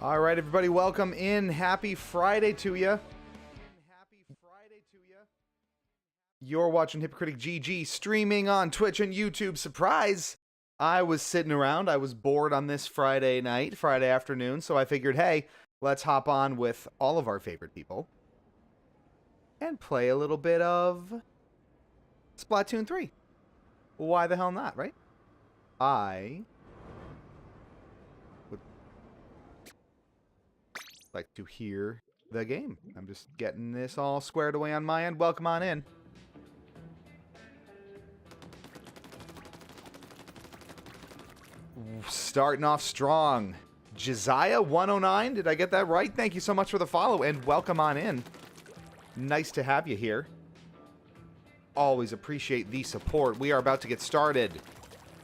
All right, everybody, welcome in. Happy Friday to you. You're watching Hypocritic GG streaming on Twitch and YouTube. Surprise! I was sitting around. I was bored on this Friday night, Friday afternoon, so I figured, hey, let's hop on with all of our favorite people and play a little bit of Splatoon 3. Why the hell not, right? I would like to hear the game. I'm just getting this all squared away on my end. Welcome on in. Starting off strong. Josiah 109, did I get that right? Thank you so much for the follow and welcome on in. Nice to have you here. Always appreciate the support. We are about to get started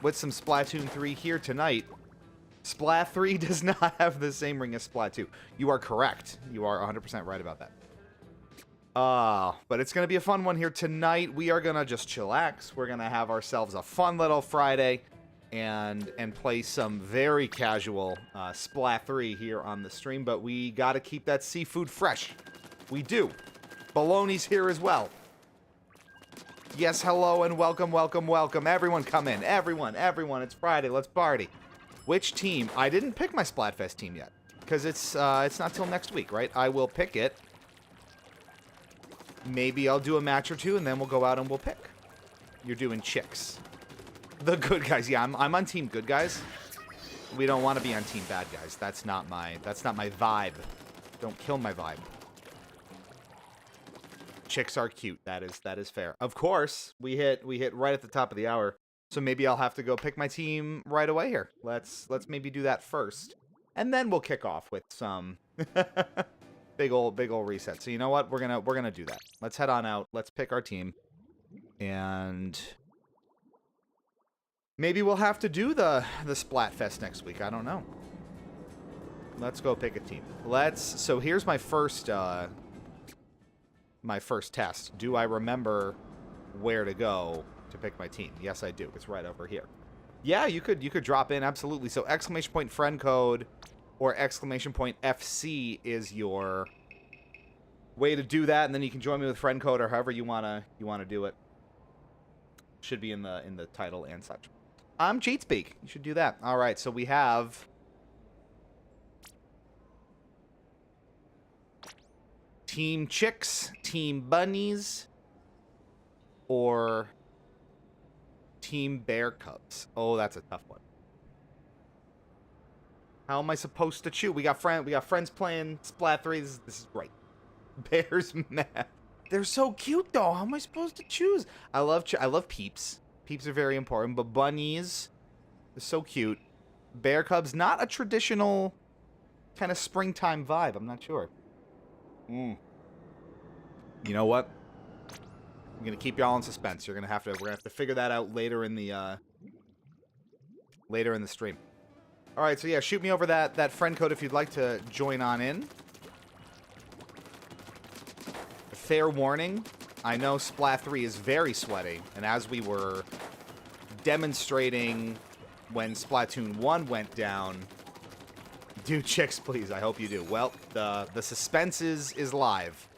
with some Splatoon 3 here tonight. Spla3 does not have the same ring as Splat2. You are correct. You are 100% right about that. But it's going to be a fun one here tonight. We are going to just chillax. We're going to have ourselves a fun little Friday and play some very casual Splat3 here on the stream. But we got to keep that seafood fresh. We do. Baloney's here as well. Yes, hello and welcome, welcome, welcome. Everyone come in. Everyone. It's Friday. Let's party. Which team? I didn't pick my Splatfest team yet. Because it's not till next week, right? I will pick it. Maybe I'll do a match or two and then we'll go out and we'll pick. You're doing chicks. The good guys. Yeah, I'm on team good guys. We don't want to be on team bad guys. That's not my vibe. Don't kill my vibe. Chicks are cute. That is fair. Of course, we hit right at the top of the hour. So maybe I'll have to go pick my team right away here. Let's maybe do that first. And then we'll kick off with some big old reset. So you know what? We're gonna do that. Let's head on out. Let's pick our team. And maybe we'll have to do the Splatfest next week. I don't know. Let's go pick a team. So here's my first test. Do I remember where to go to pick my team? Yes, I do. It's right over here. Yeah, you could drop in, absolutely. So exclamation point friend code or exclamation point FC is your way to do that, and then you can join me with friend code or however you wanna do it. Should be in the title and such. I'm Cheatspeak. You should do that. All right, so we have Team Chicks, Team Bunnies, or Team Bear Cubs. Oh, that's a tough one. How am I supposed to choose? We got friends playing Splat3. This is great. Bears mad. They're so cute though. How am I supposed to choose? I love Peeps. Peeps are very important, but Bunnies are so cute. Bear Cubs, not a traditional kind of springtime vibe. I'm not sure. You know what? I'm gonna keep y'all in suspense. We're gonna have to figure that out later in the stream. All right, so yeah, shoot me over that friend code if you'd like to join on in. Fair warning, I know Splat3 is very sweaty, and as we were demonstrating when Splatoon 1 went down, do chicks please. I hope you do. Well, the suspense is live.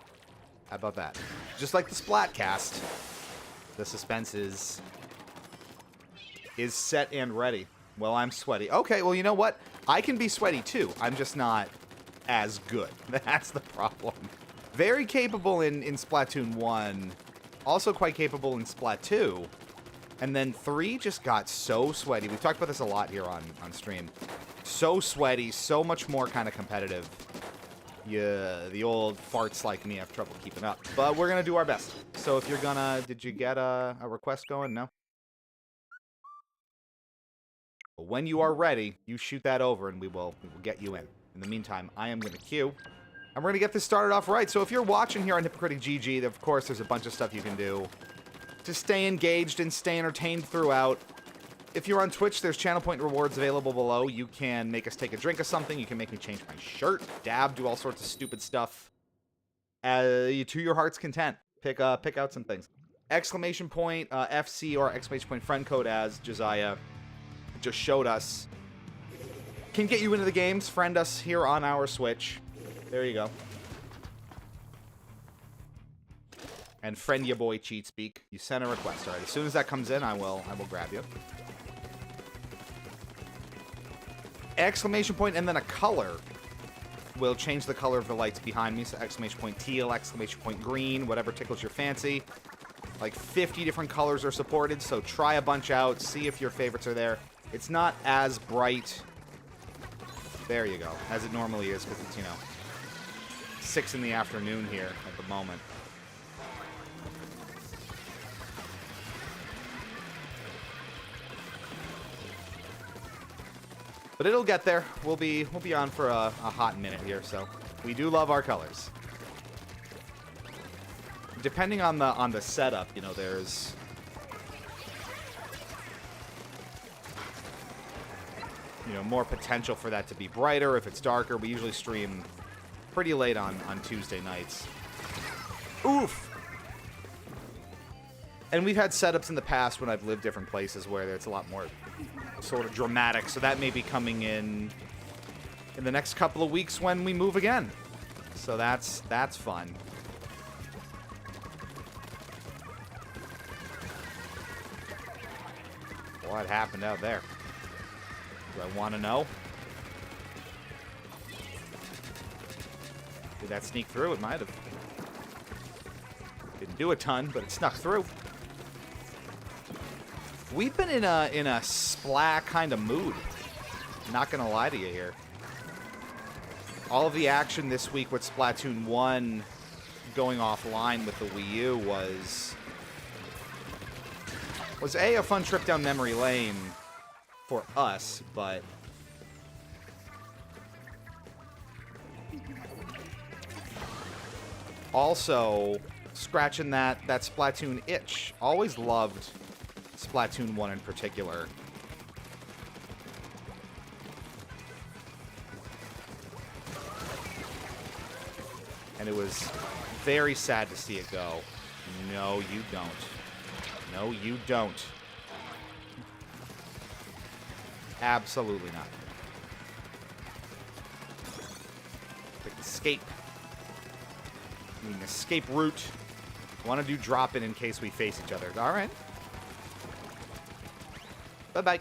How about that? Just like the Splatcast, the suspense is set and ready. Well, I'm sweaty. Okay, well, you know what? I can be sweaty too. I'm just not as good. That's the problem. Very capable in Splatoon 1. Also quite capable in Splat 2. And then 3 just got so sweaty. We've talked about this a lot here on stream. So sweaty, so much more kind of competitive. Yeah, the old farts like me have trouble keeping up. But we're going to do our best. So if you're gonna... Did you get a request going? No? When you are ready, you shoot that over and we will get you in. In the meantime, I am going to queue. And we're going to get this started off right. So if you're watching here on Hypocritic GG, of course, there's a bunch of stuff you can do to stay engaged and stay entertained throughout. If you're on Twitch, there's channel point rewards available below. You can make us take a drink of something. You can make me change my shirt, dab, do all sorts of stupid stuff. To your heart's content. Pick out some things. Exclamation point FC or exclamation point friend code, as Josiah just showed us, can get you into the games, friend us here on our Switch. There you go. And friend your boy Cheat Speak. You sent a request. All right, as soon as that comes in, I will grab you. Exclamation point and then a color will change the color of the lights behind me. So exclamation point teal, exclamation point green, whatever tickles your fancy. Like 50 different colors are supported, so try a bunch out, see if your favorites are there. It's not as bright, there you go, as it normally is, because it's, you know, 6 in the afternoon here at the moment. But it'll get there. We'll be on for a hot minute here, so we do love our colors. Depending on the setup, you know, there's more potential for that to be brighter if it's darker. We usually stream pretty late on Tuesday nights. Oof. And we've had setups in the past when I've lived different places where it's a lot more sort of dramatic, so that may be coming in the next couple of weeks when we move again. So that's fun. What happened out there? Do I want to know? Did that sneak through? It might have. Didn't do a ton, but it snuck through. We've been in a Spla kind of mood. Not gonna lie to you here. All of the action this week with Splatoon 1 going offline with the Wii U was a fun trip down memory lane for us, but also scratching that Splatoon itch. Always loved Splatoon 1 in particular. And it was very sad to see it go. No, you don't. No, you don't. Absolutely not. Quick escape. I mean, escape route. Want to do drop-in in case we face each other. All right. Bye-bye.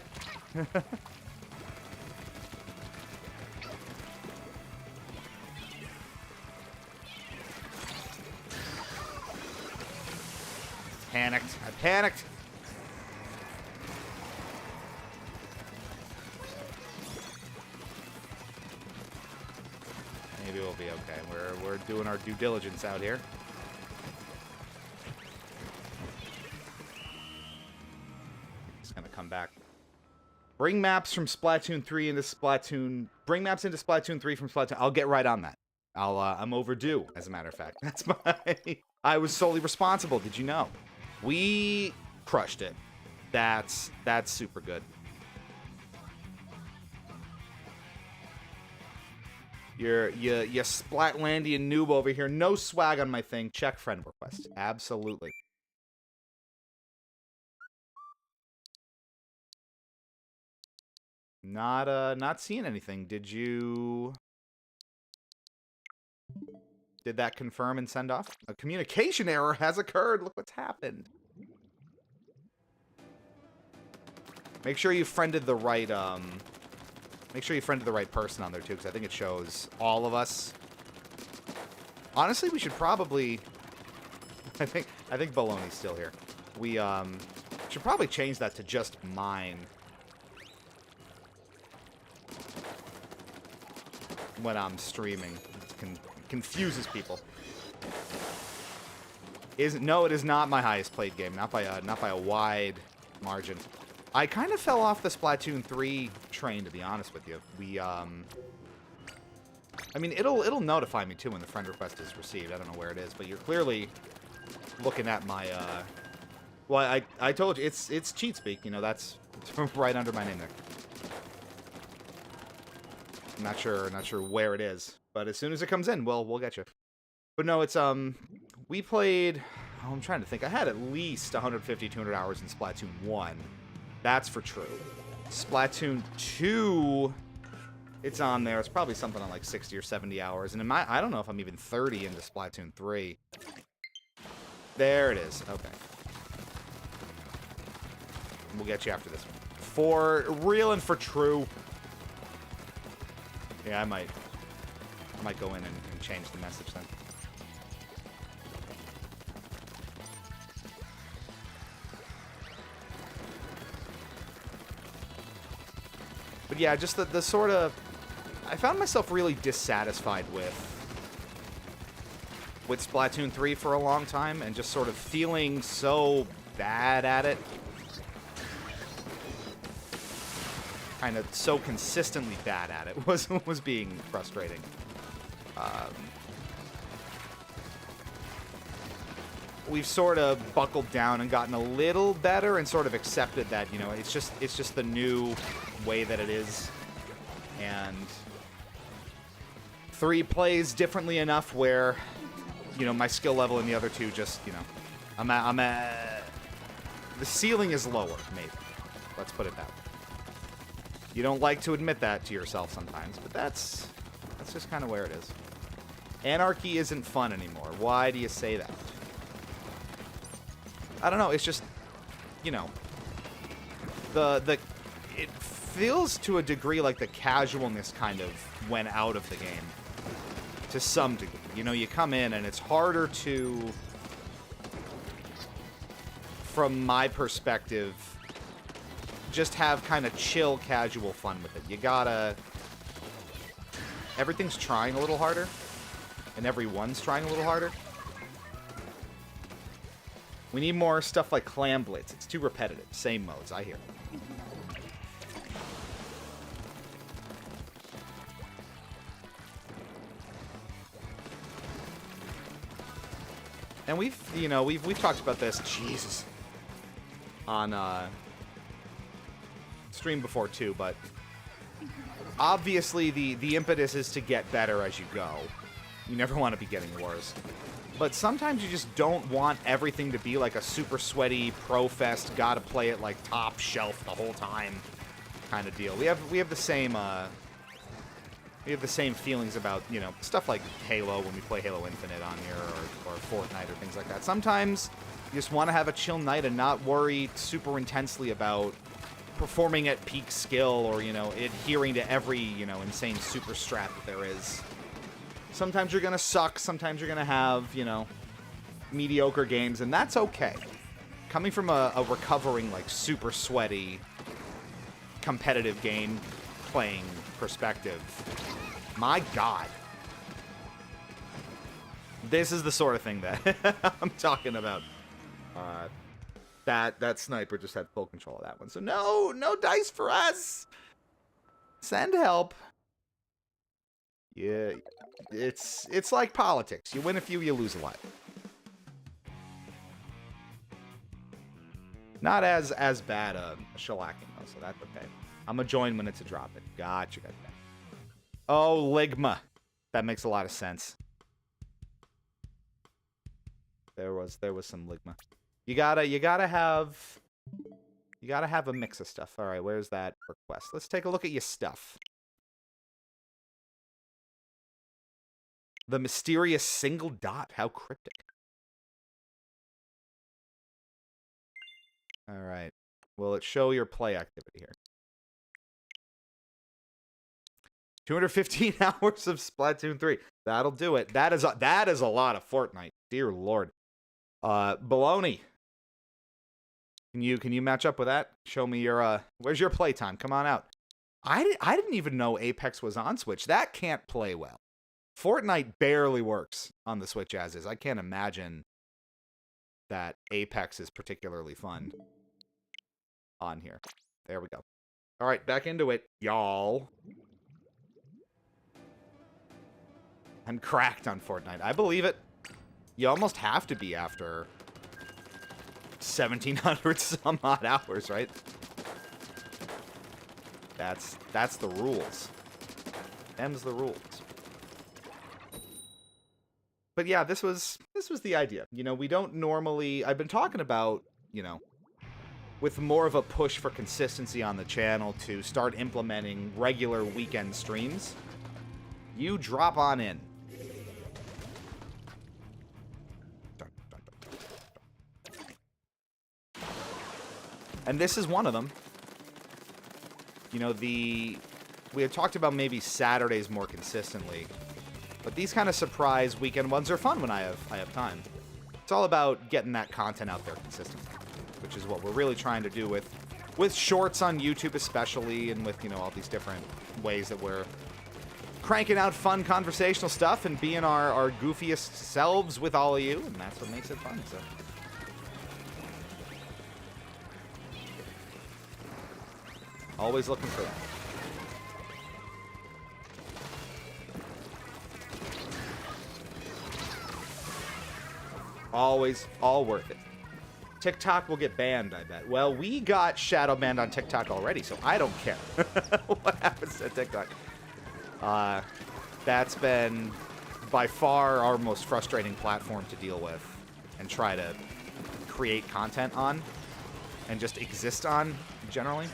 Panicked. I panicked. Maybe we'll be okay. We're doing our due diligence out here. Just gonna come back. Bring maps from Splatoon 3 into Splatoon. Bring maps into Splatoon 3 from Splatoon. I'll get right on that. I'm overdue, as a matter of fact. That's I was solely responsible. Did you know? We crushed it. That's super good. You're Splatlandian noob over here. No swag on my thing. Check friend request. Absolutely. Not seeing anything. Did that confirm and send off? A communication error has occurred. Look what's happened. Make sure you friended the right person on there too, because I think it shows all of us. Honestly, we should probably. I think Baloney's still here. We should probably change that to just mine when I'm streaming. It confuses people. No, it is not my highest played game. Not by a wide margin. I kind of fell off the Splatoon 3 train, to be honest with you. I mean, it'll notify me too when the friend request is received. I don't know where it is, but you're clearly looking at my. Well, I told you it's cheat speak. You know, it's right under my name there. I'm not sure where it is, but as soon as it comes in, we'll get you. But no, it's we played. Oh, I'm trying to think. I had at least 150, 200 hours in Splatoon 1. That's for true. Splatoon 2, It's on there. It's probably something on like 60 or 70 hours. And I don't know if I'm even 30 into Splatoon 3. There it is. Okay. We'll get you after this one. For real and for true. Yeah, I might go in and change the message then. But yeah, just the sort of... I found myself really dissatisfied with Splatoon 3 for a long time, and just sort of feeling so bad at it. Kind of so consistently bad at it was being frustrating. We've sort of buckled down and gotten a little better and sort of accepted that, you know, it's just the new way that it is. And 3 plays differently enough where, you know, my skill level in the other two just, you know, the ceiling is lower, maybe. Let's put it that way. You don't like to admit that to yourself sometimes, but that's just kind of where it is. Anarchy isn't fun anymore. Why do you say that? I don't know. It's just, you know, it feels to a degree like the casualness kind of went out of the game to some degree. You know, you come in and it's harder to, from my perspective, just have kind of chill, casual fun with it. You gotta... Everything's trying a little harder, and everyone's trying a little harder. We need more stuff like Clam Blitz. It's too repetitive. Same modes, I hear. And we've talked about this, Jesus, on stream before too, but obviously the impetus is to get better as you go. You never want to be getting worse. But sometimes you just don't want everything to be like a super sweaty pro fest, gotta play it like top shelf the whole time kind of deal. We have the same feelings about, you know, stuff like Halo when we play Halo Infinite on here, or Fortnite or things like that. Sometimes you just want to have a chill night and not worry super intensely about performing at peak skill or, you know, adhering to every, you know, insane super strat that there is. Sometimes you're gonna suck, sometimes you're gonna have, you know, mediocre games, and that's okay. Coming from a recovering, like, super sweaty, competitive game playing perspective, my God. This is the sort of thing that I'm talking about. That sniper just had full control of that one. So no dice for us. Send help. Yeah, it's like politics. You win a few, you lose a lot. Not as bad a shellacking though, so that's okay. I'm gonna join when it's a drop in. Gotcha. Oh, Ligma. That makes a lot of sense. There was some Ligma. You gotta have a mix of stuff. All right, where's that request? Let's take a look at your stuff. The mysterious single dot. How cryptic. All right. Will it show your play activity here? 215 hours of Splatoon 3. That'll do it. That is a lot of Fortnite. Dear Lord. Baloney. Can you match up with that? Show me your where's your playtime? Come on out. I didn't even know Apex was on Switch. That can't play well. Fortnite barely works on the Switch as is. I can't imagine that Apex is particularly fun on here. There we go. All right, back into it, y'all. I'm cracked on Fortnite. I believe it. You almost have to be after 1,700 some odd hours, right? That's the rules. Them's the rules. But yeah, this was the idea. You know, we don't normally... I've been talking about, you know, with more of a push for consistency on the channel to start implementing regular weekend streams, you drop on in. And this is one of them. You know, we had talked about maybe Saturdays more consistently, but these kind of surprise weekend ones are fun when I have time. It's all about getting that content out there consistently, which is what we're really trying to do with shorts on YouTube especially, and with, you know, all these different ways that we're cranking out fun conversational stuff and being our goofiest selves with all of you, and that's what makes it fun. So always looking for that. Always all worth it. TikTok will get banned, I bet. Well, we got shadow banned on TikTok already, so I don't care what happens to TikTok. That's been by far our most frustrating platform to deal with and try to create content on and just exist on generally.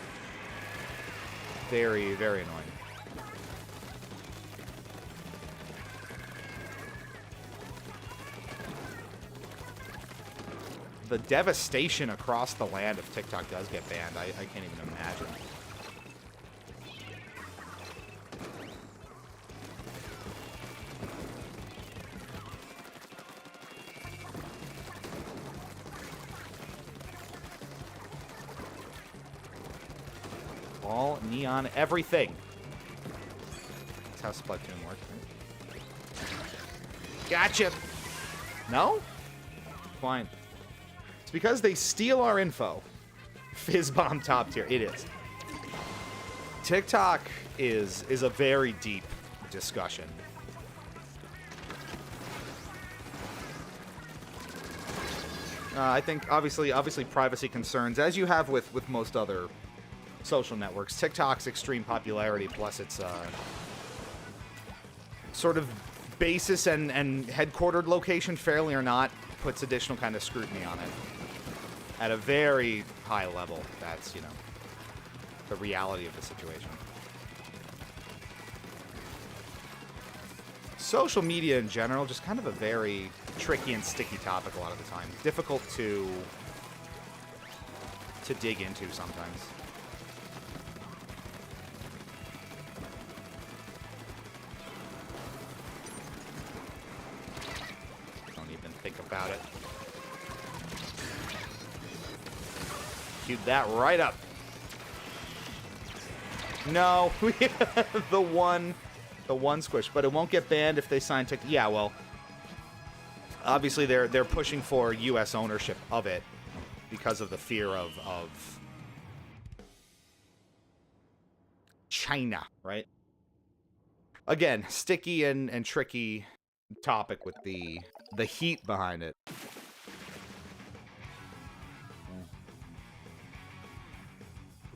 Very, very annoying. The devastation across the land if TikTok does get banned, I can't even imagine. All neon everything. That's how Splatoon works, right? Gotcha! No? Fine. It's because they steal our info. Fizzbomb top tier. It is. TikTok is a very deep discussion. I think obviously privacy concerns, as you have with most other social networks. TikTok's extreme popularity plus its sort of basis and headquartered location, fairly or not, puts additional kind of scrutiny on it at a very high level. That's, you know, the reality of the situation. Social media in general, just kind of a very tricky and sticky topic a lot of the time. Difficult to dig into sometimes. Don't even think about it. Queued that right up. No, the one squish, but it won't get banned if they sign TikTok. Yeah, well, obviously they're pushing for U.S. ownership of it because of the fear of China, right? Again, sticky and tricky topic with the heat behind it.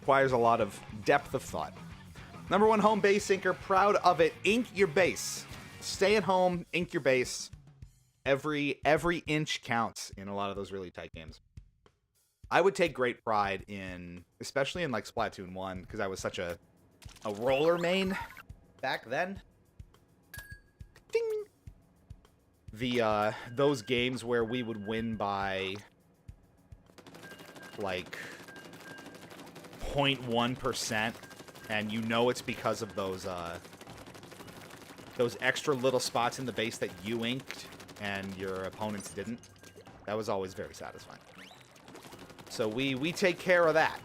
Requires a lot of depth of thought. Number one home base inker, proud of it. Ink your base. Stay at home, ink your base. Every inch counts in a lot of those really tight games. I would take great pride in, especially in like Splatoon 1, because I was such a roller main back then. Ding! Those games where we would win by like 0.1%, and you know it's because of those extra little spots in the base that you inked and your opponents didn't. That was always very satisfying. So we take care of that.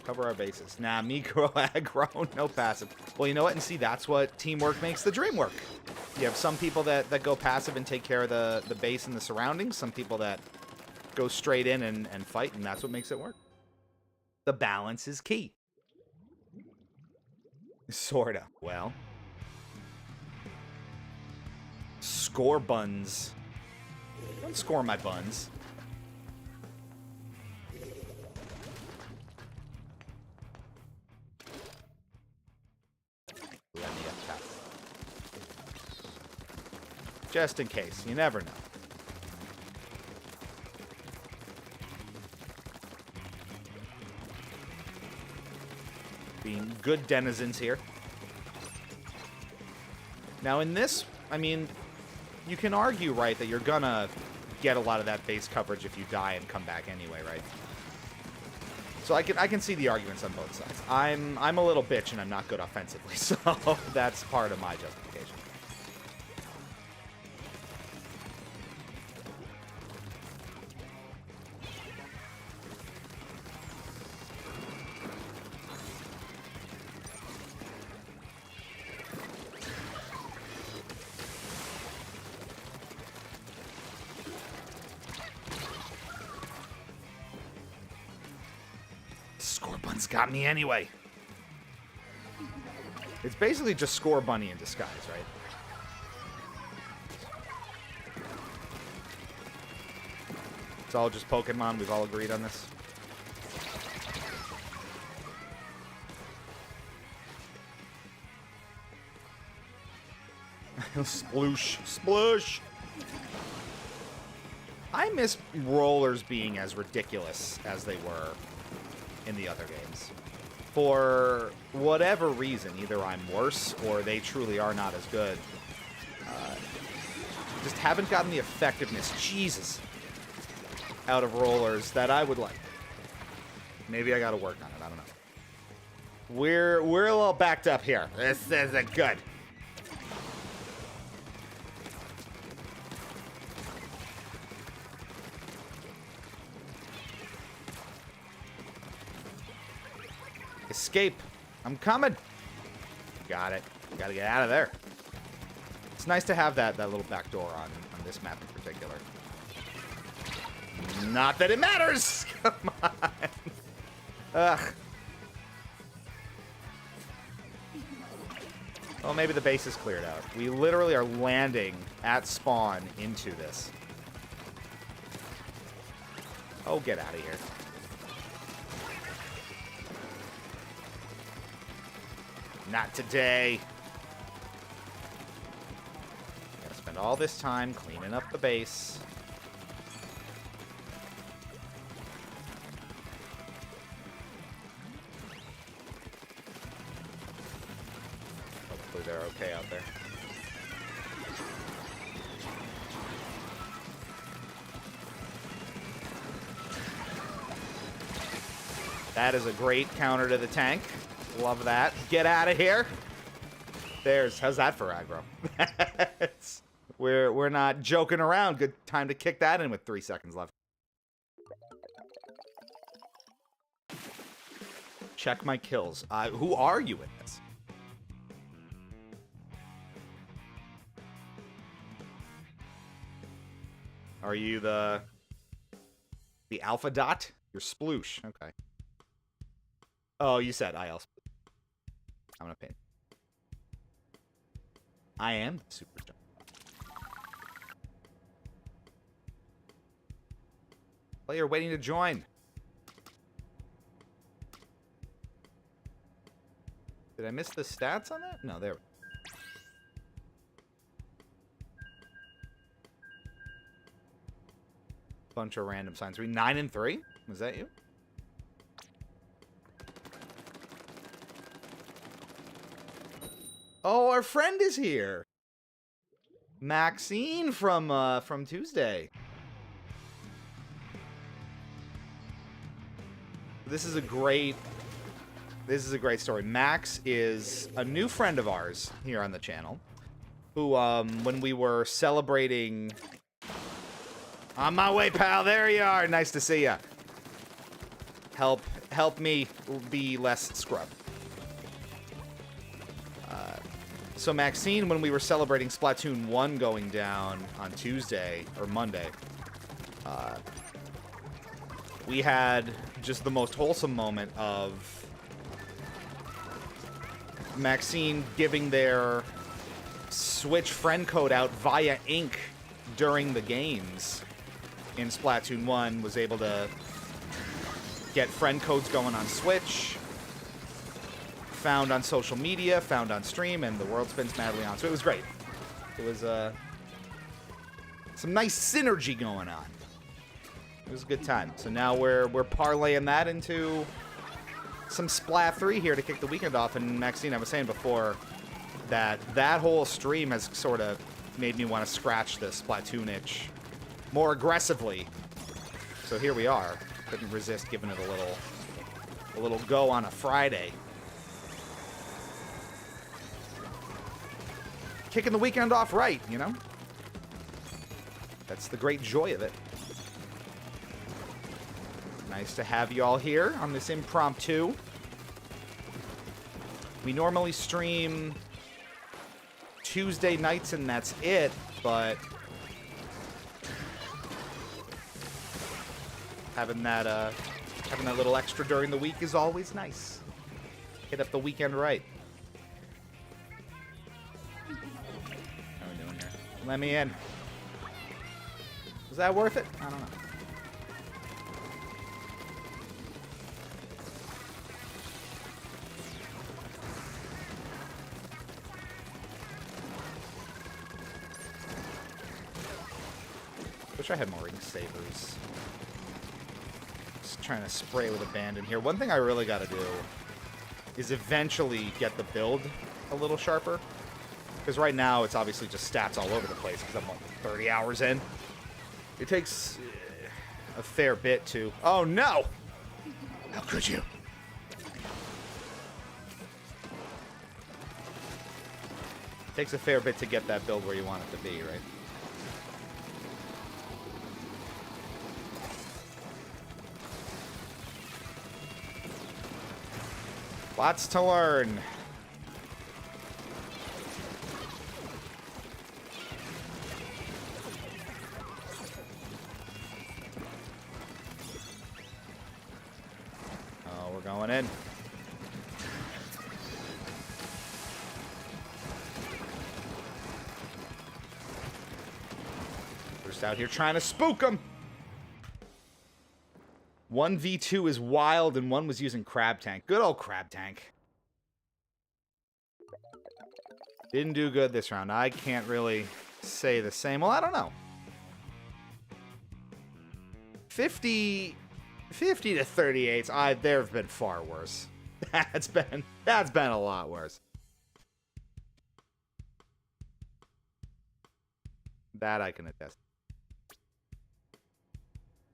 Cover our bases. Nah, micro aggro, no passive. Well, you know what? And see, that's what teamwork makes the dream work. You have some people that go passive and take care of the base and the surroundings. Some people that go straight in and fight, and that's what makes it work. The balance is key. Sorta. Well. Score buns. Don't score my buns. Let me attack. Just in case. You never know. good denizens here. Now in this, I mean, you can argue, right, that you're gonna get a lot of that base coverage if you die and come back anyway, right? So I can see the arguments on both sides. I'm a little bitch and I'm not good offensively, so that's part of my justification. Scorbun's got me anyway. It's basically just Score Bunny in disguise, right? It's all just Pokemon. We've all agreed on this. Sploosh. Sploosh. I miss rollers being as ridiculous as they were in the other games. For whatever reason, either I'm worse or they truly are not as good. Just haven't gotten the effectiveness, Jesus, out of rollers that I would like. Maybe I gotta work on it, I don't know. We're a little backed up here. This isn't good. Escape. I'm coming. Got it. Gotta get out of there. It's nice to have that little back door on this map in particular. Not that it matters! Come on. Ugh. Well, maybe the base is cleared out. We literally are landing at spawn into this. Oh, get out of here. Not today. Gotta spend all this time cleaning up the base. Hopefully they're okay out there. That is a great counter to the tank. Love that. Get out of here. How's that for aggro? We're not joking around. Good time to kick that in with 3 seconds left. Check my kills. Who are you in this? Are you the alpha dot? You're sploosh. Okay. Oh, you said IL. I'm gonna pin. I am super jump. Player waiting to join. Did I miss the stats on that? No, there. Bunch of random signs. 9 and 3? Was that you? Oh, our friend is here. Maxine from Tuesday. This is a great story. Max is a new friend of ours here on the channel, who when we were celebrating. On my way, pal. There you are. Nice to see ya. Help me be less scrub. So Maxine, when we were celebrating Splatoon 1 going down on Tuesday or Monday, we had just the most wholesome moment of Maxine giving their Switch friend code out via ink during the games in Splatoon 1, was able to get friend codes going on Switch, found on social media, found on stream, and the world spins madly on. So it was great. It was some nice synergy going on. It was a good time. So now we're parlaying that into some Spla3 here to kick the weekend off. And Maxine, I was saying before that that whole stream has sort of made me want to scratch the Splatoon itch more aggressively. So here we are. Couldn't resist giving it a little go on a Friday. Kicking the weekend off right, you know? That's the great joy of it. Nice to have you all here on this impromptu. We normally stream Tuesday nights and that's it, but having that little extra during the week is always nice. Hit up the weekend right. How are we doing here? Let me in. Was that worth it? I don't know. Wish I had more ring savers. Just trying to spray with abandon here. One thing I really got to do is eventually get the build a little sharper. Because right now it's obviously just stats all over the place because I'm like 30 hours in. It takes a fair bit to... Oh no! How could you? It takes a fair bit to get that build where you want it to be, right? Lots to learn. Oh, we're going in. We're just out here trying to spook them. 1v2 is wild, and one was using Crab Tank. Good old Crab Tank. Didn't do good this round. I can't really say the same. Well, I don't know. 50 to 38. There have been far worse. That's been a lot worse. That I can attest.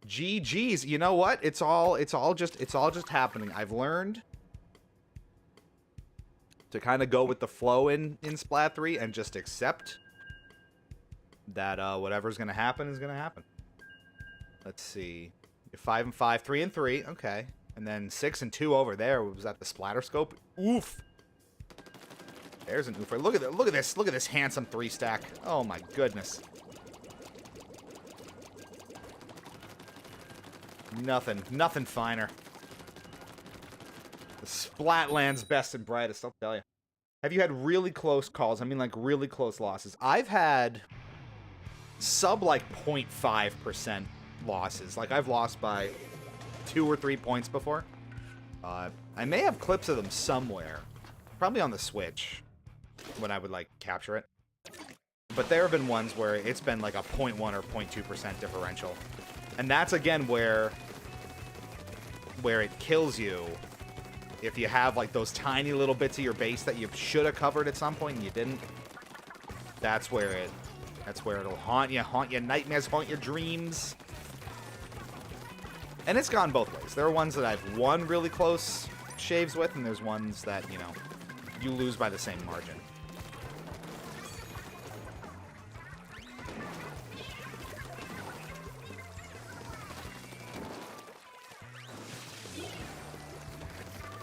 GG's. You know what? It's all just happening. I've learned to kind of go with the flow in Spla3 and just accept that whatever's gonna happen is gonna happen. Let's see. You're 5 and 5, 3 and 3. Okay, and then 6 and 2 over there. Was that the splatter scope? Oof. There's an oofer. Look at that. Look at this. Look at this handsome 3-stack. Oh my goodness. Nothing finer. The Splatland's best and brightest, I'll tell you. Have you had really close calls? I mean, like, really close losses. I've had sub, like, 0.5% losses. Like, I've lost by 2 or 3 points before. I may have clips of them somewhere. Probably on the Switch, when I would, like, capture it. But there have been ones where it's been, like, a 0.1 or 0.2% differential. And that's, again, where it kills you if you have, like, those tiny little bits of your base that you should have covered at some point and you didn't. That's where it'll haunt your nightmares, haunt your dreams. And it's gone both ways. There are ones that I've won really close shaves with, and there's ones that, you know, you lose by the same margin.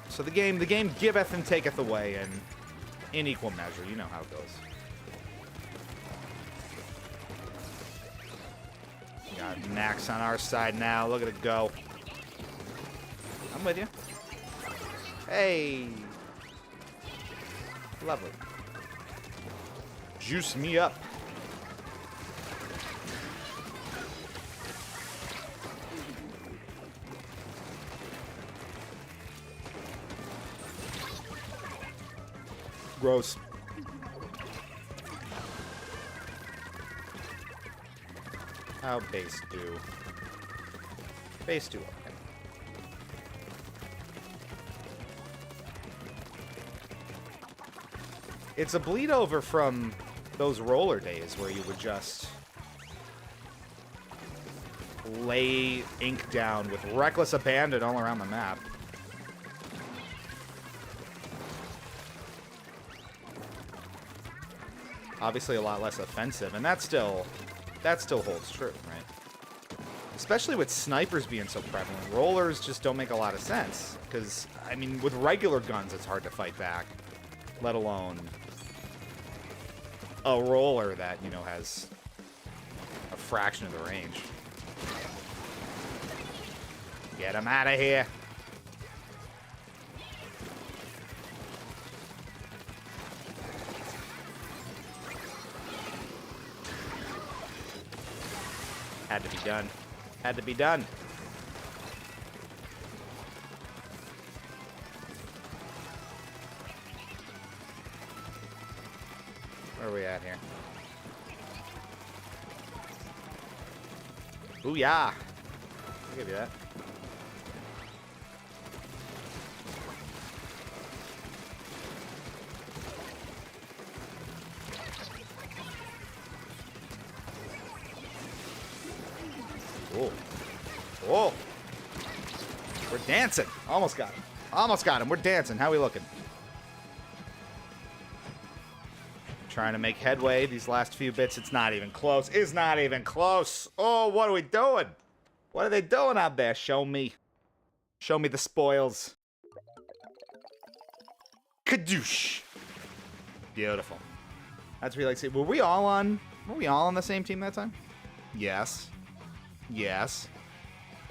So the game giveth and taketh away in equal measure. You know how it goes. We got Max on our side now. Look at it go. I'm with you. Hey. Lovely. Juice me up. Gross. How base do? Base do, okay. It's a bleed over from those roller days where you would just lay ink down with reckless abandon all around the map. Obviously a lot less offensive, and that still holds true, right? Especially with snipers being so prevalent. Rollers just don't make a lot of sense, because, I mean, with regular guns it's hard to fight back, let alone a roller that, you know, has a fraction of the range. Get him out of here. Had to be done. Had to be done. Where are we at here? Booyah! I'll give you that. Whoa. Whoa. We're dancing. Almost got him. Almost got him. We're dancing. How we looking? Trying to make headway these last few bits. It's not even close. It's not even close. Oh, what are we doing? What are they doing out there? Show me. Show me the spoils. Kadoosh. Beautiful. That's what we like to see. Were we all on the same team that time? Yes. Yes.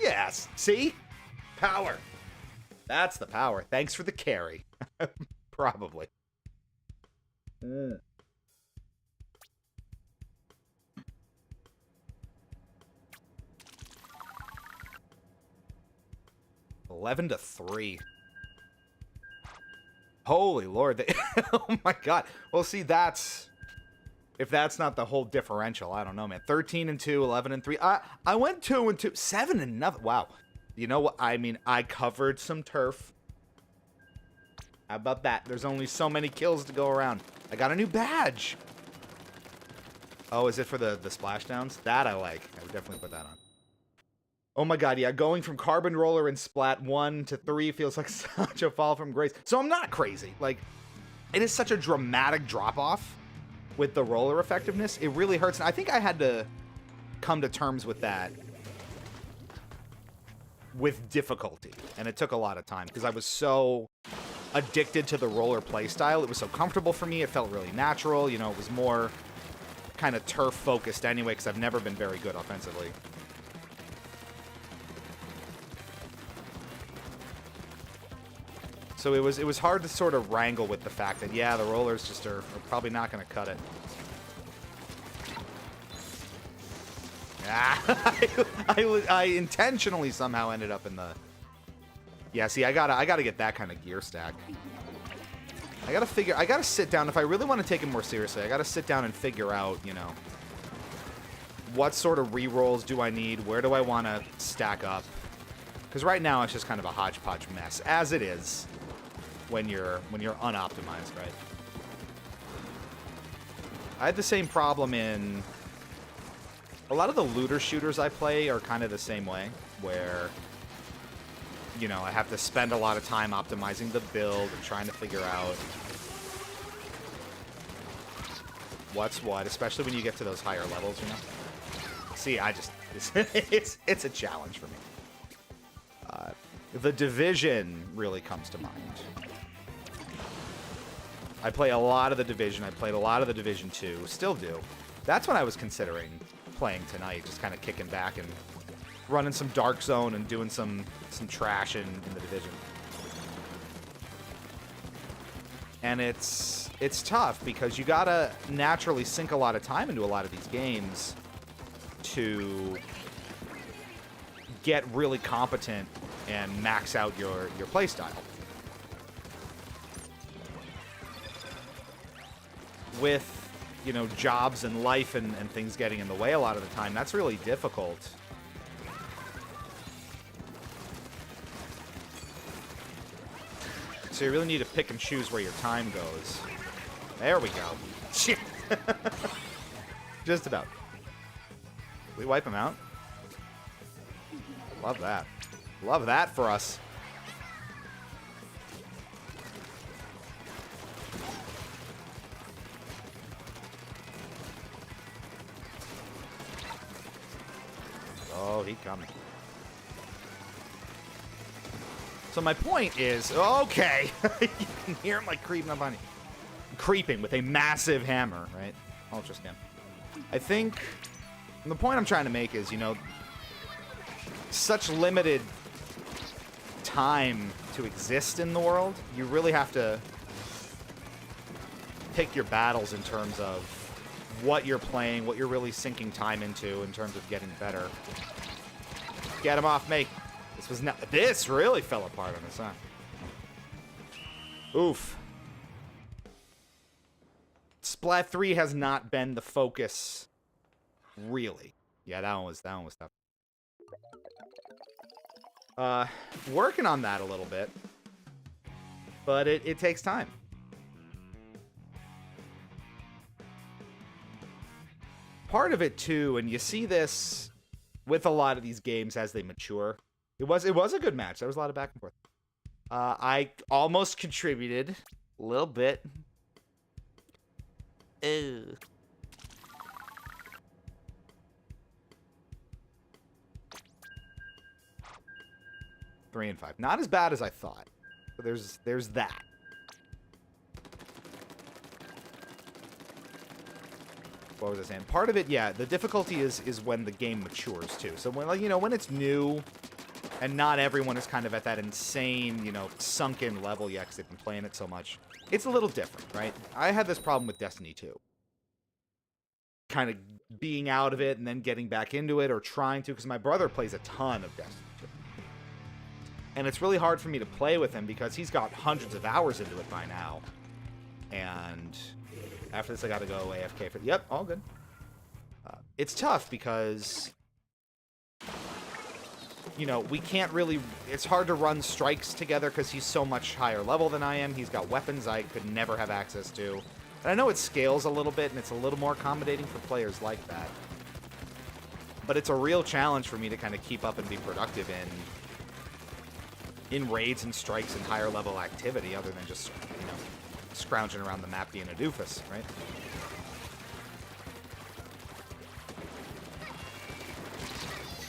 Yes. See? Power. That's the power. Thanks for the carry. Probably. 11-3. Holy Lord. Oh my God. Well, see, that's... If that's not the whole differential, I don't know, man. 13-2, 11-3. I went 2-2, 7-0. Wow. You know what? I mean, I covered some turf. How about that? There's only so many kills to go around. I got a new badge. Oh, is it for the splashdowns? That I like. I would definitely put that on. Oh my God, yeah. Going from Carbon Roller and Splat 1 to 3 feels like such a fall from grace. So I'm not crazy. Like, it is such a dramatic drop-off with the roller effectiveness. It really hurts. And I think I had to come to terms with that with difficulty. And it took a lot of time because I was so addicted to the roller playstyle. It was so comfortable for me. It felt really natural. You know, it was more kind of turf focused anyway because I've never been very good offensively. So it was hard to sort of wrangle with the fact that, yeah, the rollers just are probably not going to cut it. I intentionally somehow ended up in the... Yeah, see, I gotta get that kind of gear stack. I gotta sit down. If I really want to take it more seriously, I gotta sit down and figure out, you know, what sort of rerolls do I need? Where do I want to stack up? Because right now it's just kind of a hodgepodge mess, as it is when you're unoptimized, right? I had the same problem in a lot of the looter shooters I play are kind of the same way, where, you know, I have to spend a lot of time optimizing the build and trying to figure out what's what, especially when you get to those higher levels, you know? See, it's a challenge for me. The Division really comes to mind. I play a lot of the Division. I played a lot of the Division 2. Still do. That's what I was considering playing tonight, just kind of kicking back and running some Dark Zone and doing some trash in the Division. And it's tough because you gotta naturally sink a lot of time into a lot of these games to get really competent and max out your playstyle. With, you know, jobs and life and things getting in the way a lot of the time, that's really difficult. So you really need to pick and choose where your time goes. There we go. Shit. Just about. We wipe him out. Love that. Love that for us. Oh, he coming. So my point is, okay, you can hear him like creeping up on you. Creeping with a massive hammer, right? Ultra scan. I think the point I'm trying to make is, you know, such limited time to exist in the world, you really have to pick your battles in terms of what you're playing, what you're really sinking time into in terms of getting better. Get him off me. This really fell apart on us, huh? Oof. Spla3 has not been the focus, really. Yeah, that one was tough. Working on that a little bit, but it takes time. Part of it too, and you see this with a lot of these games as they mature. It was a good match. There was a lot of back and forth. I almost contributed a little bit. Ew. Three and 5. Not as bad as I thought. But there's that. What was I saying? Part of it, yeah, the difficulty is when the game matures too. So when, like, you know, when it's new and not everyone is kind of at that insane, you know, sunken level yet because they've been playing it so much, it's a little different, right? I had this problem with Destiny 2. Kind of being out of it and then getting back into it, or trying to, because my brother plays a ton of Destiny 2. And it's really hard for me to play with him because he's got hundreds of hours into it by now. And after this, I got to go AFK for... Yep, all good. It's tough because, you know, we can't really... It's hard to run strikes together because he's so much higher level than I am. He's got weapons I could never have access to. And I know it scales a little bit, and it's a little more accommodating for players like that. But it's a real challenge for me to kind of keep up and be productive in raids and strikes and higher level activity, other than just, you know, scrounging around the map being a doofus, right?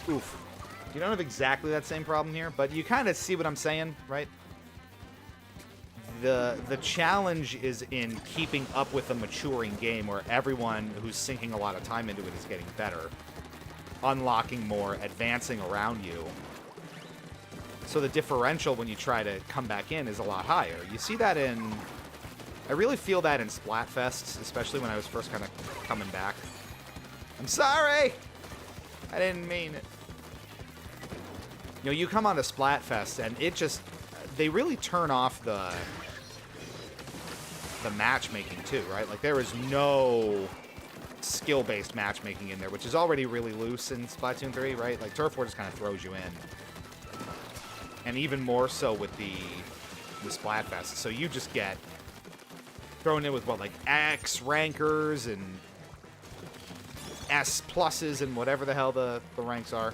Oof. You don't have exactly that same problem here, but you kind of see what I'm saying, right? The challenge is in keeping up with a maturing game where everyone who's sinking a lot of time into it is getting better, unlocking more, advancing around you. So the differential when you try to come back in is a lot higher. You see that in... I really feel that in Splatfest, especially when I was first kind of coming back. I'm sorry! I didn't mean it. You know, you come onto Splatfest, and it just... They really turn off the matchmaking, too, right? Like, there is no skill-based matchmaking in there, which is already really loose in Splatoon 3, right? Like, Turf War just kind of throws you in. And even more so with the Splatfest. So you just get thrown in with, what, like X rankers and S pluses and whatever the hell the ranks are.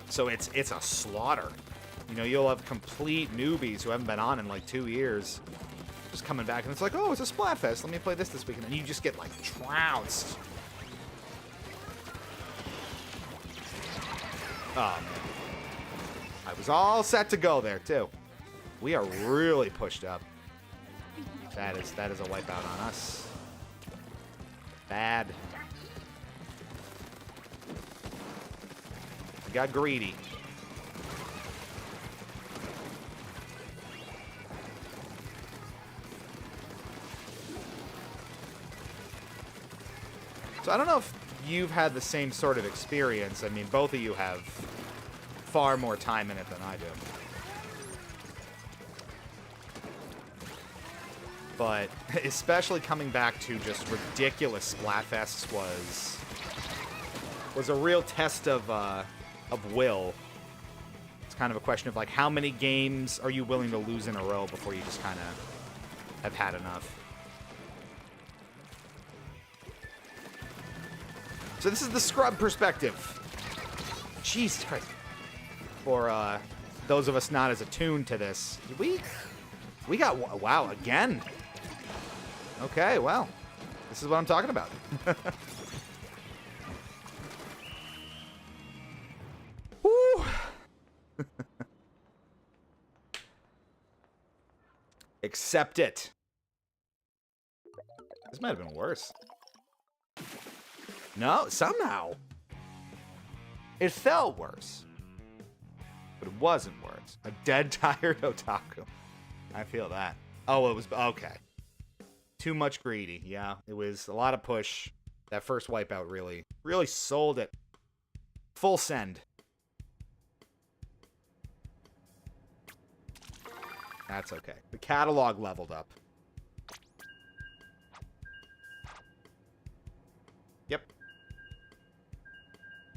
So it's a slaughter. You know, you'll have complete newbies who haven't been on in like 2 years just coming back, and it's like, oh, it's a Splatfest. Let me play this weekend. And you just get, like, trounced. Oh, man. I was all set to go there, too. We are really pushed up. That is a wipeout on us. Bad. We got greedy. So I don't know if you've had the same sort of experience. I mean, both of you have far more time in it than I do. But especially coming back to just ridiculous Splatfests was a real test of will. It's kind of a question of, like, how many games are you willing to lose in a row before you just kind of have had enough. So this is the scrub perspective. Jesus Christ. For those of us not as attuned to this, we got, wow, again. Okay, well, this is what I'm talking about. Woo. Accept it. This might have been worse. No, somehow. It felt worse. But it wasn't worse. A dead, tired otaku. I feel that. Oh, it was... Okay. Too much greedy. Yeah, it was a lot of push. That first wipeout really sold it. Full send. That's okay. The catalog leveled up. Yep.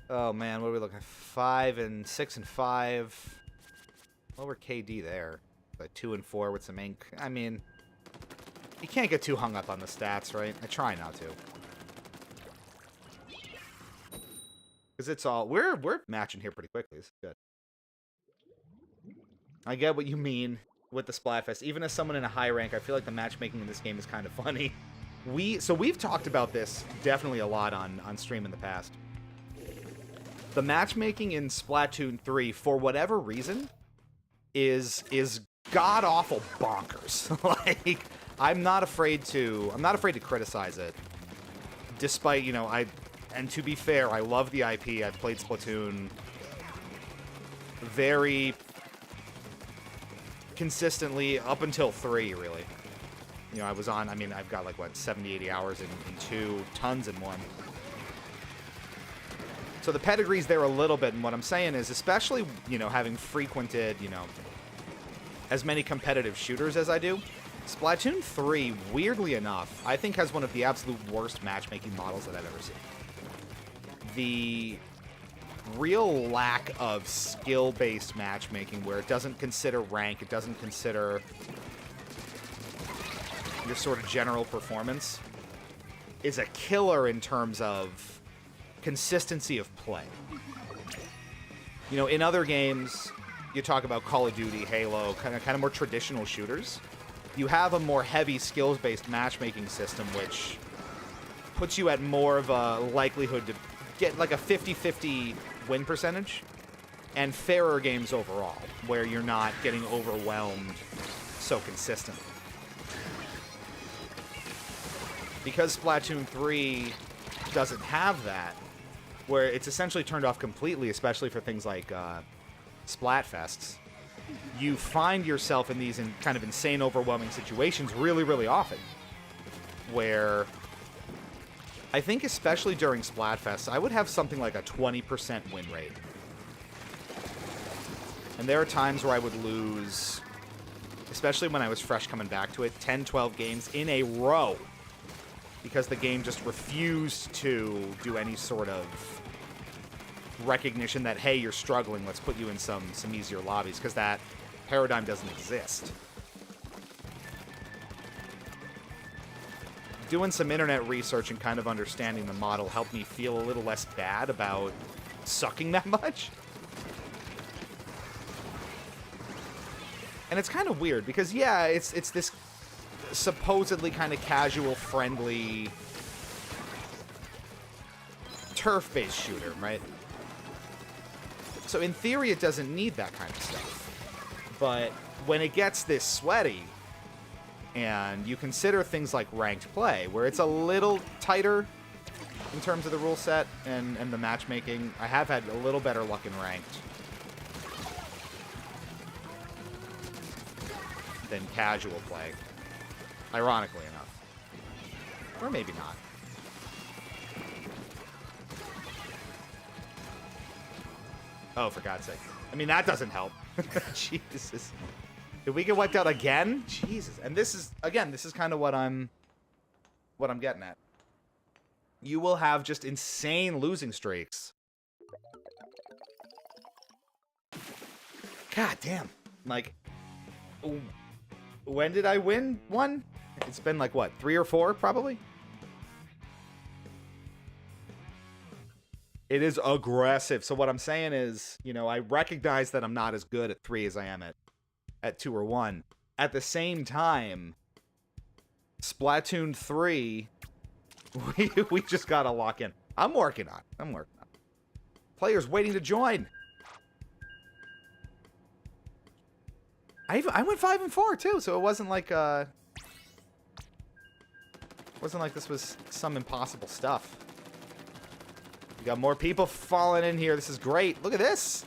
Oh, man, what are we looking at? 5 and 6 and 5. Lower KD there. Like 2 and 4 with some ink. I mean, you can't get too hung up on the stats, right? I try not to. Because it's all... We're matching here pretty quickly. This is good. I get what you mean with the Splatfest. Even as someone in a high rank, I feel like the matchmaking in this game is kind of funny. So we've talked about this definitely a lot on stream in the past. The matchmaking in Splatoon 3, for whatever reason, is god-awful bonkers. Like, I'm not afraid to criticize it. Despite, you know, and to be fair, I love the IP. I've played Splatoon very consistently up until 3, really. You know, I've got like, what, 70, 80 hours in 2, tons in 1. So the pedigree's there a little bit, and what I'm saying is, especially, you know, having frequented, you know, as many competitive shooters as I do, Splatoon 3, weirdly enough, I think has one of the absolute worst matchmaking models that I've ever seen. The real lack of skill-based matchmaking, where it doesn't consider rank, it doesn't consider your sort of general performance, is a killer in terms of consistency of play. You know, in other games, you talk about Call of Duty, Halo, kind of more traditional shooters. You have a more heavy skills-based matchmaking system, which puts you at more of a likelihood to get like a 50-50 win percentage, and fairer games overall, where you're not getting overwhelmed so consistently. Because Splatoon 3 doesn't have that, where it's essentially turned off completely, especially for things like Splatfests, you find yourself in these kind of insane, overwhelming situations really, really often, where I think especially during Splatfest, I would have something like a 20% win rate. And there are times where I would lose, especially when I was fresh coming back to it, 10, 12 games in a row, because the game just refused to do any sort of recognition that, hey, you're struggling, let's put you in some easier lobbies, because that paradigm doesn't exist. Doing some internet research and kind of understanding the model helped me feel a little less bad about sucking that much. And it's kind of weird, because, yeah, it's this supposedly kind of casual, friendly, turf-based shooter, right? So in theory, it doesn't need that kind of stuff. But when it gets this sweaty, and you consider things like ranked play, where it's a little tighter in terms of the rule set and the matchmaking, I have had a little better luck in ranked than casual play, ironically enough. Or maybe not. Oh, for God's sake. I mean, that doesn't help. Jesus. Did we get wiped out again? Jesus. And this is, again, this is kind of what I'm getting at. You will have just insane losing streaks. God damn. Like, When did I win one? It's been like, what, 3 or 4, probably? It is aggressive. So what I'm saying is, you know, I recognize that I'm not as good at 3 as I am at 2 or 1. At the same time, Splatoon 3, we just gotta lock in. I'm working on it. Players waiting to join. I went 5 and 4 too, so it wasn't like this was some impossible stuff. We got more people falling in here. This is great. Look at this.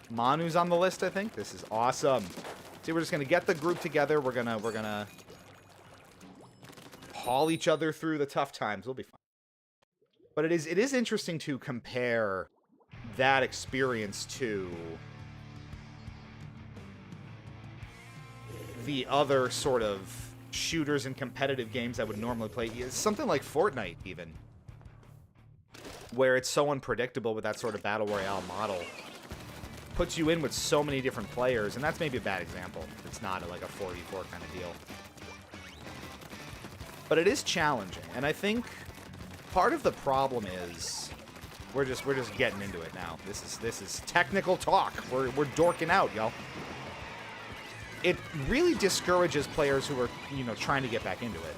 Manu's on the list, I think. This is awesome. See, we're just gonna get the group together. We're gonna haul each other through the tough times. We'll be fine. But it is interesting to compare that experience to the other sort of shooters and competitive games I would normally play. Something like Fortnite, even, where it's so unpredictable with that sort of battle royale model. Puts you in with so many different players, and that's maybe a bad example. It's not like a 4v4 kind of deal. But it is challenging, and I think part of the problem is we're just getting into it now. This is technical talk. We're dorking out, y'all. It really discourages players who are, you know, trying to get back into it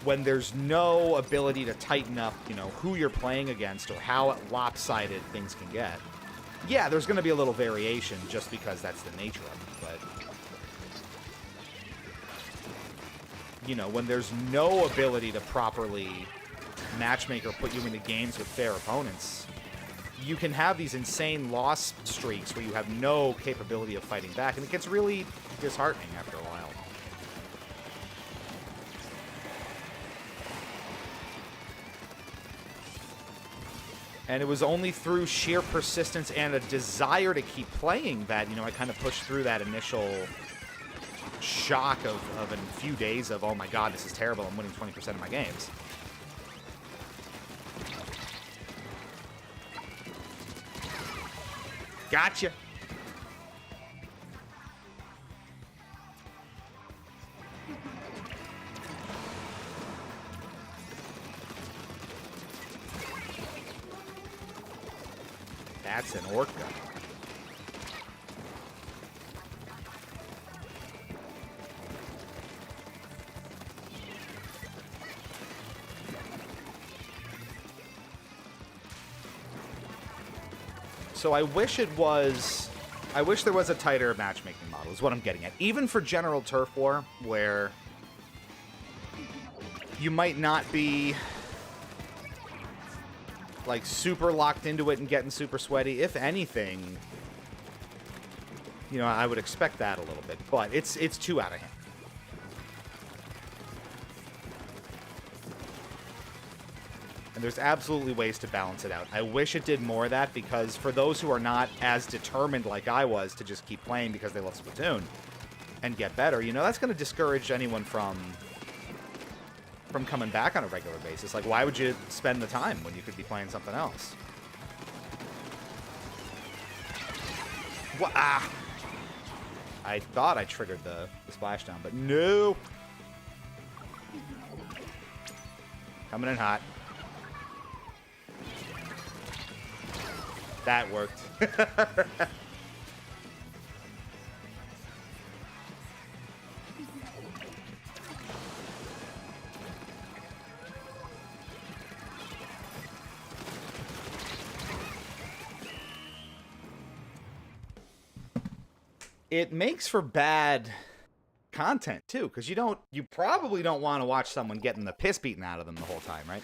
when there's no ability to tighten up, you know, who you're playing against or how lopsided things can get. Yeah, there's going to be a little variation just because that's the nature of it, but you know, when there's no ability to properly matchmake or put you into games with fair opponents, you can have these insane loss streaks where you have no capability of fighting back, and it gets really disheartening after a while. And it was only through sheer persistence and a desire to keep playing that, you know, I kind of pushed through that initial shock of a few days of, oh my god, this is terrible, I'm winning 20% of my games. Gotcha. That's an orca. So I wish there was a tighter matchmaking model, is what I'm getting at. Even for general turf war, where you might not be like super locked into it and getting super sweaty. If anything, you know, I would expect that a little bit, but it's too out of hand. And there's absolutely ways to balance it out. I wish it did more of that, because for those who are not as determined like I was to just keep playing because they love Splatoon and get better, you know, that's going to discourage anyone from coming back on a regular basis. Like, why would you spend the time when you could be playing something else? What? Ah! I thought I triggered the splashdown, but no! Coming in hot. That worked. It makes for bad content too, because you probably don't want to watch someone getting the piss beaten out of them the whole time, right?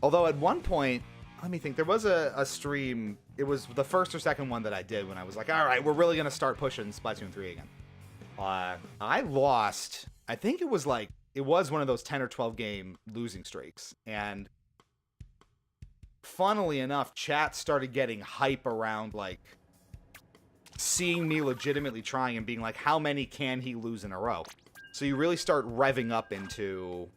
Although at one point, let me think, there was a stream, it was the first or second one that I did when I was like, all right, we're really going to start pushing Splatoon 3 again. I lost, I think it was one of those 10 or 12 game losing streaks. And funnily enough, chat started getting hype around, like, seeing me legitimately trying and being like, how many can he lose in a row? So you really start revving up into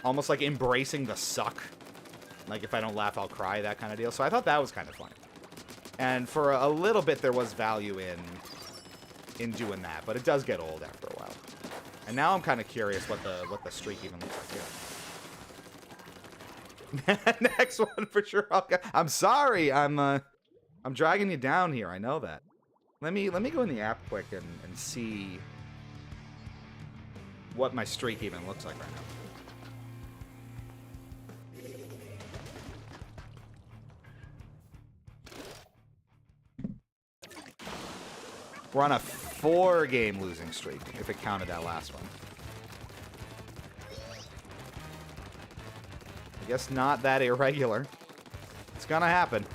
almost like embracing the suck. Like, if I don't laugh, I'll cry, that kind of deal. So I thought that was kind of fun. And for a little bit, there was value in doing that, but it does get old after a while. And now I'm kind of curious what the streak even looks like here. Next one for sure. I'm sorry. I'm dragging you down here. I know that. Let me go in the app quick and see what my streak even looks like right now. We're on a 4-game losing streak, if it counted that last one. I guess not that irregular. It's gonna happen.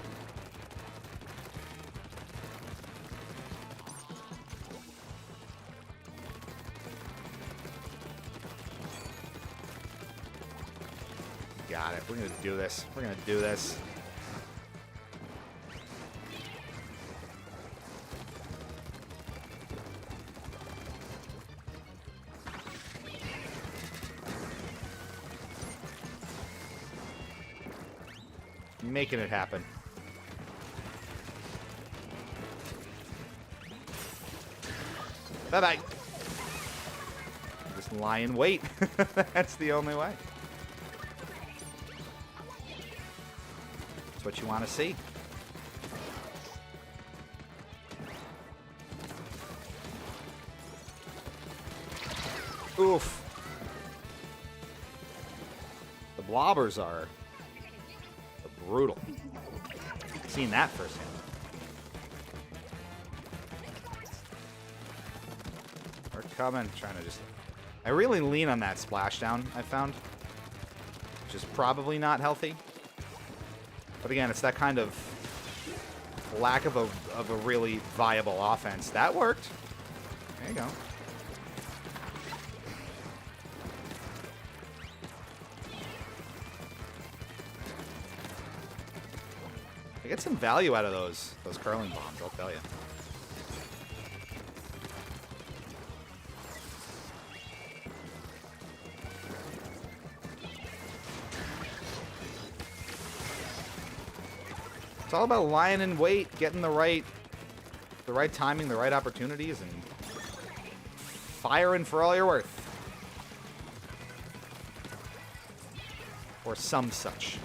Got it. We're gonna do this. We're gonna do this. Making it happen. Bye-bye. Just lie in wait. That's the only way. That's what you want to see. Oof. The blobbers are brutal. Seen that firsthand. We're coming. Trying to just... I really lean on that splashdown, I found. Which is probably not healthy. But again, it's that kind of lack of a really viable offense. That worked. There you go. I get some value out of those curling bombs, I'll tell you. It's all about lying in wait, getting the right timing, the right opportunities, and firing for all you're worth. Or some such.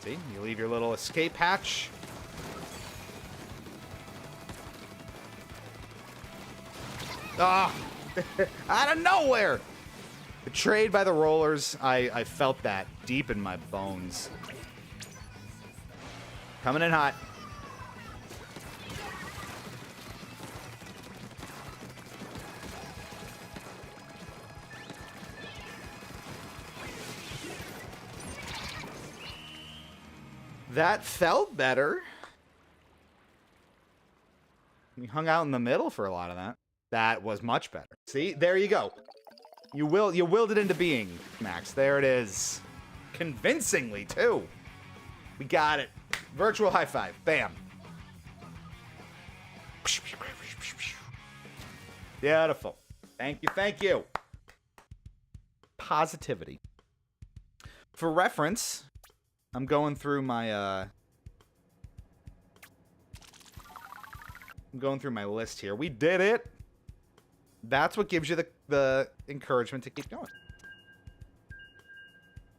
See, you leave your little escape hatch. Ah! Out of nowhere! Betrayed by the rollers. I felt that deep in my bones. Coming in hot. That felt better. We hung out in the middle for a lot of that. That was much better. See, there you go. You willed it into being, Max. There it is. Convincingly, too. We got it. Virtual high five. Bam. Beautiful. Thank you, thank you. Positivity. For reference, I'm going through my list here. We did it. That's what gives you the encouragement to keep going.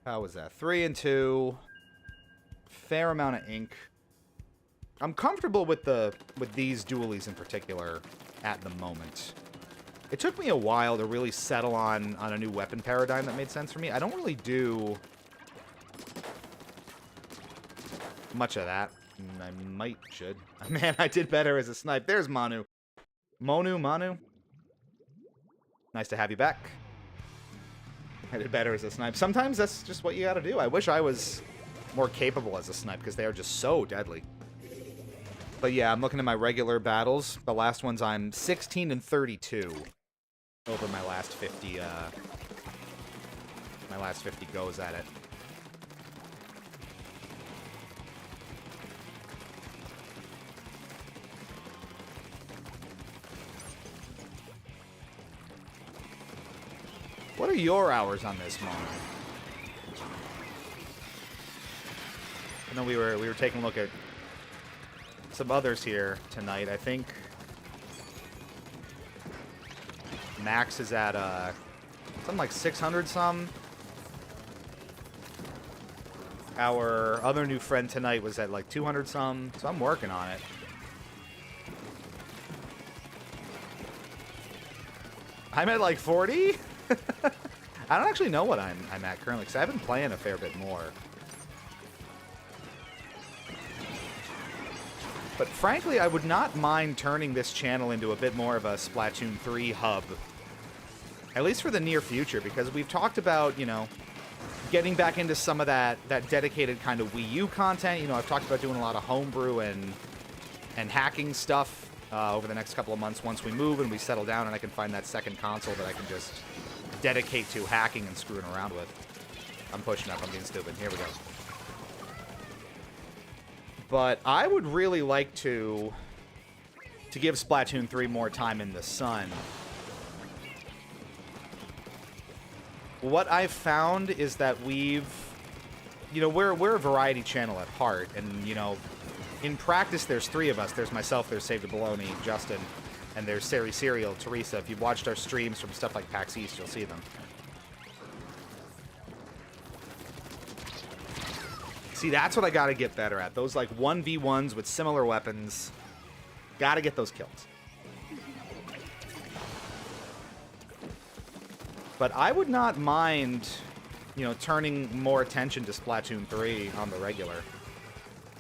How was that? 3 and 2. Fair amount of ink. I'm comfortable with these dualies in particular at the moment. It took me a while to really settle on a new weapon paradigm that made sense for me. I don't really do much of that. I should. Man, I did better as a snipe. There's Manu. Manu. Nice to have you back. I did better as a snipe. Sometimes that's just what you gotta do. I wish I was more capable as a snipe because they are just so deadly. But yeah, I'm looking at my regular battles. The last ones I'm 16 and 32 over my last 50 my last 50 goes at it. What are your hours on this moment? I know we were taking a look at some others here tonight. I think Max is at something like 600 some. Our other new friend tonight was at like 200 some, so I'm working on it. I'm at like 40? I don't actually know what I'm at currently, because I've been playing a fair bit more. But frankly, I would not mind turning this channel into a bit more of a Splatoon 3 hub. At least for the near future, because we've talked about, you know, getting back into some of that dedicated kind of Wii U content. You know, I've talked about doing a lot of homebrew and hacking stuff over the next couple of months once we move and we settle down and I can find that second console that I can just dedicate to hacking and screwing around with. I'm pushing up. I'm being stupid. Here we go. But I would really like to give Splatoon 3 more time in the sun. What I've found is that we're a variety channel at heart, and, you know, in practice there's 3 of us. There's myself, there's Save the Baloney, Justin, and there's Sari Serial, Teresa. If you've watched our streams from stuff like PAX East, you'll see them. See, that's what I gotta get better at. Those, like, 1v1s with similar weapons. Gotta get those kills. But I would not mind, you know, turning more attention to Splatoon 3 on the regular.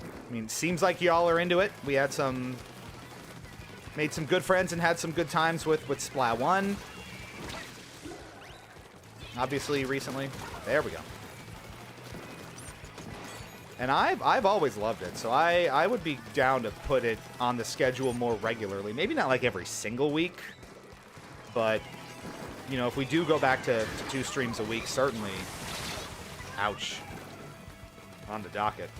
I mean, seems like y'all are into it. We had made some good friends and had some good times with Spla3. Obviously, recently. There we go. And I've always loved it, so I would be down to put it on the schedule more regularly. Maybe not like every single week, but, you know, if we do go back to 2 streams a week, certainly, ouch, on the docket.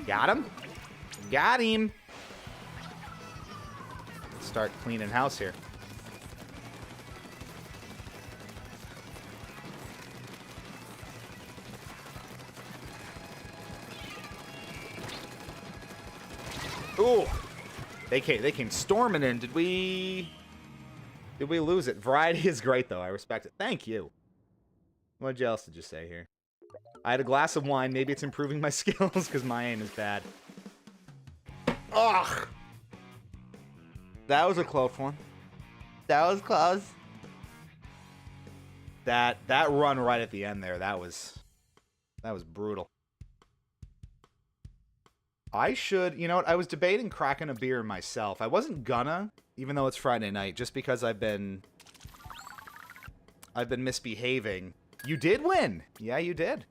Got him? Got him! Let's start cleaning house here. Ooh, they came storming in. Did we lose it? Variety is great, though. I respect it. Thank you. What else did you say here? I had a glass of wine. Maybe it's improving my skills because my aim is bad. Ugh. That was a close one. That was close. That run right at the end there. That was brutal. I should, you know what, I was debating cracking a beer myself. I wasn't gonna, even though it's Friday night, just because I've been misbehaving. You did win. Yeah, you did.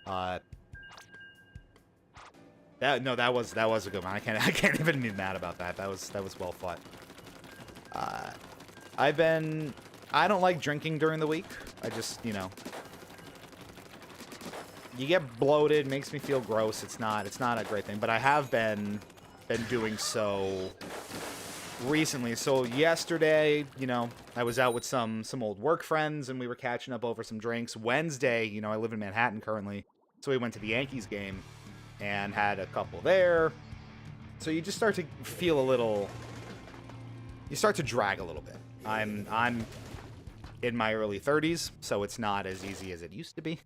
That was a good one. I can't even be mad about that. That was well fought. I don't like drinking during the week. I just, you know, you get bloated, makes me feel gross. It's not a great thing, but I have been doing so recently. So yesterday, you know, I was out with some old work friends and we were catching up over some drinks. Wednesday, you know, I live in Manhattan currently, so we went to the Yankees game and had a couple there. So you just start to feel you start to drag a little bit. I'm in my early 30s, so it's not as easy as it used to be.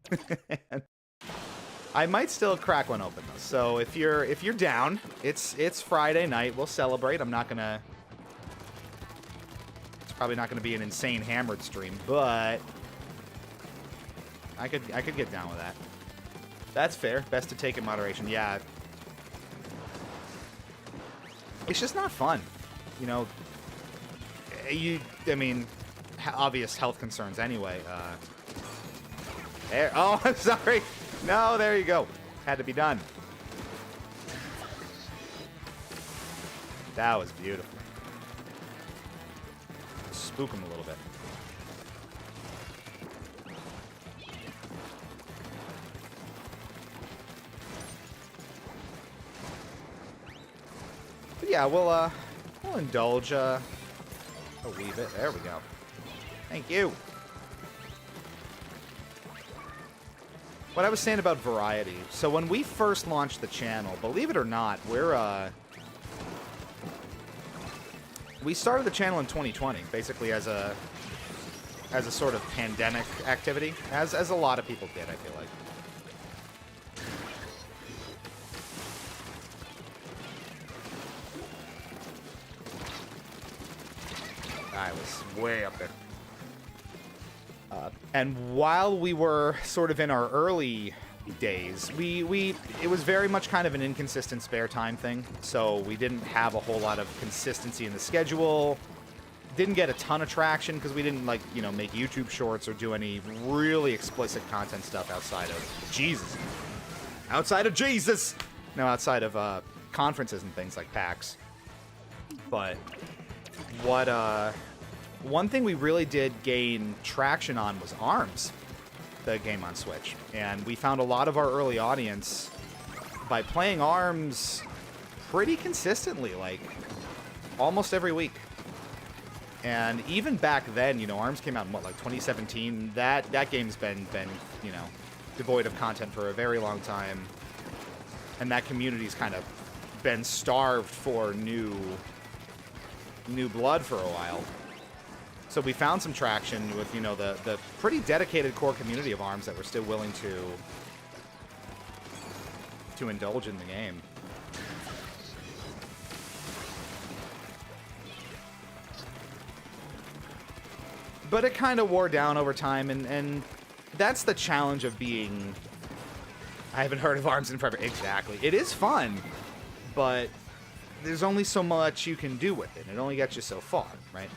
I might still crack one open though. So if you're down, it's Friday night. We'll celebrate. It's probably not gonna be an insane hammered stream, but I could get down with that. That's fair. Best to take in moderation. Yeah. It's just not fun. You know, I mean, obvious health concerns anyway. There. Oh, I'm sorry. No, there you go. Had to be done. That was beautiful. spook them a little bit. But yeah, we'll indulge a wee bit. There we go. Thank you. What I was saying about variety. So when we first launched the channel, believe it or not, we started the channel in 2020, basically as a sort of pandemic activity, as a lot of people did, I feel like. I was way up there. And while we were sort of in our early days, it was very much kind of an inconsistent spare time thing. So we didn't have a whole lot of consistency in the schedule. Didn't get a ton of traction because we didn't, like, you know, make YouTube shorts or do any really explicit content stuff outside of Jesus. Outside of Jesus! No, outside of conferences and things like PAX. But one thing we really did gain traction on was ARMS, the game on Switch. And we found a lot of our early audience by playing ARMS pretty consistently, like almost every week. And even back then, you know, ARMS came out in, what, like 2017? That game's been, you know, devoid of content for a very long time. And that community's kind of been starved for new blood for a while. So we found some traction with, you know, the pretty dedicated core community of ARMS that were still willing to indulge in the game. But it kind of wore down over time, and that's the challenge of being... I haven't heard of ARMS in forever. Exactly. It is fun, but there's only so much you can do with it. It only gets you so far, right?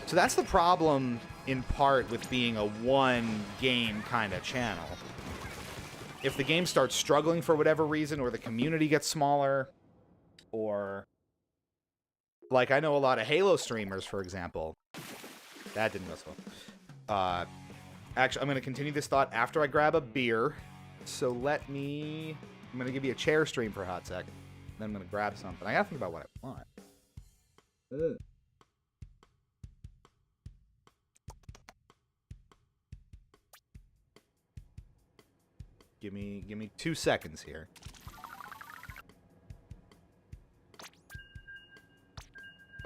So that's the problem, in part, with being a one-game kind of channel. If the game starts struggling for whatever reason, or the community gets smaller, or... Like, I know a lot of Halo streamers, for example. That didn't go so well. Actually, I'm going to continue this thought after I grab a beer. So let me... I'm going to give you a chair stream for a hot second. Then I'm going to grab something. I got to think about what I want. Ugh. Give me 2 seconds here.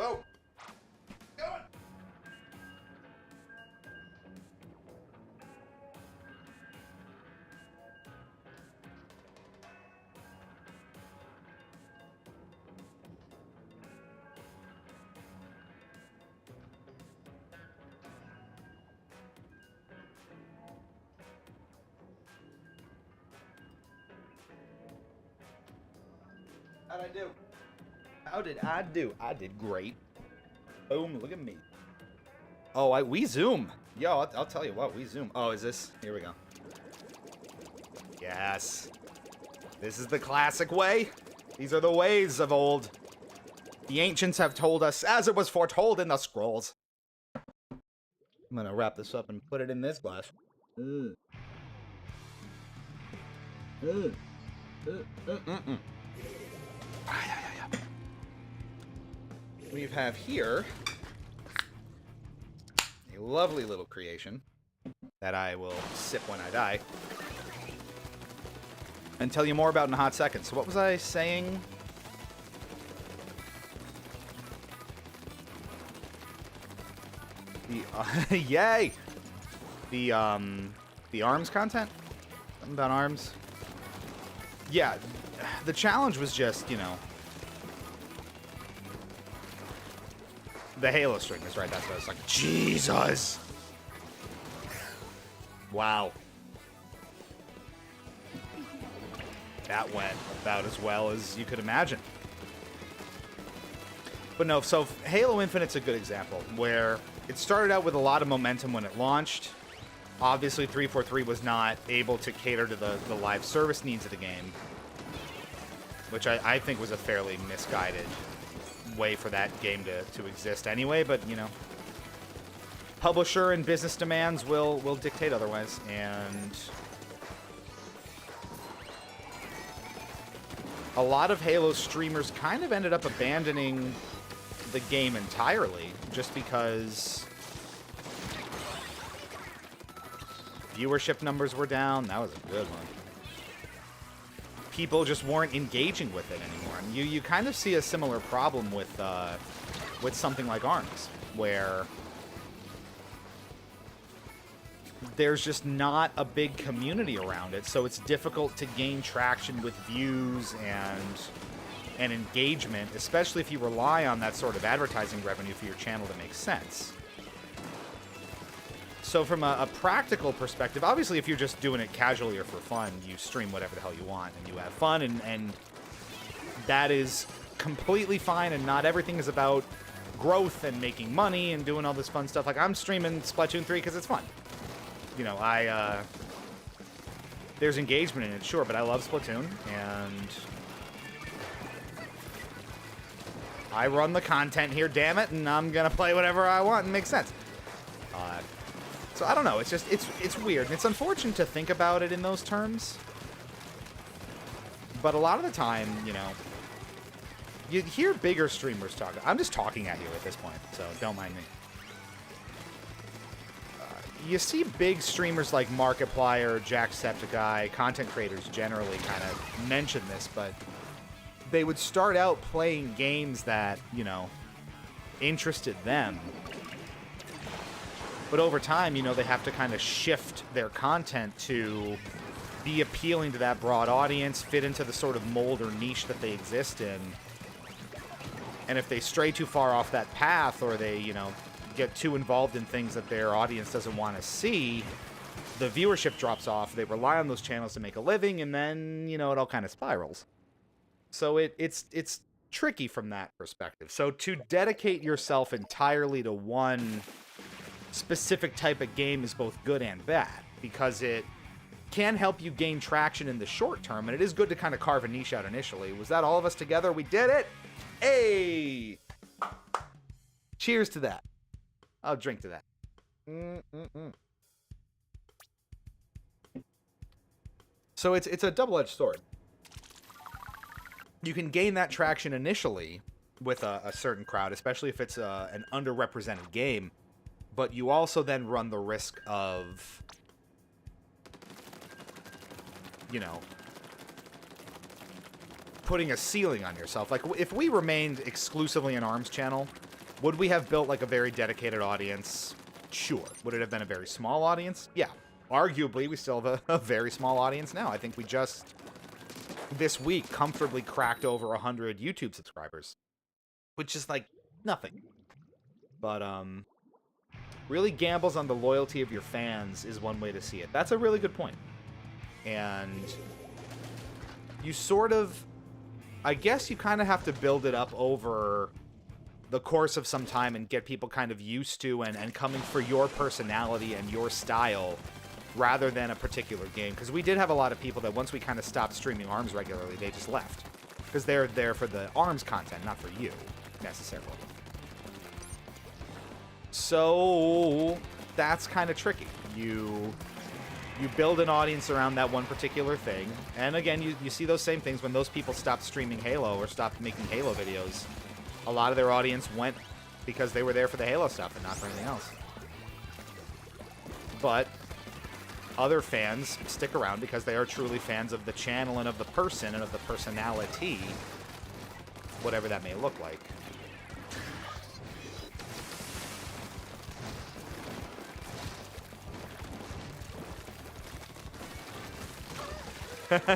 Oh! Going! How'd I do? How did I do? I did great. Boom, look at me. Oh, we zoom. Yo, I'll tell you what, we zoom. Oh, is this? Here we go. Yes. This is the classic way. These are the ways of old. The ancients have told us, as it was foretold in the scrolls. I'm gonna wrap this up and put it in this glass. We have here a lovely little creation that I will sip when I die and tell you more about in a hot second. So what was I saying? Yay! The ARMS content? Something about ARMS? Yeah, the challenge was just, you know, the Halo streamers, right? That's what it's like. Jesus! Wow. That went about as well as you could imagine. But no, so Halo Infinite's a good example, where it started out with a lot of momentum when it launched. Obviously, 343 was not able to cater to the live service needs of the game, which I think was a fairly misguided way for that game to exist anyway, but, you know, publisher and business demands will dictate otherwise, and a lot of Halo streamers kind of ended up abandoning the game entirely just because viewership numbers were down. That was a good one. People just weren't engaging with it anymore. And you kind of see a similar problem with something like ARMS, where there's just not a big community around it, so it's difficult to gain traction with views and engagement, especially if you rely on that sort of advertising revenue for your channel to make sense. So from a practical perspective, obviously if you're just doing it casually or for fun, you stream whatever the hell you want and you have fun, and that is completely fine, and not everything is about growth and making money and doing all this fun stuff. Like, I'm streaming Splatoon 3 because it's fun. You know, there's engagement in it, sure, but I love Splatoon, and I run the content here, damn it, and I'm gonna play whatever I want and make sense. So I don't know, it's just, it's weird. It's unfortunate to think about it in those terms, but a lot of the time, you know, you hear bigger streamers talk. I'm just talking at you at this point, so don't mind me. You see big streamers like Markiplier, Jacksepticeye, content creators generally kind of mention this, but they would start out playing games that, you know, interested them. But over time, you know, they have to kind of shift their content to be appealing to that broad audience, fit into the sort of mold or niche that they exist in. And if they stray too far off that path, or they, you know, get too involved in things that their audience doesn't want to see, the viewership drops off. They rely on those channels to make a living, and then, you know, it all kind of spirals. So it's tricky from that perspective. So to dedicate yourself entirely to one specific type of game is both good and bad, because it can help you gain traction in the short term, and it is good to kind of carve a niche out initially. Was that all of us together? We did it! Hey! Cheers to that. I'll drink to that. So it's a double-edged sword. You can gain that traction initially with a certain crowd, especially if it's an underrepresented game, but you also then run the risk of, you know, putting a ceiling on yourself. Like, if we remained exclusively an ARMS channel, would we have built, like, a very dedicated audience? Sure. Would it have been a very small audience? Yeah. Arguably, we still have a very small audience now. I think we just, this week, comfortably cracked over 100 YouTube subscribers, which is, like, nothing. But, really gambles on the loyalty of your fans is one way to see it. That's a really good point. And you sort of, I guess you kind of have to build it up over the course of some time and get people kind of used to and coming for your personality and your style rather than a particular game. Because we did have a lot of people that once we kind of stopped streaming ARMS regularly, they just left. Because they're there for the ARMS content, not for you, necessarily. So that's kind of tricky. You build an audience around that one particular thing, and again, you see those same things when those people stopped streaming Halo or stopped making Halo videos. A lot of their audience went because they were there for the Halo stuff and not for anything else. But other fans stick around because they are truly fans of the channel and of the person and of the personality, whatever that may look like.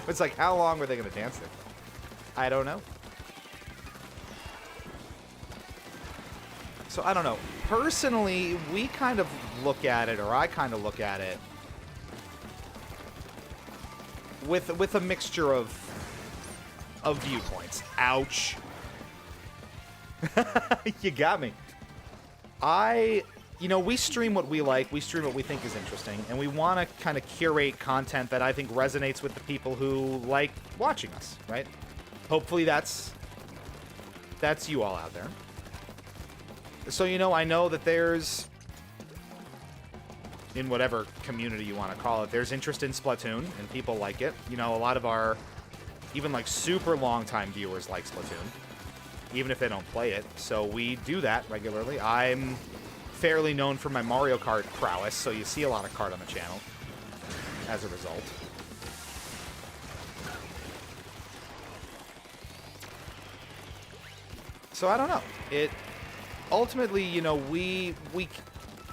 It's like, how long were they going to dance there? I don't know. So, I don't know. Personally, we kind of look at it, or I kind of look at it, with a mixture of viewpoints. Ouch. You got me. You know, we stream what we like, we stream what we think is interesting, and we want to kind of curate content that I think resonates with the people who like watching us, right? Hopefully that's you all out there. So, you know, I know that there's in whatever community you want to call it, there's interest in Splatoon, and people like it. You know, a lot of our, even like super long-time viewers like Splatoon, even if they don't play it. So we do that regularly. I'm fairly known for my Mario Kart prowess, so you see a lot of kart on the channel as a result. So I don't know. It ultimately, you know, we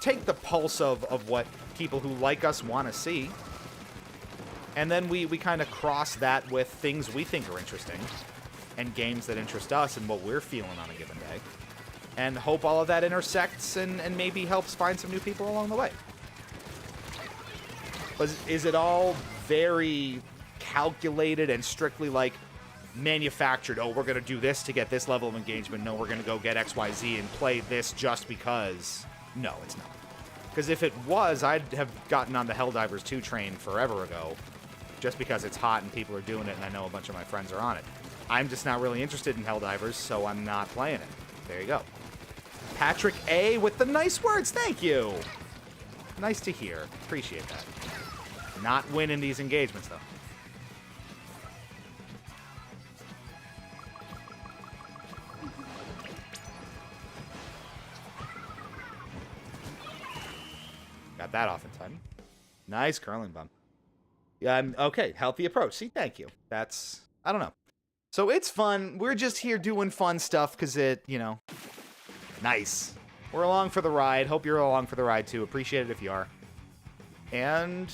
take the pulse of what people who like us want to see, and then we kind of cross that with things we think are interesting and games that interest us and what we're feeling on a given day, and hope all of that intersects and maybe helps find some new people along the way. But is it all very calculated and strictly like manufactured? Oh, we're going to do this to get this level of engagement. No, we're going to go get XYZ and play this just because. No, it's not. Because if it was, I'd have gotten on the Helldivers 2 train forever ago, just because it's hot and people are doing it and I know a bunch of my friends are on it. I'm just not really interested in Helldivers, so I'm not playing it. There you go. Patrick A. with the nice words. Thank you. Nice to hear. Appreciate that. Not winning these engagements, though. Got that off in time. Nice curling bump. Yeah, okay. Healthy approach. See, thank you. That's, I don't know. So it's fun. We're just here doing fun stuff because it, you know, nice. We're along for the ride. Hope you're along for the ride, too. Appreciate it if you are. And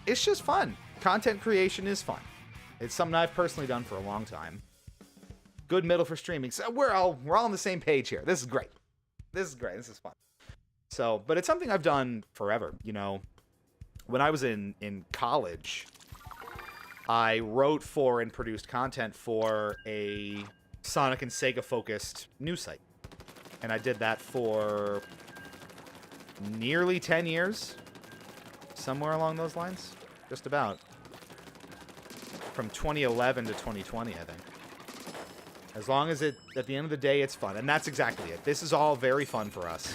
it's just fun. Content creation is fun. It's something I've personally done for a long time. Good middle for streaming. So we're all on the same page here. This is great. This is great. This is fun. So, but it's something I've done forever. You know, when I was in college, I wrote for and produced content for a Sonic and Sega-focused news site. And I did that for nearly 10 years. Somewhere along those lines. Just about. From 2011 to 2020, I think. As long as it, at the end of the day, it's fun. And that's exactly it. This is all very fun for us.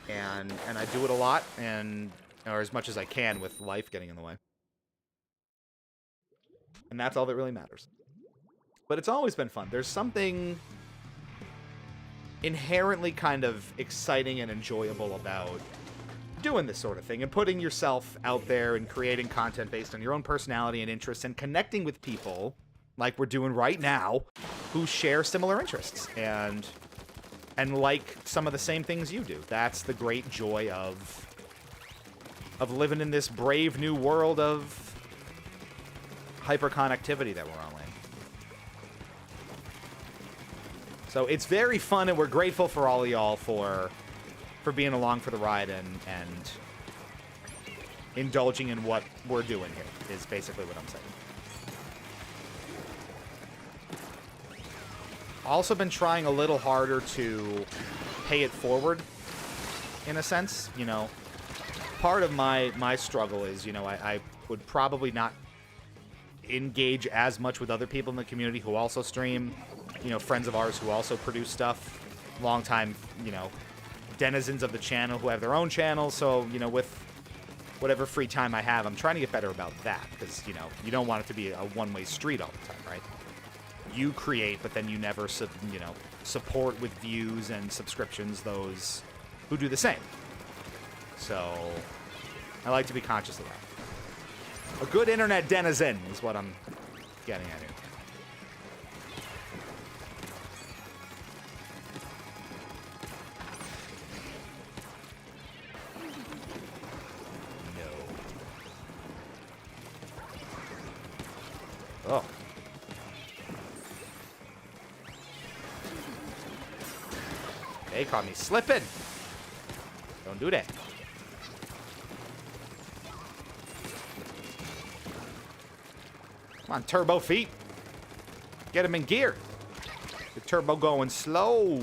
And I do it a lot, or as much as I can with life getting in the way. And that's all that really matters. But it's always been fun. There's something inherently kind of exciting and enjoyable about doing this sort of thing and putting yourself out there and creating content based on your own personality and interests and connecting with people like we're doing right now who share similar interests and like some of the same things you do. That's the great joy of living in this brave new world of hyperconnectivity that we're all in. So it's very fun, and we're grateful for all of y'all for being along for the ride and indulging in what we're doing here, is basically what I'm saying. Also been trying a little harder to pay it forward, in a sense. You know, part of my struggle is, you know, I would probably not engage as much with other people in the community who also stream, you know, friends of ours who also produce stuff, longtime, you know, denizens of the channel who have their own channels. So, you know, with whatever free time I have, I'm trying to get better about that, because, you know, you don't want it to be a one-way street all the time, right? You create, but then you never, you know, support with views and subscriptions those who do the same. So I like to be conscious of that. A good internet denizen is what I'm getting at here. No. Oh. They caught me slipping. Don't do that. Come on, turbo feet. Get him in gear. The turbo going slow.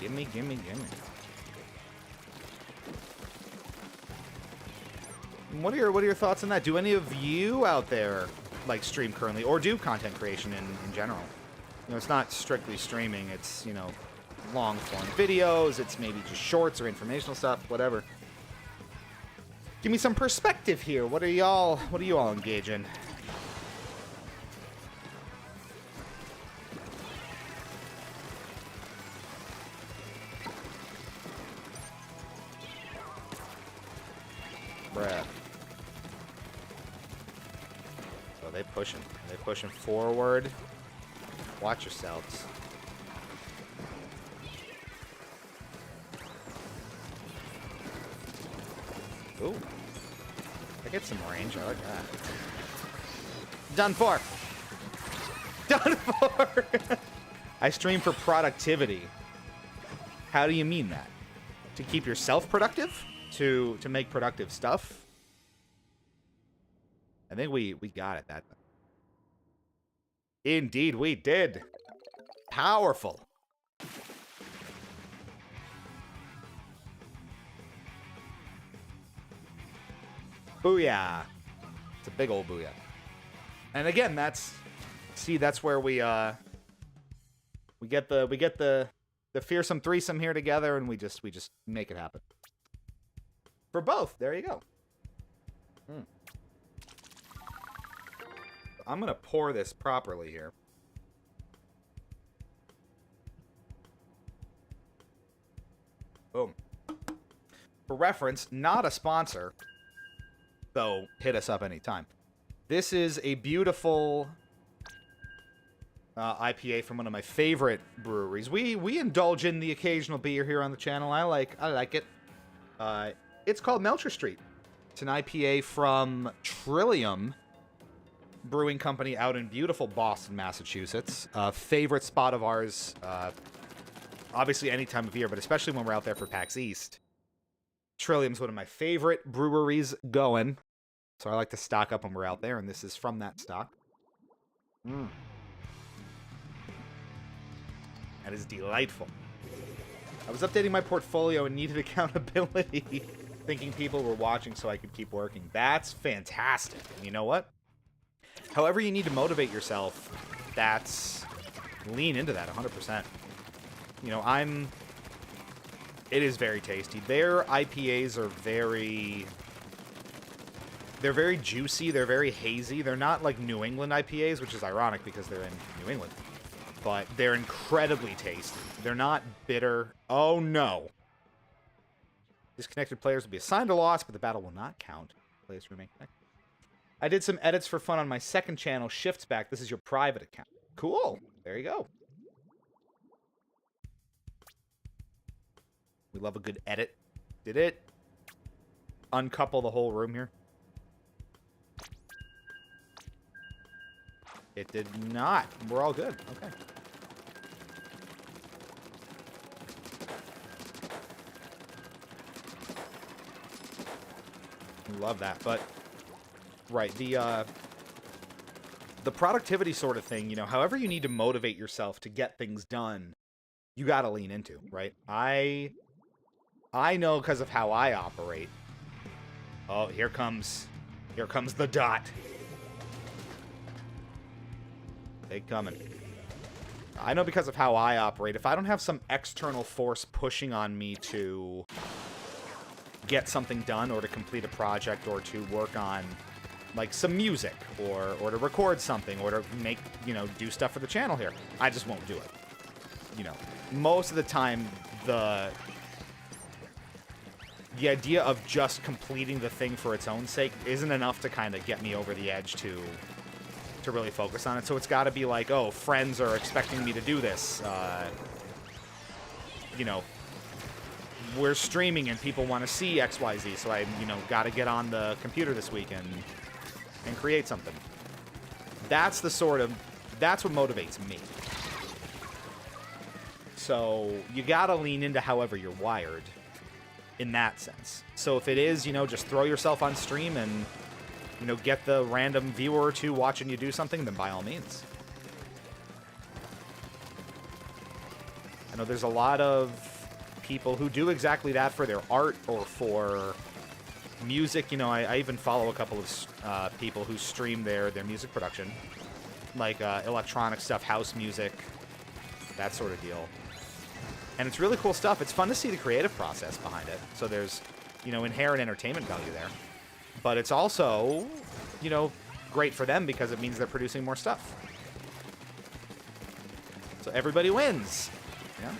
Gimme, gimme, gimme. What are your thoughts on that? Do any of you out there like stream currently or do content creation in general. You know, it's not strictly streaming. It's, you know, long form videos. It's maybe just shorts or informational stuff, whatever. Give me some perspective here. What are you all engaged in? Bruh. So they pushing. They pushing forward. Watch yourselves. Ooh. I get some range. I like that. Done for. Done for. I stream for productivity. How do you mean that? To keep yourself productive? To make productive stuff? I think we got it that time. Indeed we did. Powerful. Booyah. It's a big old booyah. And again, that's where we get the fearsome threesome here together, and we just make it happen. For both. There you go. I'm going to pour this properly here. Boom. For reference, not a sponsor, though hit us up anytime. This is a beautiful IPA from one of my favorite breweries. We indulge in the occasional beer here on the channel. I like it. It's called Melcher Street. It's an IPA from Trillium Brewing Company out in beautiful Boston, Massachusetts. Favorite spot of ours, obviously any time of year, but especially when we're out there for PAX East. Trillium's one of my favorite breweries going, so I like to stock up when we're out there, and this is from that stock. That is delightful. I was updating my portfolio and needed accountability, thinking people were watching so I could keep working. That's fantastic. And you know what? However you need to motivate yourself, lean into that 100%. You know, it is very tasty. Their IPAs are they're very juicy, they're very hazy. They're not like New England IPAs, which is ironic because they're in New England. But they're incredibly tasty. They're not bitter. Oh no. Disconnected players will be assigned a loss, but the battle will not count. Players remain connected. I did some edits for fun on my second channel, Shifts Back. This is your private account. Cool. There you go. We love a good edit. Did it uncouple the whole room here? It did not. We're all good. Okay. Love that, but right, the productivity sort of thing, you know, however you need to motivate yourself to get things done, you got to lean into, right? I know because of how I operate. Oh, here comes the dot. They coming. I know because of how I operate. If I don't have some external force pushing on me to get something done or to complete a project or to work on like some music or to record something or to make, you know, do stuff for the channel here, I just won't do it. You know, most of the time the idea of just completing the thing for its own sake isn't enough to kind of get me over the edge to really focus on it. So it's got to be like, oh, friends are expecting me to do this. You know, we're streaming and people want to see XYZ, so I, you know, got to get on the computer this weekend and create something. That's what motivates me. So you got to lean into however you're wired in that sense. So if it is, you know, just throw yourself on stream and, you know, get the random viewer or two watching you do something, then by all means. I know there's a lot of people who do exactly that for their art or for music, you know, I even follow a couple of people who stream their music production. Like electronic stuff, house music, that sort of deal. And it's really cool stuff. It's fun to see the creative process behind it. So there's, you know, inherent entertainment value there. But it's also, you know, great for them because it means they're producing more stuff. So everybody wins. Yeah.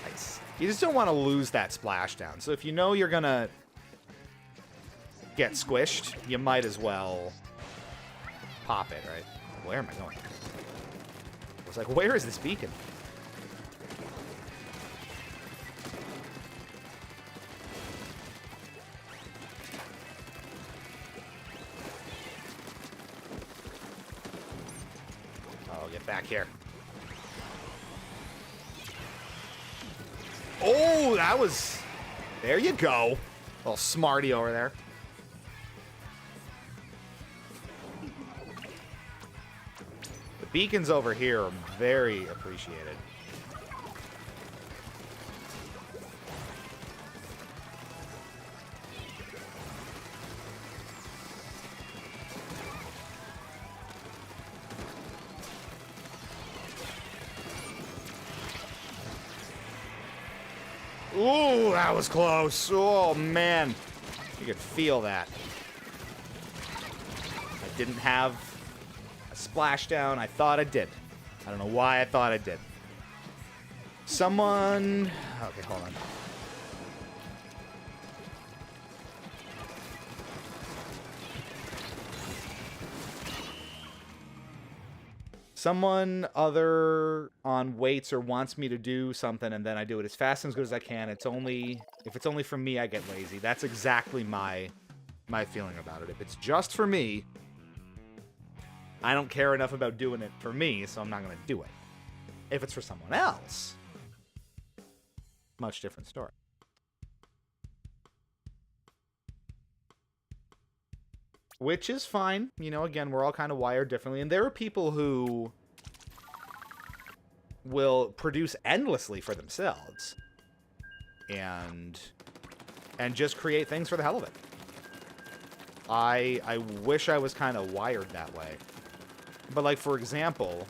Nice. You just don't want to lose that splashdown. So if you know you're going to get squished, you might as well pop it, right? Where am I going? I was like, where is this beacon? Oh, get back here. Oh, that was... There you go. Little smarty over there. The beacons over here are very appreciated. Ooh, that was close. Oh, man. You could feel that. I didn't have a splashdown. I thought I did. I don't know why I thought I did. Someone... Okay, hold on. Someone other on waits or wants me to do something, and then I do it as fast and as good as I can. It's only... If it's only for me, I get lazy. That's exactly my feeling about it. If it's just for me, I don't care enough about doing it for me, so I'm not going to do it. If it's for someone else, much different story. Which is fine. You know, again, we're all kind of wired differently. And there are people who will produce endlessly for themselves. And just create things for the hell of it. I wish I was kind of wired that way. But, like, for example,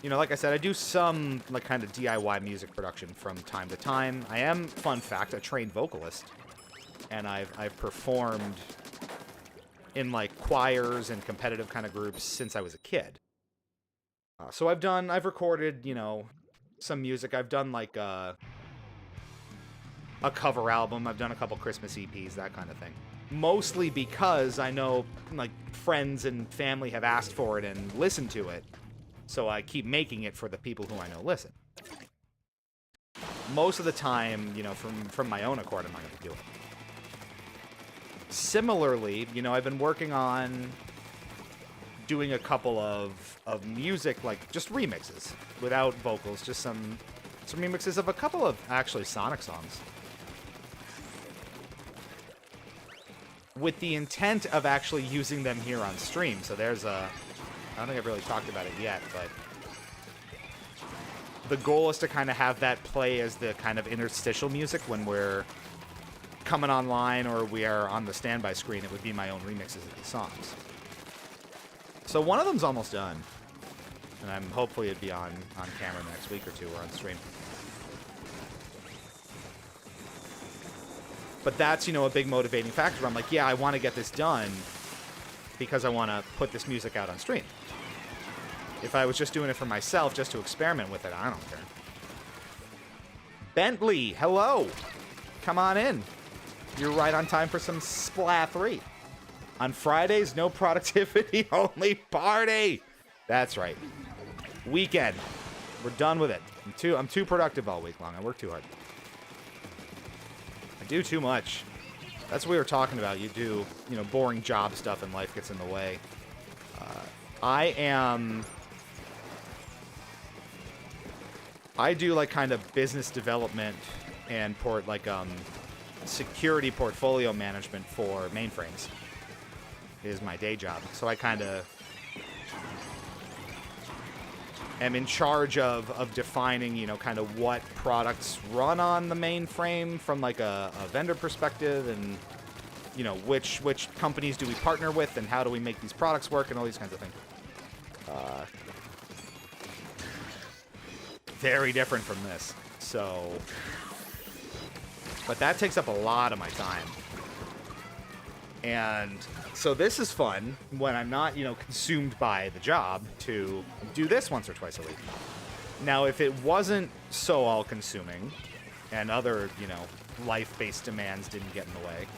you know, like I said, I do some, like, kind of DIY music production from time to time. I am, fun fact, a trained vocalist. And I've performed in like choirs and competitive kind of groups since I was a kid. So I've recorded, you know, some music. I've done like a cover album. I've done a couple Christmas EPs, that kind of thing. Mostly because I know like friends and family have asked for it and listened to it. So I keep making it for the people who I know listen. Most of the time, you know, from my own accord, I'm not going to do it. Similarly, you know, I've been working on doing a couple of music, like just remixes without vocals, just some remixes of a couple of actually Sonic songs. With the intent of actually using them here on stream. So there's I don't think I've really talked about it yet, but the goal is to kind of have that play as the kind of interstitial music when we're coming online or we are on the standby screen. It would be my own remixes of these songs. So one of them's almost done, and hopefully it'd be on camera next week or two or on stream. But that's, you know, a big motivating factor. I'm like, yeah, I want to get this done because I want to put this music out on stream. If I was just doing it for myself, just to experiment with it, I don't care. Bentley, hello. Come on in. You're right on time for some Spla3. On Fridays, no productivity, only party. That's right. Weekend. We're done with it. I'm too productive all week long. I work too hard. I do too much. That's what we were talking about. You do, you know, boring job stuff and life gets in the way. I do like kind of business development and security portfolio management for mainframes is my day job. So I kind of am in charge of defining, you know, kind of what products run on the mainframe from like a vendor perspective, and you know, which companies do we partner with, and how do we make these products work, and all these kinds of things. Very different from this. So, but that takes up a lot of my time. And so this is fun when I'm not, you know, consumed by the job to do this once or twice a week. Now, if it wasn't so all-consuming and other, you know, life-based demands didn't get in the way,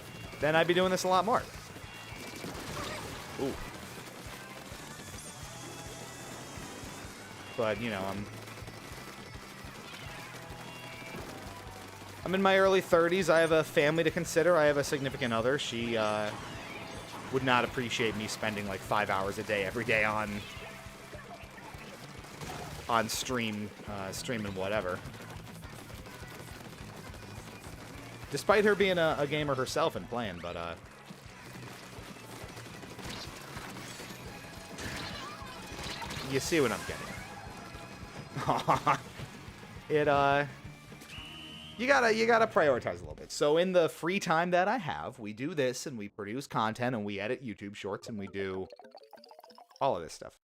then I'd be doing this a lot more. Ooh. But, you know, I'm in my early 30s. I have a family to consider. I have a significant other. She would not appreciate me spending like 5 hours a day every day on streaming whatever. Despite her being a gamer herself and playing, but you see what I'm getting. You gotta prioritize a little bit. So in the free time that I have, we do this, and we produce content, and we edit YouTube shorts, and we do all of this stuff.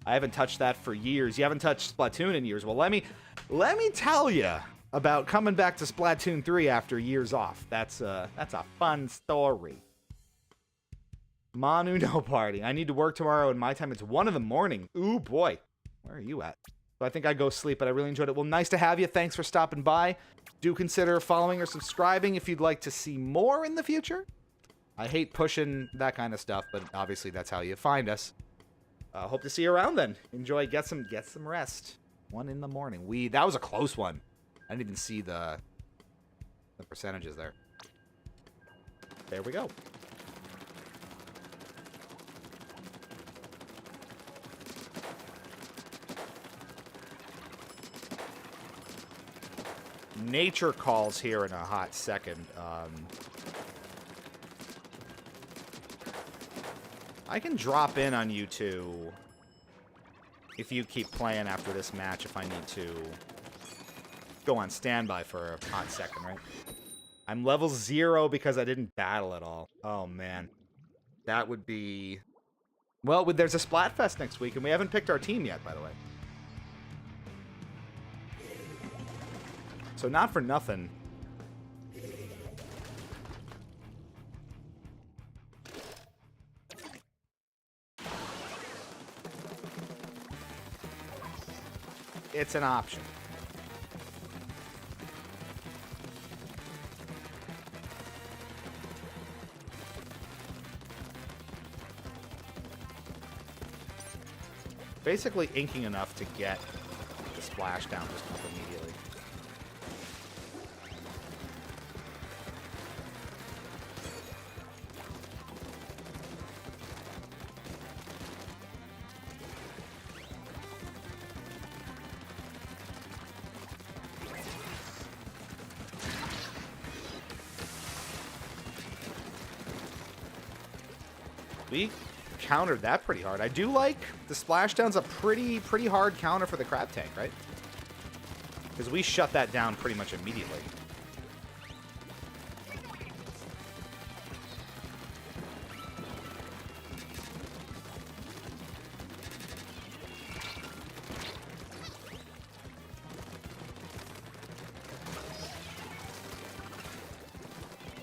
I haven't touched that for years. You haven't touched Splatoon in years. Well, let me tell you about coming back to Splatoon 3 after years off. That's a fun story. Manu no party. I need to work tomorrow, and my time it's 1 in the morning. Ooh boy, where are you at? So I think I'd go sleep, but I really enjoyed it. Well, nice to have you. Thanks for stopping by. Do consider following or subscribing if you'd like to see more in the future. I hate pushing that kind of stuff, but obviously that's how you find us. Hope to see you around then. Enjoy. Get some rest. 1 in the morning. That was a close one. I didn't even see the percentages there. There we go. Nature calls here in a hot second. I can drop in on you two if you keep playing after this match, if I need to go on standby for a hot second, right? I'm level 0 because I didn't battle at all. Oh, man. That would be... Well, there's a Splatfest next week, and we haven't picked our team yet, by the way. So not for nothing. It's an option. Basically inking enough to get the splashdown just immediately. We countered that pretty hard. I do like the splashdown's a pretty hard counter for the crab tank, right? Because we shut that down pretty much immediately.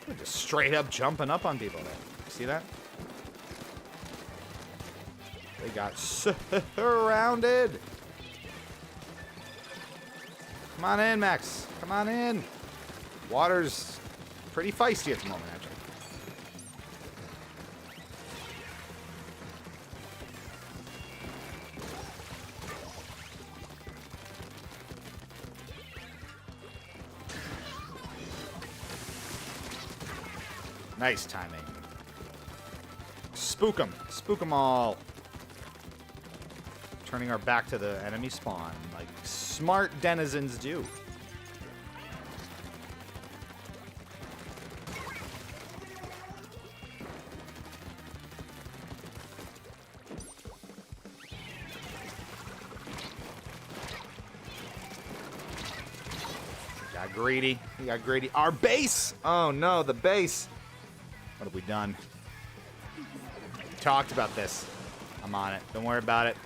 We're just straight up jumping up on people there. See that? They got surrounded. Come on in, Max. Come on in. Water's pretty feisty at the moment, actually. Nice timing. Spook them. Spook them all. Turning our back to the enemy spawn, like smart denizens do. greedy. He got greedy. Our base! Oh no, the base. What have we done? We talked about this. I'm on it. Don't worry about it.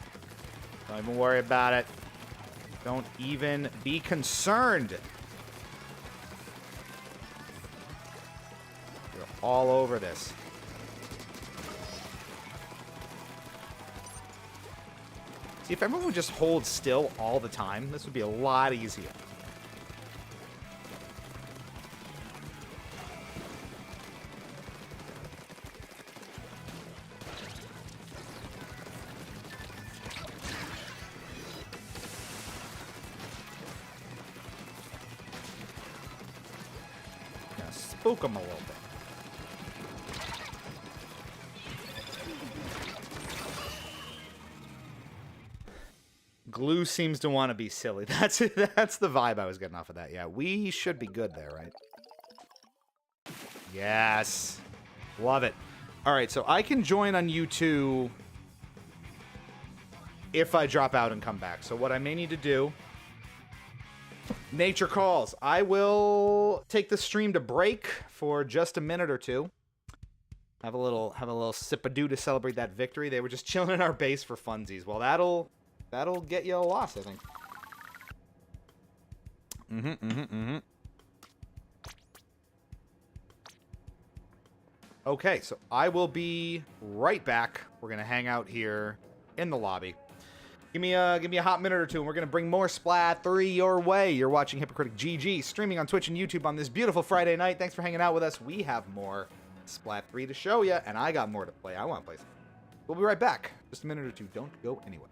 Don't even worry about it. Don't even be concerned. We're all over this. See, if everyone would just hold still all the time, this would be a lot easier. Gonna spook them a little bit. Glue seems to want to be silly. That's the vibe I was getting off of that. Yeah, we should be good there, right? Yes. Love it. All right, so I can join on U2 if I drop out and come back. So what I may need to do, nature calls. I will take the stream to break for just a minute or two. Have a little sip-a-doo to celebrate that victory. They were just chilling in our base for funsies. Well, that'll get you a loss, I think. Okay, so I will be right back. We're gonna hang out here in the lobby. Give me a hot minute or two, and we're gonna bring more Spla3 your way. You're watching Hypocritic GG, streaming on Twitch and YouTube on this beautiful Friday night. Thanks for hanging out with us. We have more Spla3 to show you, and I got more to play. I want to play some. We'll be right back. Just a minute or two. Don't go anywhere.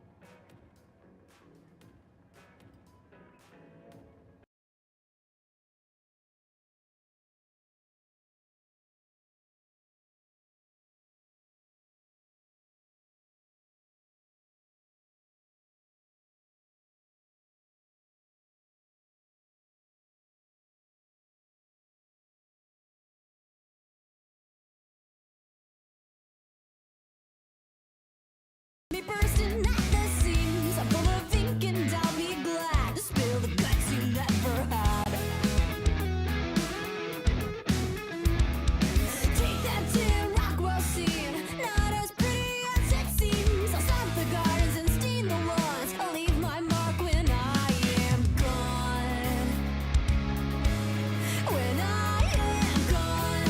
Bursting at the seams, I'm full of ink and I'll be glad to spill the guts you never had. Take that to Rockwell scene, not as pretty as it seems. I'll stomp the gardens and steam the lawns. I'll leave my mark when I am gone. When I am gone.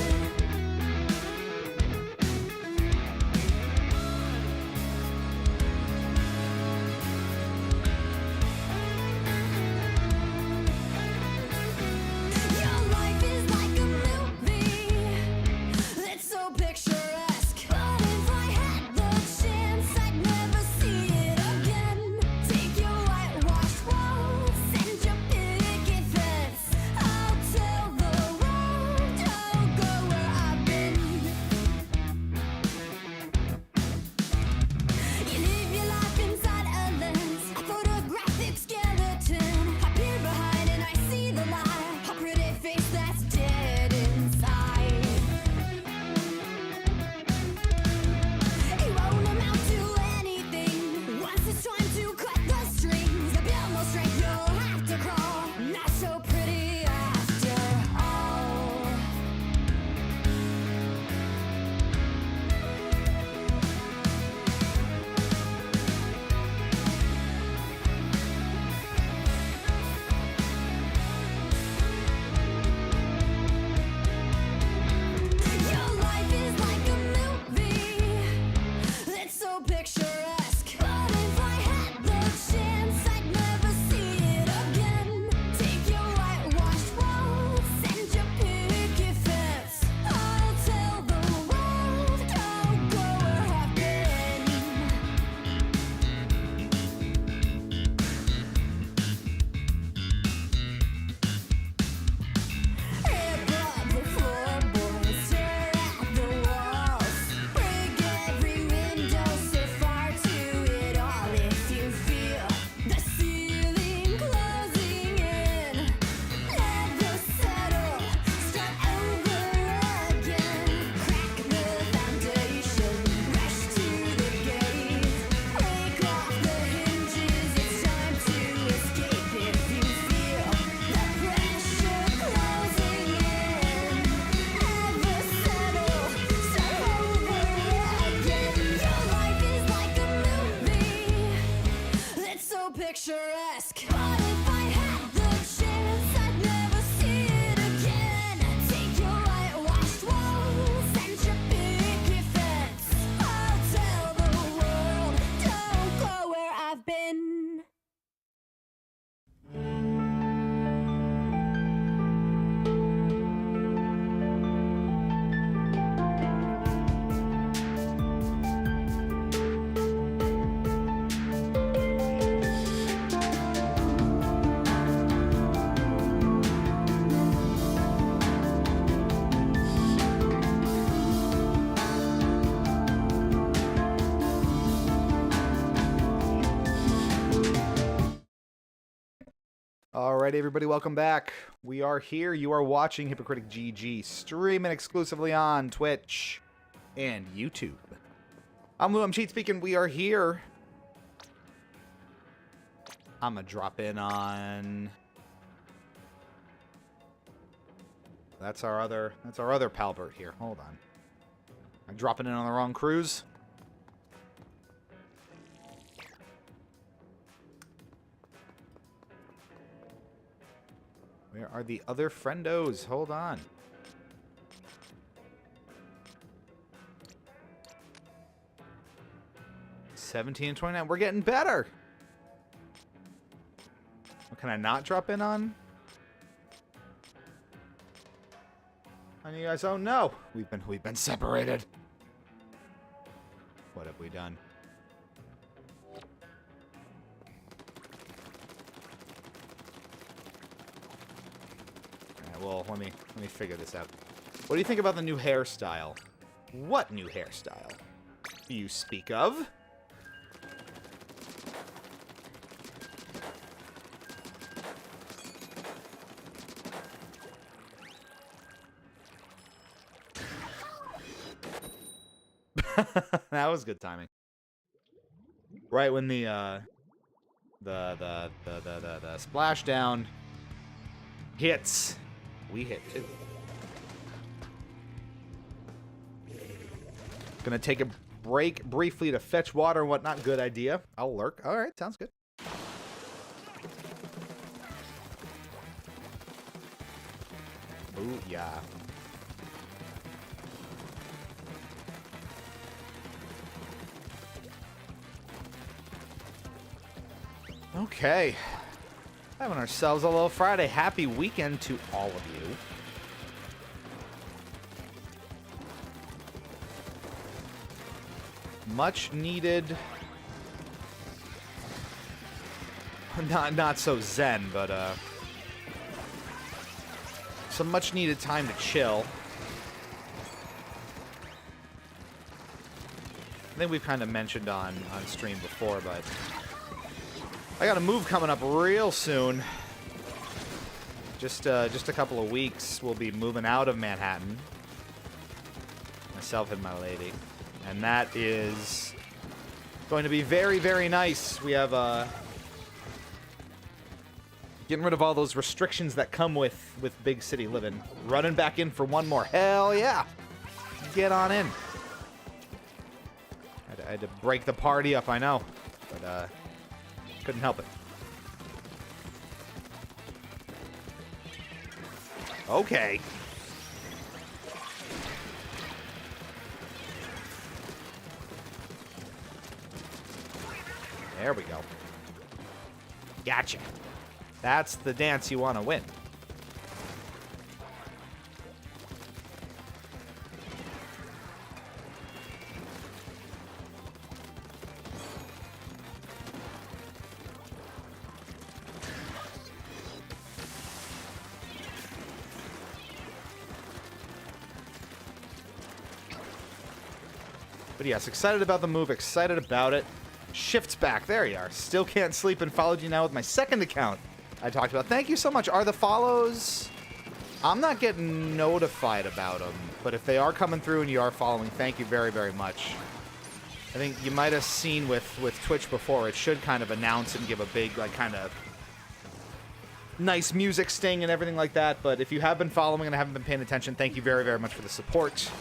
picturesque. But if I had the chance, I'd never see it again. Take your whitewashed walls and your picket fence. I'll tell the world, don't go where I've been. Alright, everybody, welcome back. We are here. You are watching Hypocritic GG, streaming exclusively on Twitch and YouTube. I'm Lou, I'm Cheat speaking. We are here. I'm gonna drop in on... That's our other Palbert here. Hold on. I'm dropping in on the wrong cruise. Where are the other friendos? Hold on. $17 and $29. We're getting better. What can I not drop in on? And you guys don't know. We've been separated. What have we done? Well, let me figure this out. What do you think about the new hairstyle? What new hairstyle do you speak of? That was good timing. Right when the splashdown hits. We hit too. Gonna take a break briefly to fetch water and whatnot. Good idea. I'll lurk. All right, sounds good. Ooh, yeah. Okay. Having ourselves a little Friday. Happy weekend to all of you. Much needed. Not so zen, but some much needed time to chill. I think we've kind of mentioned on stream before, but I got a move coming up real soon. Just a couple of weeks, we'll be moving out of Manhattan. Myself and my lady. And that is going to be very, very nice. We have getting rid of all those restrictions that come with big city living. Running back in for one more. Hell yeah! Get on in. I had to break the party up, I know. But couldn't help it. Okay. There we go. Gotcha. That's the dance you want to win. But yes, excited about the move, excited about it. Shift's back. There you are. Still can't sleep and followed you now with my second account I talked about. Thank you so much. Are the follows... I'm not getting notified about them, but if they are coming through and you are following, thank you very, very much. I think you might have seen with Twitch before, it should kind of announce and give a big, like, kind of nice music sting and everything like that, but if you have been following and haven't been paying attention, thank you very, very much for the support.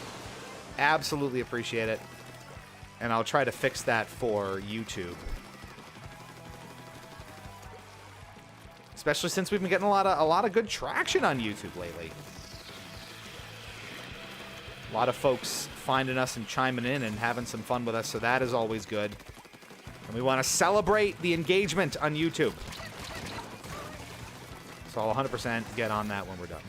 Absolutely appreciate it. And I'll try to fix that for YouTube. Especially since we've been getting a lot of good traction on YouTube lately. A lot of folks finding us and chiming in and having some fun with us, so that is always good. And we want to celebrate the engagement on YouTube. So I'll 100% get on that when we're done.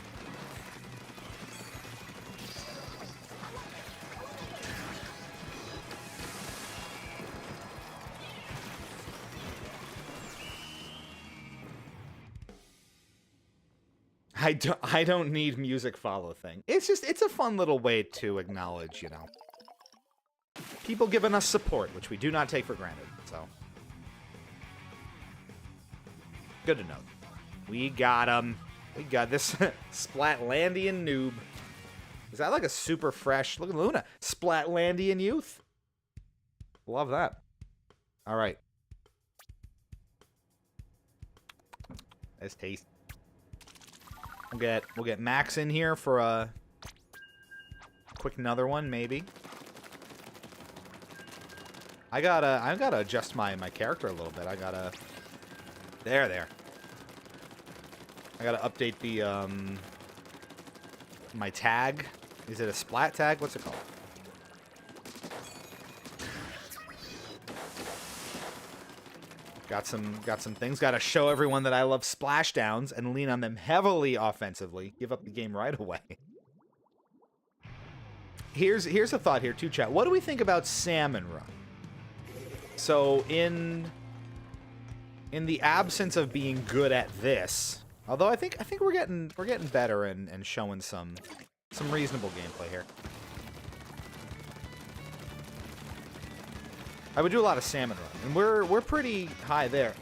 I don't need music follow thing. It's a fun little way to acknowledge, you know, people giving us support, which we do not take for granted. So good to know. We got him. We got this Splatlandian noob. Is that like a super fresh? Look at Luna. Splatlandian youth. Love that. All right. Nice taste. We'll get Max in here for a quick another one, maybe. I gotta adjust my character a little bit. There. I gotta update the my tag. Is it a splat tag? What's it called? Got some things. Got to show everyone that I love splashdowns and lean on them heavily offensively. Give up the game right away. Here's a thought here too, chat. What do we think about Salmon Run? So in the absence of being good at this, although I think we're getting better and showing some reasonable gameplay here. I would do a lot of Salmon Run, and we're pretty high there.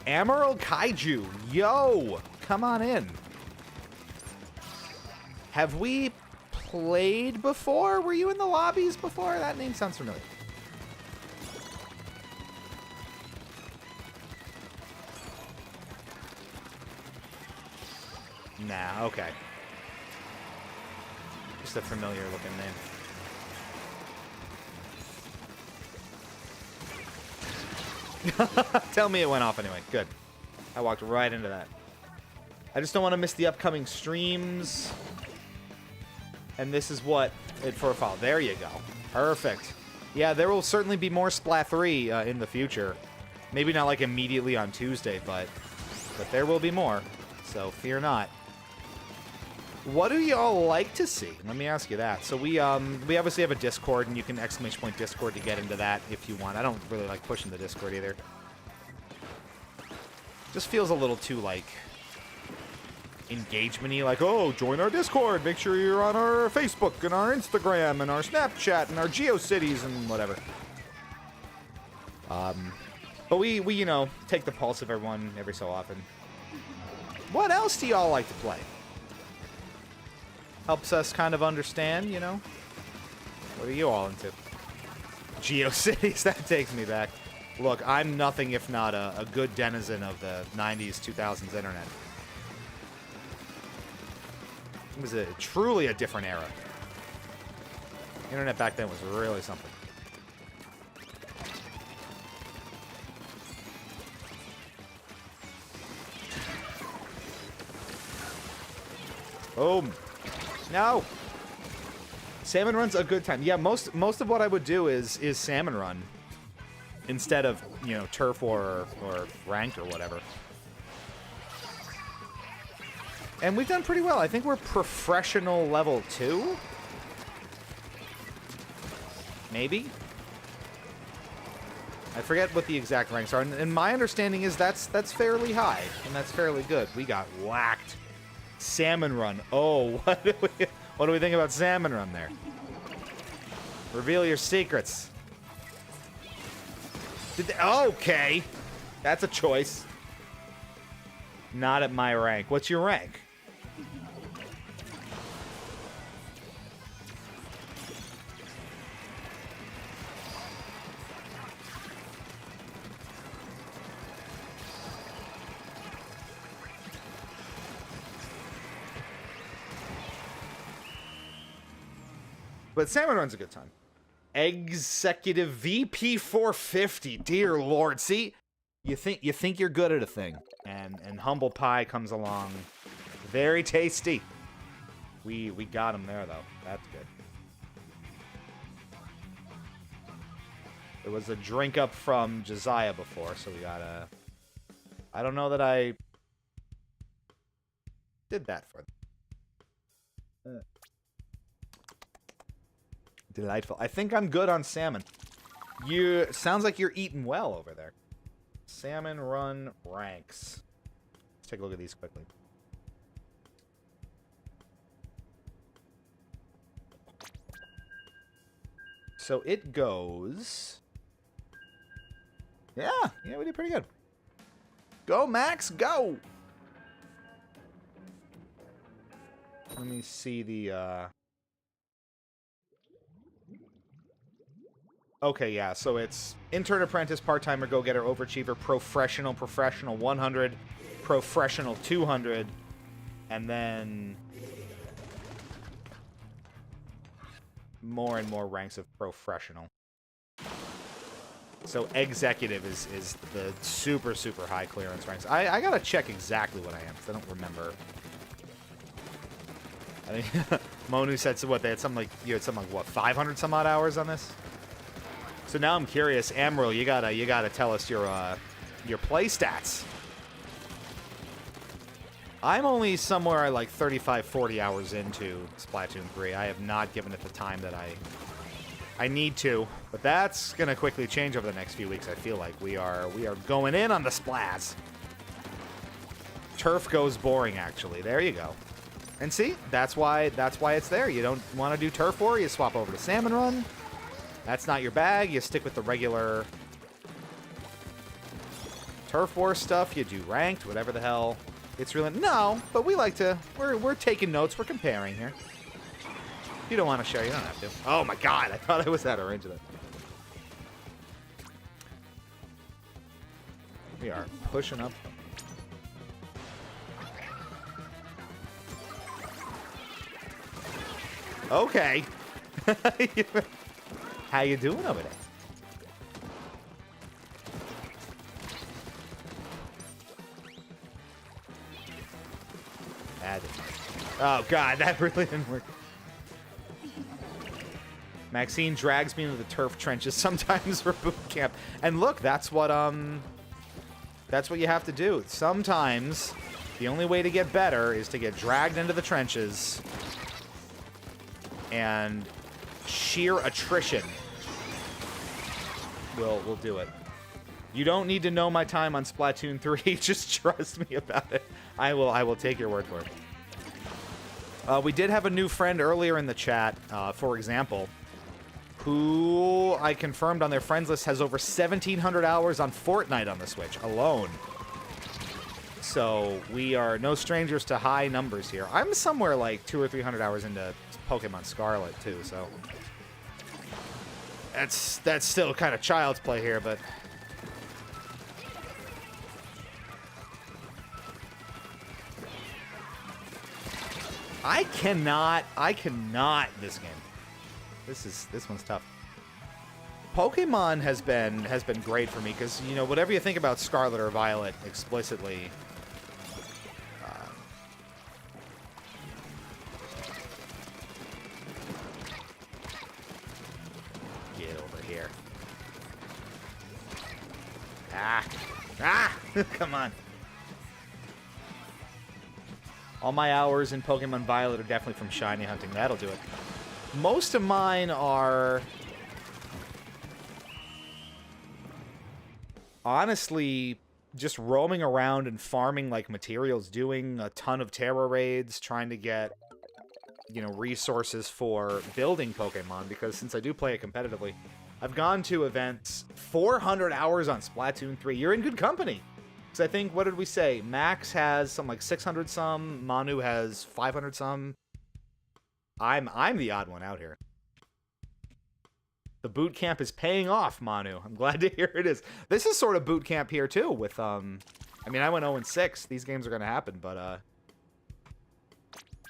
Emerald Kaiju, yo, come on in. Have we played before? Were you in the lobbies before? That name sounds familiar. Nah, okay. Just a familiar looking name. Tell me it went off anyway. Good. I walked right into that. I just don't want to miss the upcoming streams. And this is what it for a follow. There you go. Perfect. Yeah, there will certainly be more Spla3 in the future. Maybe not like immediately on Tuesday, but there will be more. So fear not. What do y'all like to see? Let me ask you that. So we obviously have a Discord, and you can ! Discord to get into that if you want. I don't really like pushing the Discord either. Just feels a little too like engagement-y, like, oh, join our Discord. Make sure you're on our Facebook and our Instagram and our Snapchat and our GeoCities and whatever. But we you know, take the pulse of everyone every so often. What else do y'all like to play? Helps us kind of understand, you know? What are you all into? GeoCities, that takes me back. Look, I'm nothing if not a good denizen of the 90s, 2000s internet. It was truly a different era. Internet back then was really something. Boom. No. Salmon Run's a good time. Yeah, most of what I would do is Salmon Run instead of, you know, turf or ranked or whatever. And we've done pretty well. I think we're professional level 2. Maybe. I forget what the exact ranks are, and my understanding is that's fairly high and that's fairly good. We got whacked. Salmon Run. Oh, what do we think about Salmon Run there? Reveal your secrets. Okay. That's a choice. Not at my rank. What's your rank? But Salmon Run's a good time. Executive VP 450. Dear Lord. See, you think you're good at a thing. And humble pie comes along. Very tasty. We got him there, though. That's good. There was a drink up from Josiah before, so we gotta... I don't know that I did that for them. Delightful. I think I'm good on salmon. Sounds like you're eating well over there. Salmon run ranks. Let's take a look at these quickly. So it goes... Yeah, we did pretty good. Go, Max, go! Let me see the, Okay, yeah, so it's intern, apprentice, part-timer, go-getter, overachiever, professional 100, professional 200, and then more and more ranks of professional. So executive is the super, super high clearance ranks. I gotta check exactly what I am, because I don't remember. I think Monu said, so what, they had something like, you had something like, what, 500 some odd hours on this? So now I'm curious, Amaryl, you gotta tell us your play stats. I'm only somewhere like 35, 40 hours into Splatoon 3. I have not given it the time that I need to, but that's gonna quickly change over the next few weeks. I feel like we are going in on the splats. Turf goes boring, actually. There you go. And see, that's why it's there. You don't want to do turf war, you swap over to salmon run. That's not your bag. You stick with the regular turf war stuff. You do ranked, whatever the hell. It's really no, but we like to. We're taking notes. We're comparing here. If you don't want to share, you don't have to. Oh my god, I thought I was out of range of that. We are pushing up. Okay. How you doing over there? That didn't work. Oh god, that really didn't work. Maxine drags me into the turf trenches sometimes for boot camp. And look, that's what you have to do. Sometimes the only way to get better is to get dragged into the trenches and sheer attrition will do it. You don't need to know my time on Splatoon 3. Just trust me about it. I will take your word for it. We did have a new friend earlier in the chat, for example, who I confirmed on their friends list has over 1,700 hours on Fortnite on the Switch alone. So we are no strangers to high numbers here. I'm somewhere like 200 or 300 hours into Pokemon Scarlet too, so that's still kind of child's play here, but I cannot this game. This one's tough. Pokemon has been great for me because, you know, whatever you think about Scarlet or Violet explicitly, get over here. Come on. All my hours in Pokemon Violet are definitely from shiny hunting. That'll do it. Most of mine are honestly just roaming around and farming like materials, doing a ton of Terra raids, trying to get, you know, resources for building Pokemon, because since I do play it competitively, I've gone to events. 400 hours on Splatoon 3. You're in good company. Because I think, what did we say? Max has something like 600 some. Manu has 500 some. I'm the odd one out here. The boot camp is paying off, Manu. I'm glad to hear it is. This is sort of boot camp here too. With I mean, I went 0-6. These games are gonna happen, but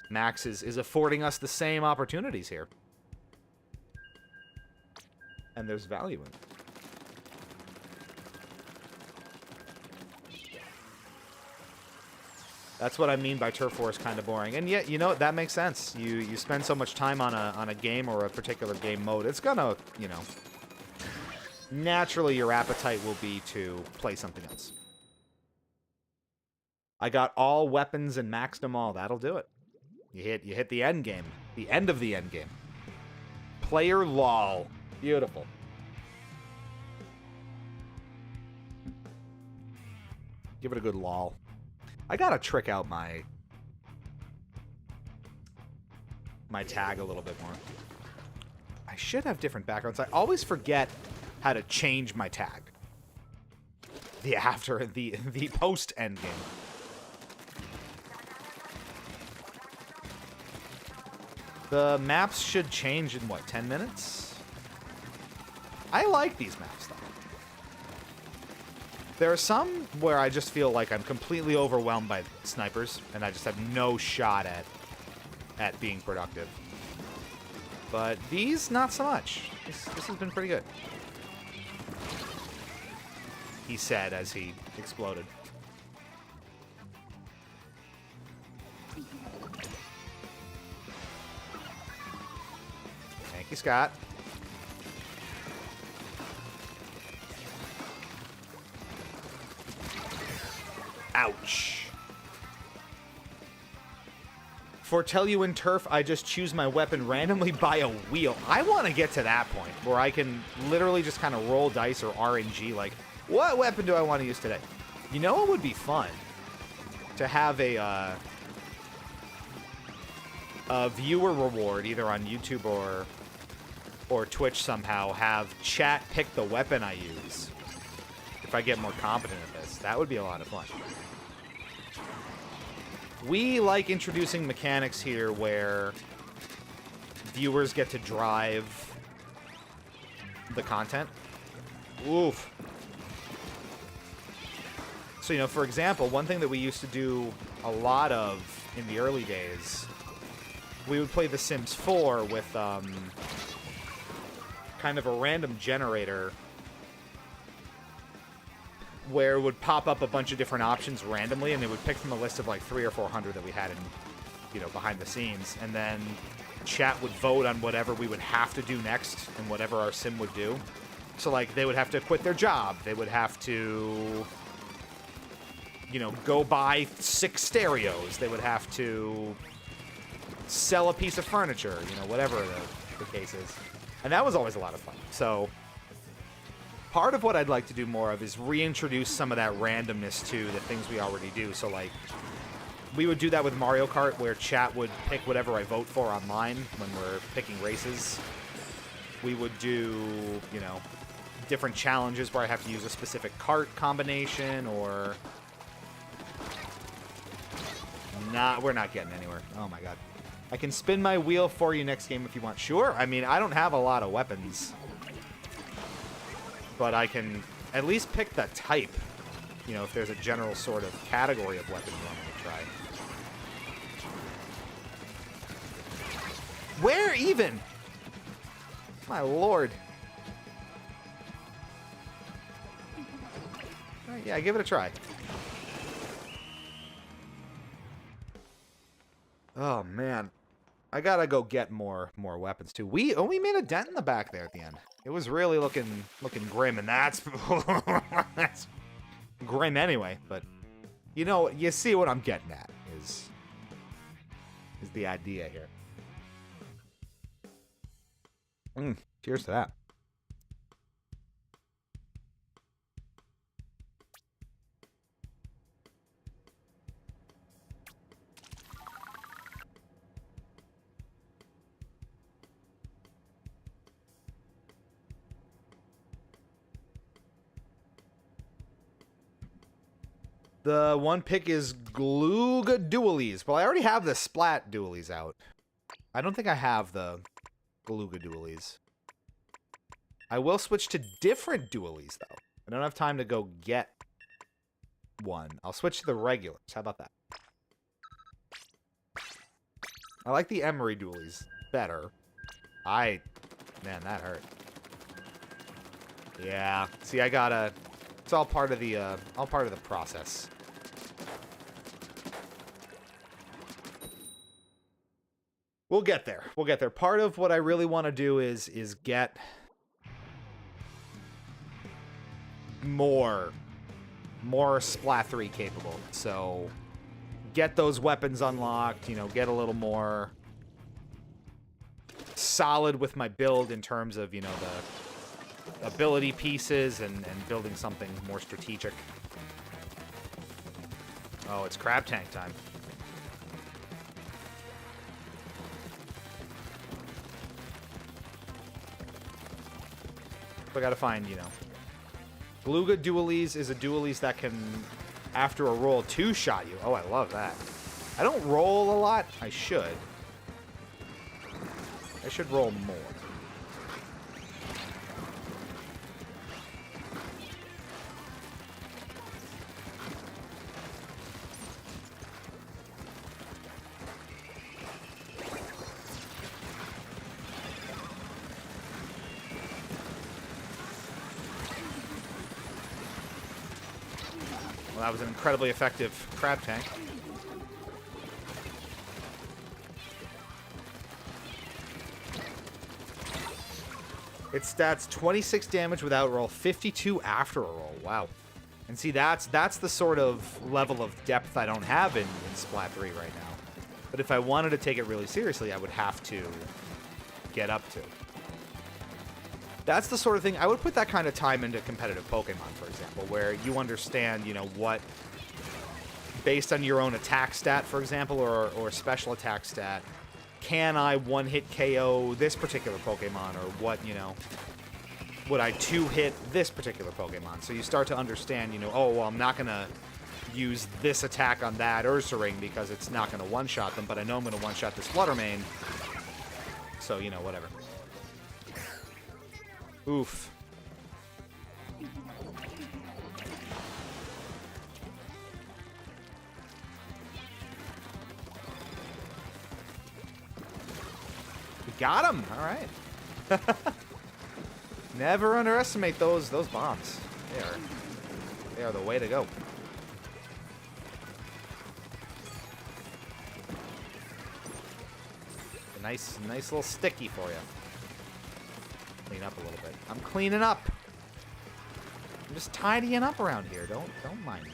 Max is affording us the same opportunities here, and there's value in it. That's what I mean by Turf War is kind of boring. And yet, you know, that makes sense. You spend so much time on a game or a particular game mode, it's gonna, you know, naturally your appetite will be to play something else. I got all weapons and maxed them all. That'll do it. You hit the end game. The end of the end game. Player lol. Beautiful. Give it a good lol. I gotta trick out my tag a little bit more. I should have different backgrounds. I always forget how to change my tag. The post end game. The maps should change in what, 10 minutes? I like these maps though. There are some where I just feel like I'm completely overwhelmed by snipers, and I just have no shot at being productive. But these, not so much. This has been pretty good. He said as he exploded. Thank you, Scott. Ouch. Foretell you in Turf, I just choose my weapon randomly by a wheel. I want to get to that point where I can literally just kind of roll dice or RNG, like, what weapon do I want to use today? You know what would be fun? To have a viewer reward, either on YouTube or Twitch somehow, have chat pick the weapon I use. If I get more competent at this, that would be a lot of fun. We like introducing mechanics here where viewers get to drive the content. Oof. So, you know, for example, one thing that we used to do a lot of in the early days, we would play The Sims 4 with kind of a random generator where it would pop up a bunch of different options randomly, and they would pick from a list of like 300 or 400 that we had in, you know, behind the scenes, and then chat would vote on whatever we would have to do next and whatever our sim would do. So, like, they would have to quit their job. They would have to, you know, go buy 6 stereos. They would have to sell a piece of furniture, you know, whatever the case is. And that was always a lot of fun. So part of what I'd like to do more of is reintroduce some of that randomness to the things we already do. So, like, we would do that with Mario Kart, where chat would pick whatever I vote for online when we're picking races. We would do, you know, different challenges where I have to use a specific cart combination, or... we're not getting anywhere. Oh my god. I can spin my wheel for you next game if you want. Sure. I mean, I don't have a lot of weapons, but I can at least pick the type. You know, if there's a general sort of category of weapon you want me to try. Where even? My lord. All right, yeah, give it a try. Oh man, I gotta go get more weapons too. We made a dent in the back there at the end. It was really looking grim, and that's that's grim anyway. But you know, you see what I'm getting at is the idea here. Cheers to that. The one pick is Glooga Dualies. Well, I already have the Splat Dualies out. I don't think I have the Glooga Dualies. I will switch to different Dualies, though. I don't have time to go get one. I'll switch to the regulars. How about that? I like the Emery Dualies better. Man, that hurt. Yeah. See, I gotta... It's all part of the process. We'll get there. We'll get there. Part of what I really want to do is get more Spla3 capable. So get those weapons unlocked, you know, get a little more solid with my build in terms of, you know, the ability pieces and building something more strategic. Oh, it's crab tank time. I gotta find, you know. Beluga Dualies is a Dualies that can, after a roll, two-shot you. Oh, I love that. I don't roll a lot. I should. I should roll more. Well, that was an incredibly effective crab tank. It stats 26 damage without roll, 52 after a roll. Wow. And see, that's the sort of level of depth I don't have in Splat3 right now. But if I wanted to take it really seriously, I would have to get up to. That's the sort of thing, I would put that kind of time into competitive Pokemon, for example, where you understand, you know, what, based on your own attack stat, for example, or special attack stat, can I one-hit KO this particular Pokemon, or what, you know, would I two-hit this particular Pokemon? So you start to understand, you know, oh, well, I'm not going to use this attack on that Ursaring because it's not going to one-shot them, but I know I'm going to one-shot this Fluttermane. So, you know, whatever. Oof. We got him. All right. Never underestimate those bombs. They are the way to go. A nice little sticky for you. Clean up a little bit. I'm cleaning up. I'm just tidying up around here. Don't mind me.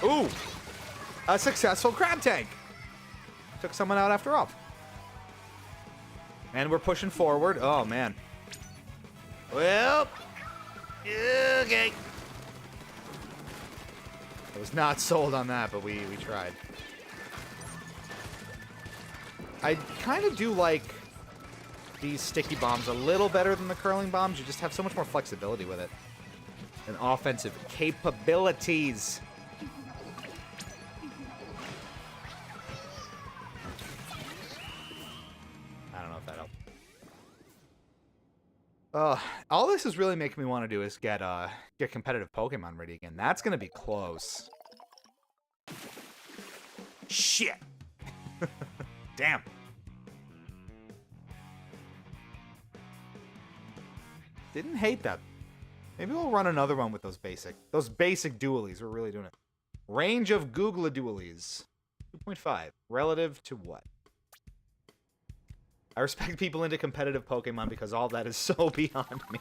Ooh! A successful crab tank! Took someone out after all. And we're pushing forward. Oh, man. Well, okay. I was not sold on that, but we tried. I kind of do like these sticky bombs a little better than the curling bombs. You just have so much more flexibility with it. And offensive capabilities. I don't know if that helped. All this is really making me want to do is get competitive Pokemon ready again. That's going to be close. Shit. Damn. Didn't hate that. Maybe we'll run another one with those basic dualies. We're really doing it. Range of Googla dualies. 2.5. Relative to what? I respect people into competitive Pokemon because all that is so beyond me.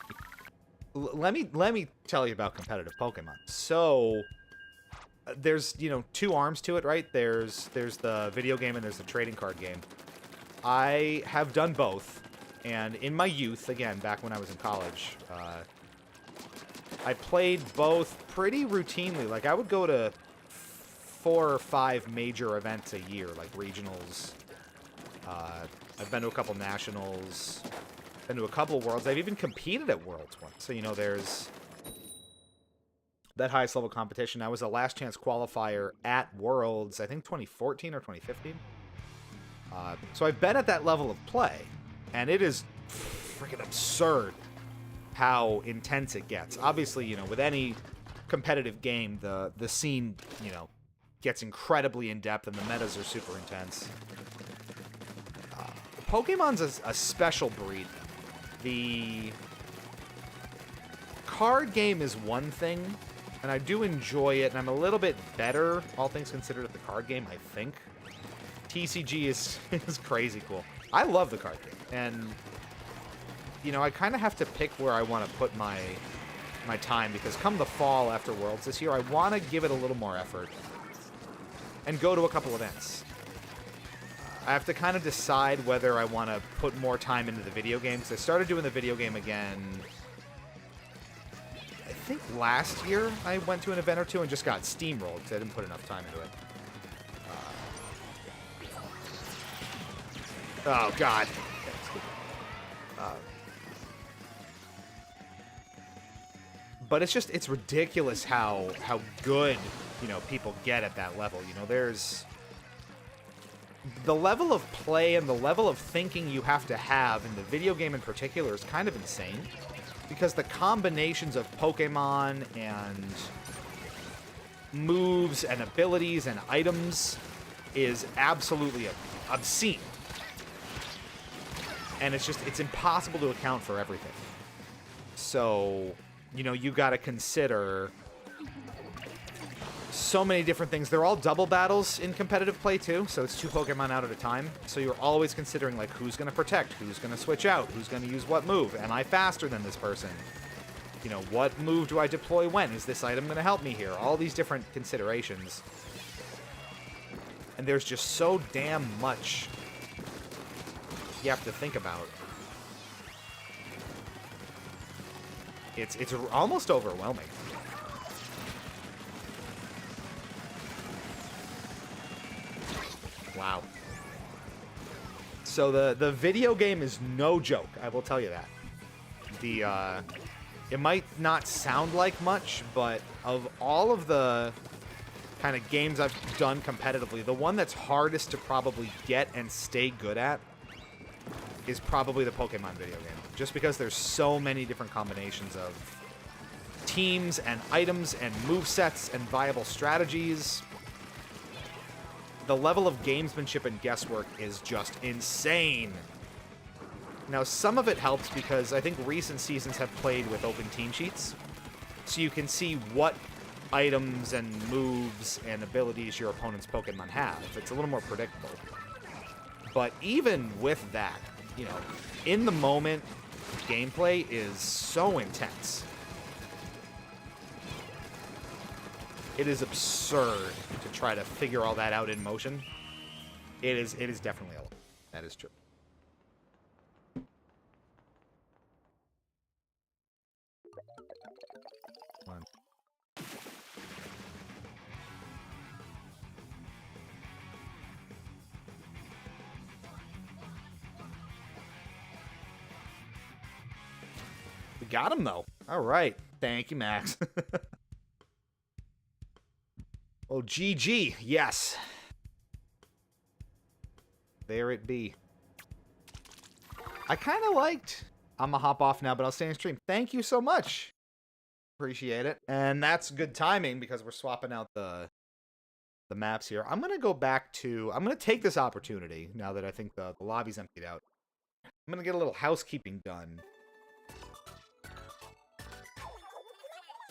Let me tell you about competitive Pokemon. So there's, you know, two arms to it, right? There's the video game and there's the trading card game. I have done both. And in my youth, again, back when I was in college, I played both pretty routinely. Like, I would go to 4 or 5 major events a year, like regionals. I've been to a couple nationals, been to a couple worlds. I've even competed at worlds once. So, you know, there's that highest level competition. I was a last chance qualifier at worlds, I think 2014 or 2015. So I've been at that level of play. And it is freaking absurd how intense it gets. Obviously, you know, with any competitive game, the scene, you know, gets incredibly in-depth and the metas are super intense. Pokemon's a special breed. The card game is one thing, And I do enjoy it, and I'm a little bit better, all things considered, at the card game, I think. TCG is crazy cool. I love the card game, and, you know, I kind of have to pick where I want to put my time, because come the fall after Worlds this year, I want to give it a little more effort and go to a couple events. I have to kind of decide whether I want to put more time into the video game, because I started doing the video game again, I think last year I went to an event or two and just got steamrolled because I didn't put enough time into it. Oh, God. But it's ridiculous how good, you know, people get at that level. You know, there's the level of play and the level of thinking you have to have in the video game in particular is kind of insane, because the combinations of Pokemon and moves and abilities and items is absolutely obscene. And it's impossible to account for everything. So, you know, you got to consider so many different things. They're all double battles in competitive play, too, so it's 2 Pokemon out at a time. So you're always considering, like, who's going to protect, who's going to switch out, who's going to use what move. Am I faster than this person? You know, what move do I deploy when? Is this item going to help me here? All these different considerations. And there's just so damn much you have to think about. It's almost overwhelming. Wow. So the video game is no joke, I will tell you that. It might not sound like much, but of all of the kind of games I've done competitively, the one that's hardest to probably get and stay good at is probably the Pokemon video game. Just because there's so many different combinations of teams and items and movesets and viable strategies. The level of gamesmanship and guesswork is just insane. Now, some of it helps because I think recent seasons have played with open team sheets, so you can see what items and moves and abilities your opponent's Pokemon have. It's a little more predictable. But even with that, you know, in the moment, gameplay is so intense. It is absurd to try to figure all that out in motion. It is definitely a lot. That is true. One. We got him, though. All right. Thank you, Max. Oh, GG. Yes. There it be. I kind of liked... I'm going to hop off now, but I'll stay in stream. Thank you so much. Appreciate it. And that's good timing because we're swapping out the maps here. I'm going to go back to... I'm going to take this opportunity now that I think the lobby's emptied out. I'm going to get a little housekeeping done.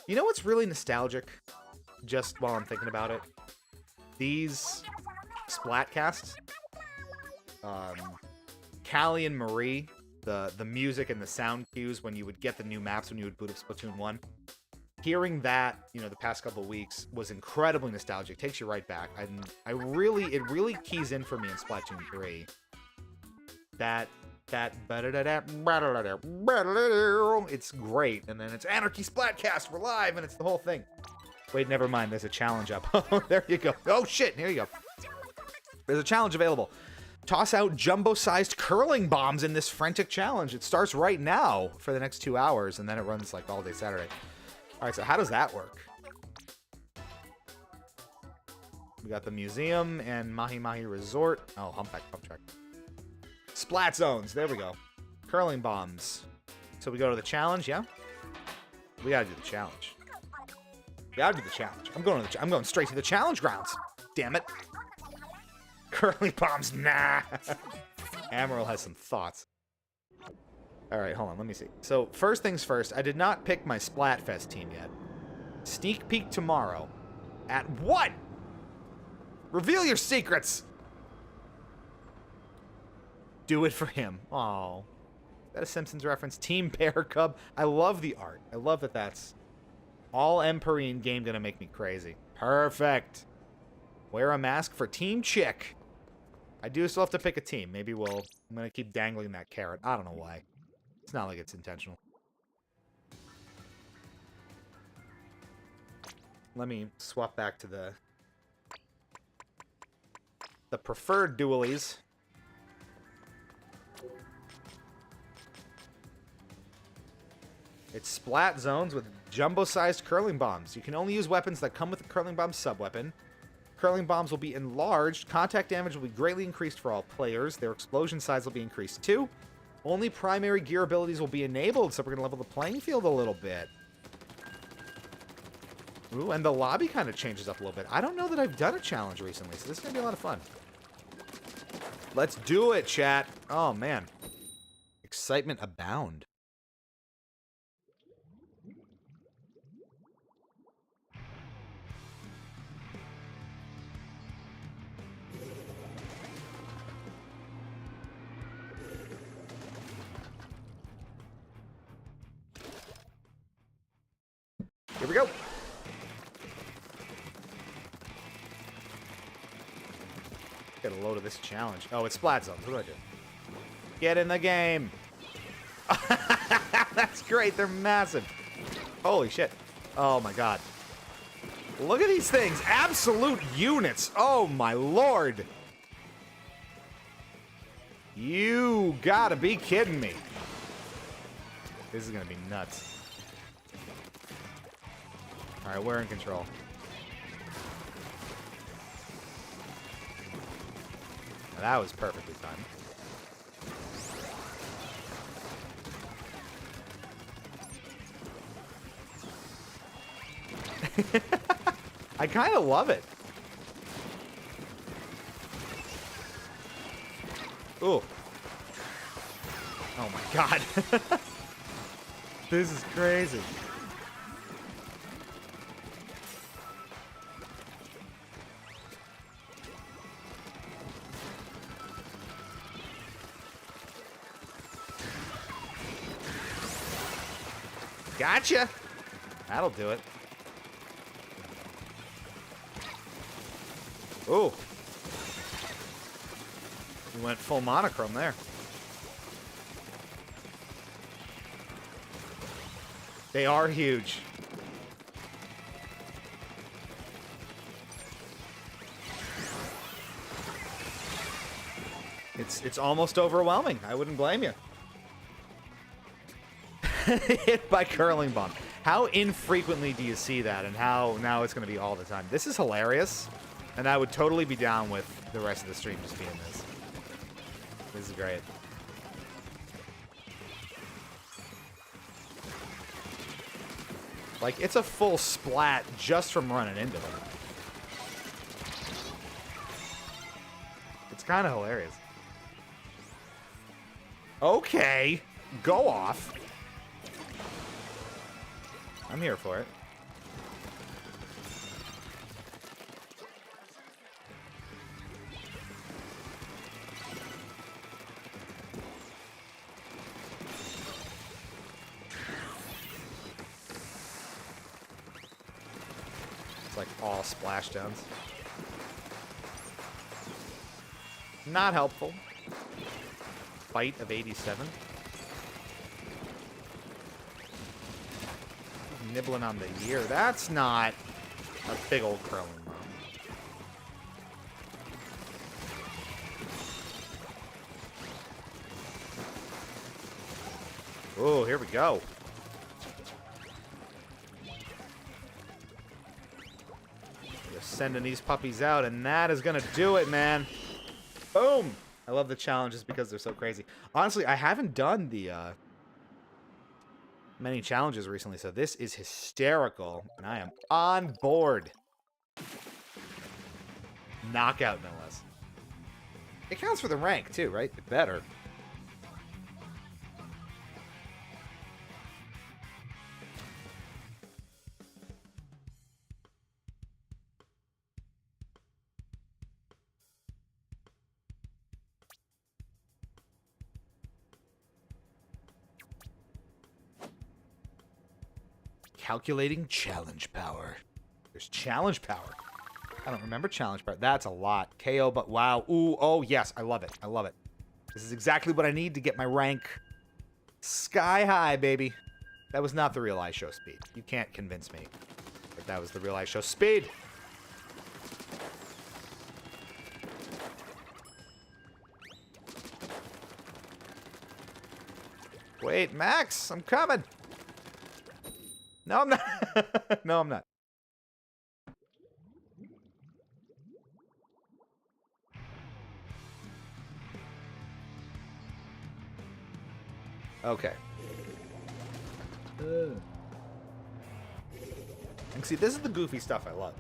You know what's really nostalgic? Just while I'm thinking about it. These Splatcasts. Callie and Marie. The music and the sound cues when you would get the new maps when you would boot up Splatoon 1. Hearing that, you know, the past couple of weeks was incredibly nostalgic. Takes you right back. It really keys in for me in Splatoon 3. It's great. And then it's Anarchy Splatcast, we're live, and it's the whole thing. Wait, never mind, there's a challenge up. Oh, there you go. Oh shit, here you go. There's a challenge available. Toss out jumbo-sized curling bombs in this frantic challenge. It starts right now for the next 2 hours, and then it runs like all day Saturday. Alright, so how does that work? We got the museum and Mahi Mahi Resort. Oh, Humpback Pump Track. Splat zones, there we go. Curling bombs. So we go to the challenge, yeah? We gotta do the challenge. We gotta do the challenge. I'm going straight to the challenge grounds. Damn it. Curling bombs, nah. Amaryl has some thoughts. Alright, hold on, let me see. So, first things first, I did not pick my Splatfest team yet. Sneak peek tomorrow. At what? Reveal your secrets! Do it for him. Oh, is that a Simpsons reference? Team Bear Cub. I love the art. I love that that's all Emperine game gonna make me crazy. Perfect. Wear a mask for Team Chick. I do still have to pick a team. Maybe I'm gonna keep dangling that carrot. I don't know why. It's not like it's intentional. Let me swap back to the preferred dualies. It's splat zones with jumbo-sized curling bombs. You can only use weapons that come with the curling bomb subweapon. Curling bombs will be enlarged. Contact damage will be greatly increased for all players. Their explosion size will be increased too. Only primary gear abilities will be enabled, so we're going to level the playing field a little bit. Ooh, and the lobby kind of changes up a little bit. I don't know that I've done a challenge recently, so this is going to be a lot of fun. Let's do it, chat. Oh, man. Excitement abound. Here we go. Get a load of this challenge. Oh, it's Splat Zones. What do I do? Get in the game. That's great. They're massive. Holy shit. Oh, my God. Look at these things. Absolute units. Oh, my Lord. You gotta be kidding me. This is gonna be nuts. All right, we're in control. Now, that was perfectly timed. I kind of love it. Ooh. Oh my God. This is crazy. Gotcha. That'll do it. Ooh. We went full monochrome there. They are huge. It's almost overwhelming. I wouldn't blame you. Hit by curling bomb. How infrequently do you see that, and how now it's going to be all the time? This is hilarious, and I would totally be down with the rest of the stream just being this. This is great. Like, it's a full splat just from running into them. It's kind of hilarious. Okay, go off. I'm here for it. It's like all splashdowns. Not helpful. Fight of 87. Nibbling on the ear. That's not a big old curling bomb. Oh, here we go. Just sending these puppies out, and that is gonna do it, man. Boom! I love the challenges because they're so crazy. Honestly, I haven't done the many challenges recently, so this is hysterical, and I am on board. Knockout, no less. It counts for the rank, too, right? It better. Calculating challenge power. There's challenge power. I don't remember challenge power. That's a lot. KO, but wow. Ooh, oh, yes. I love it. I love it. This is exactly what I need to get my rank sky high, baby. That was not the real ice show speed. You can't convince me that that was the real ice show speed. Wait, Max, I'm coming. No, I'm not. No, I'm not. Okay. And see, this is the goofy stuff I love.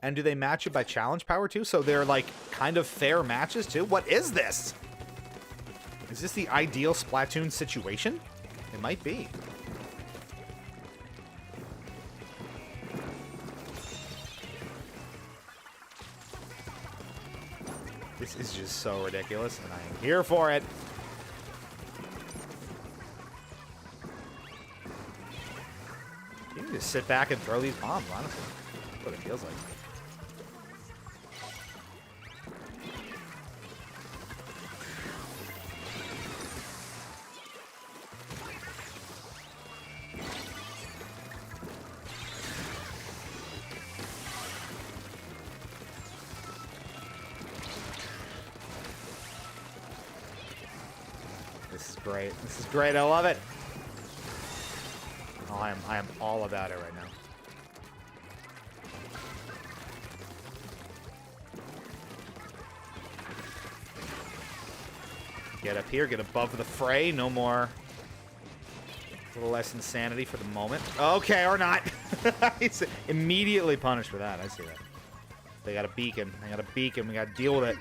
And do they match it by challenge power too? So they're like kind of fair matches too? What is this? Is this the ideal Splatoon situation? It might be. This is just so ridiculous, and I am here for it. You can just sit back and throw these bombs, honestly. That's what it feels like. This is great. This is great. I love it. Oh, I am all about it right now. Get up here, get above the fray. No more. A little less insanity for the moment. Okay, or not. He's immediately punished for that. I see that. They got a beacon. They got a beacon. We got to deal with it.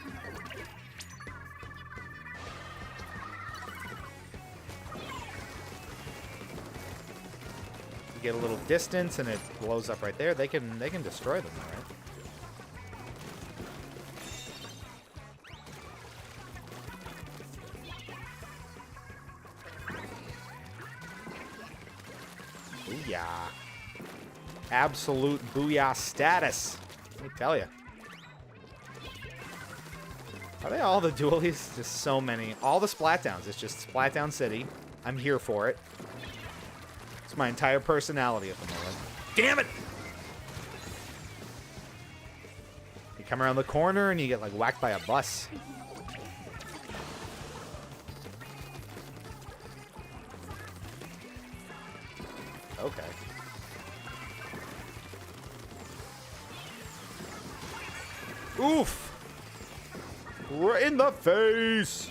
Get a little distance and it blows up right there. They can destroy them, all right? Booyah. Absolute booyah status. Let me tell you. Are they all the dualies? Just so many. All the Splatdowns. It's just Splatdown City. I'm here for it. It's my entire personality at the moment. Damn it! You come around the corner and you get like whacked by a bus. Okay. Oof! Right in the face!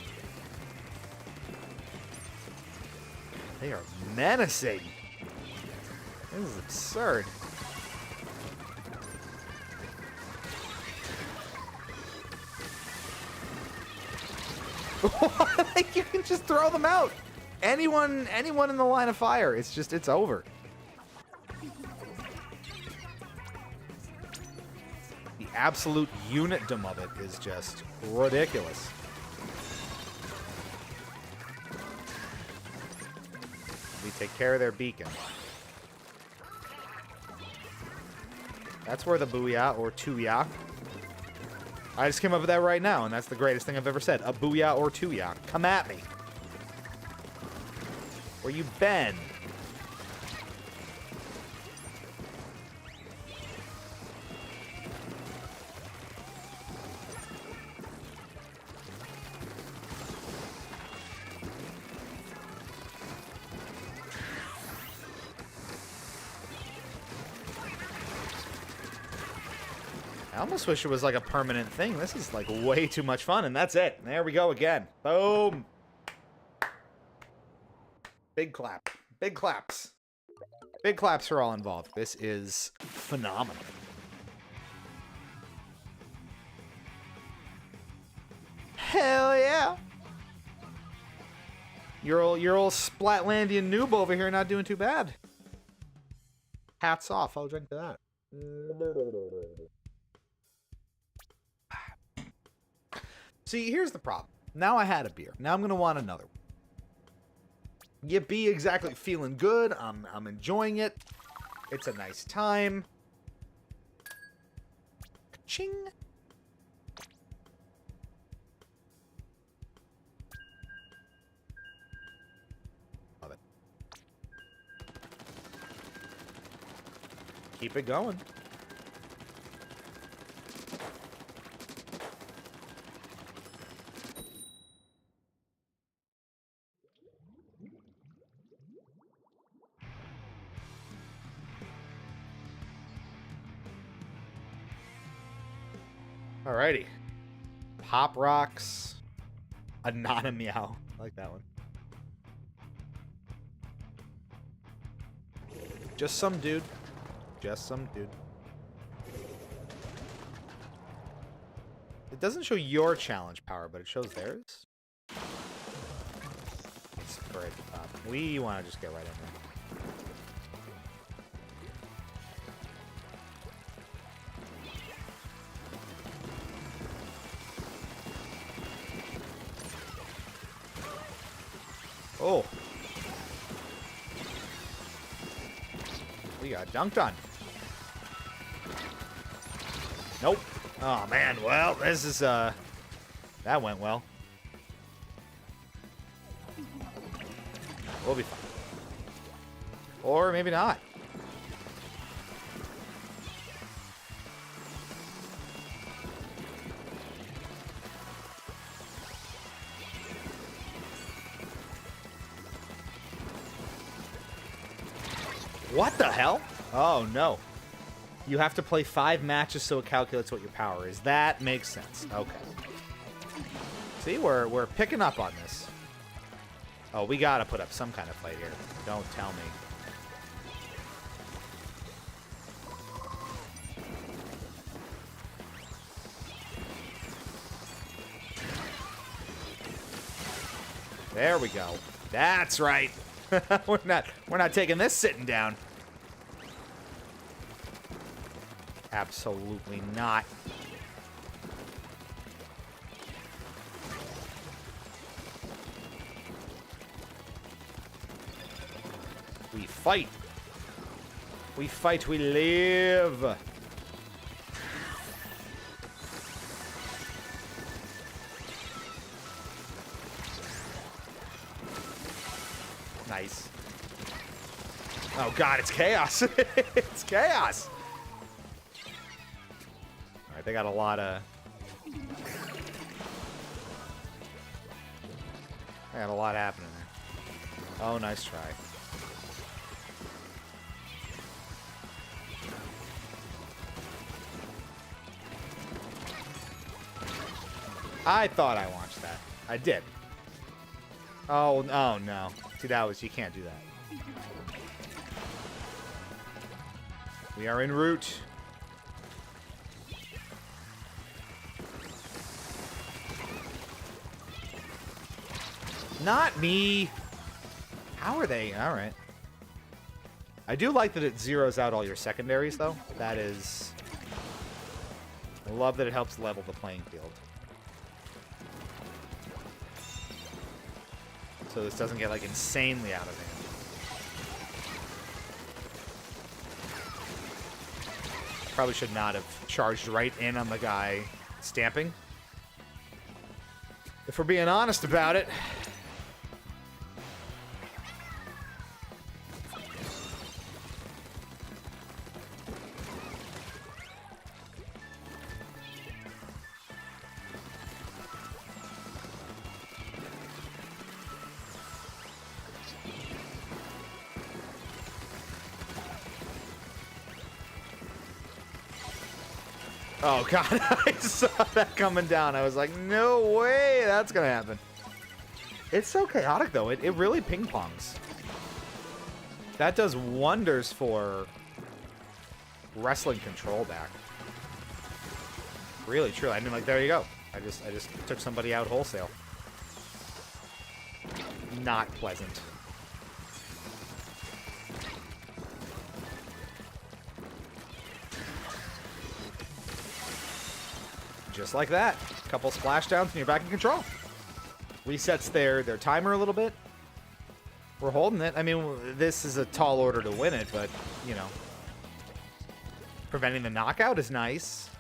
They are menacing. This is absurd. Like, you can just throw them out. Anyone in the line of fire. It's over. The absolute unitdom of it is just ridiculous. We take care of their beacon. That's where the booyah or two-yah. I just came up with that right now, and that's the greatest thing I've ever said. A booyah or two-yah. Come at me. Where you been? I almost wish it was like a permanent thing. This is like way too much fun, and that's it. There we go again. Boom. Big clap. Big claps. Big claps for all involved. This is phenomenal. Hell yeah. Your old Splatlandian noob over here not doing too bad. Hats off. I'll drink to that. See, here's the problem. Now I had a beer. Now I'm going to want another one. You be exactly feeling good. I'm enjoying it. It's a nice time. Ching. Love it. Keep it going. Alrighty. Pop Rocks. Anonymeow. I like that one. Just some dude. Just some dude. It doesn't show your challenge power, but it shows theirs. It's right at the top. We want to just get right in there. Oh. We got dunked on. Nope. Oh, man. Well, this is, that went well. We'll be fine. Or maybe not. What the hell? Oh, no. You have to play 5 matches so it calculates what your power is. That makes sense. Okay. See, we're picking up on this. Oh, we gotta put up some kind of fight here. Don't tell me. There we go. That's right. we're not taking this sitting down. Absolutely not. We fight. We fight, we live. Nice. Oh god, it's chaos. It's chaos. Alright, they got a lot of... They got a lot happening there. Oh, nice try. I thought I launched that. I did. Oh no. See, that was... You can't do that. We are en route. Not me. How are they? All right. I do like that it zeroes out all your secondaries, though. That is... I love that it helps level the playing field. So this doesn't get, like, insanely out of hand. Probably should not have charged right in on the guy stamping. If we're being honest about it. Oh, God, I saw that coming down. I was like, no way that's going to happen. It's so chaotic, though. It really ping-pongs. That does wonders for wrestling control back. Really, truly. I mean, like, there you go. I just took somebody out wholesale. Not pleasant. Just like that. A couple splashdowns and you're back in control. Resets their timer a little bit. We're holding it. I mean, this is a tall order to win it, but, you know. Preventing the knockout is nice.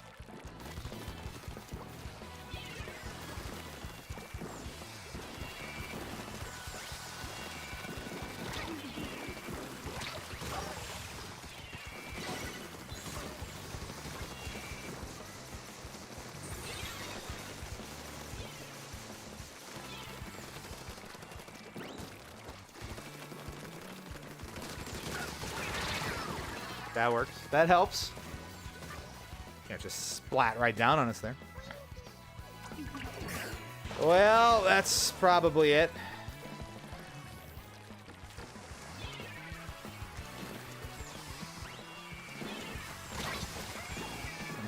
That works. That helps. Can't just splat right down on us there. Well, that's probably it.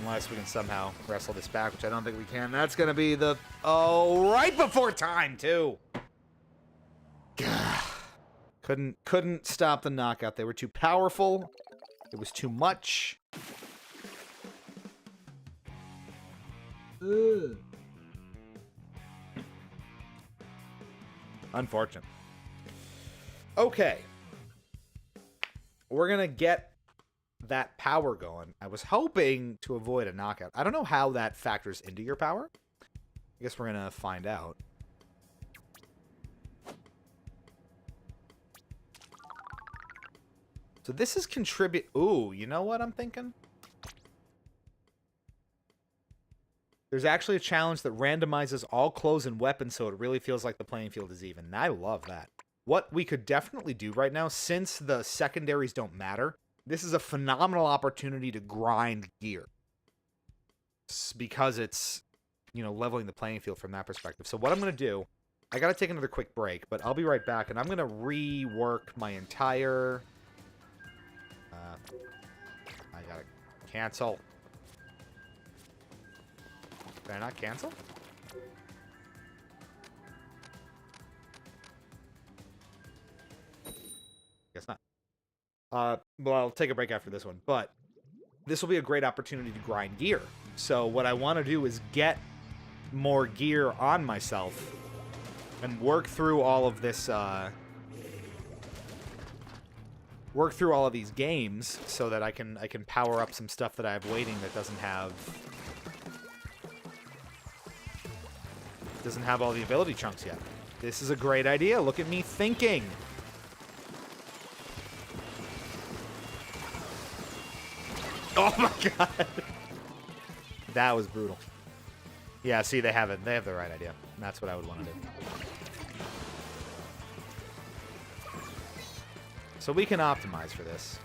Unless we can somehow wrestle this back, which I don't think we can. That's going to be the... Oh, right before time, too. Couldn't stop the knockout. They were too powerful. It was too much. Ugh. Unfortunate. Okay. We're going to get that power going. I was hoping to avoid a knockout. I don't know how that factors into your power. I guess we're going to find out. So this is contribute... Ooh, you know what I'm thinking? There's actually a challenge that randomizes all clothes and weapons so it really feels like the playing field is even. And I love that. What we could definitely do right now, since the secondaries don't matter, this is a phenomenal opportunity to grind gear. Because it's, you know, leveling the playing field from that perspective. So what I'm going to do, I got to take another quick break, but I'll be right back. And I'm going to rework my entire... I gotta cancel. Did I not cancel? Guess not. Well, I'll take a break after this one, but this will be a great opportunity to grind gear. So what I want to do is get more gear on myself and work through all of this, work through all of these games so that I can power up some stuff that I have waiting that doesn't have all the ability chunks yet. This is a great idea. Look at me thinking. Oh my god. That was brutal. Yeah, see, they have it. They have the right idea. And that's what I would want to do. So we can optimize for this.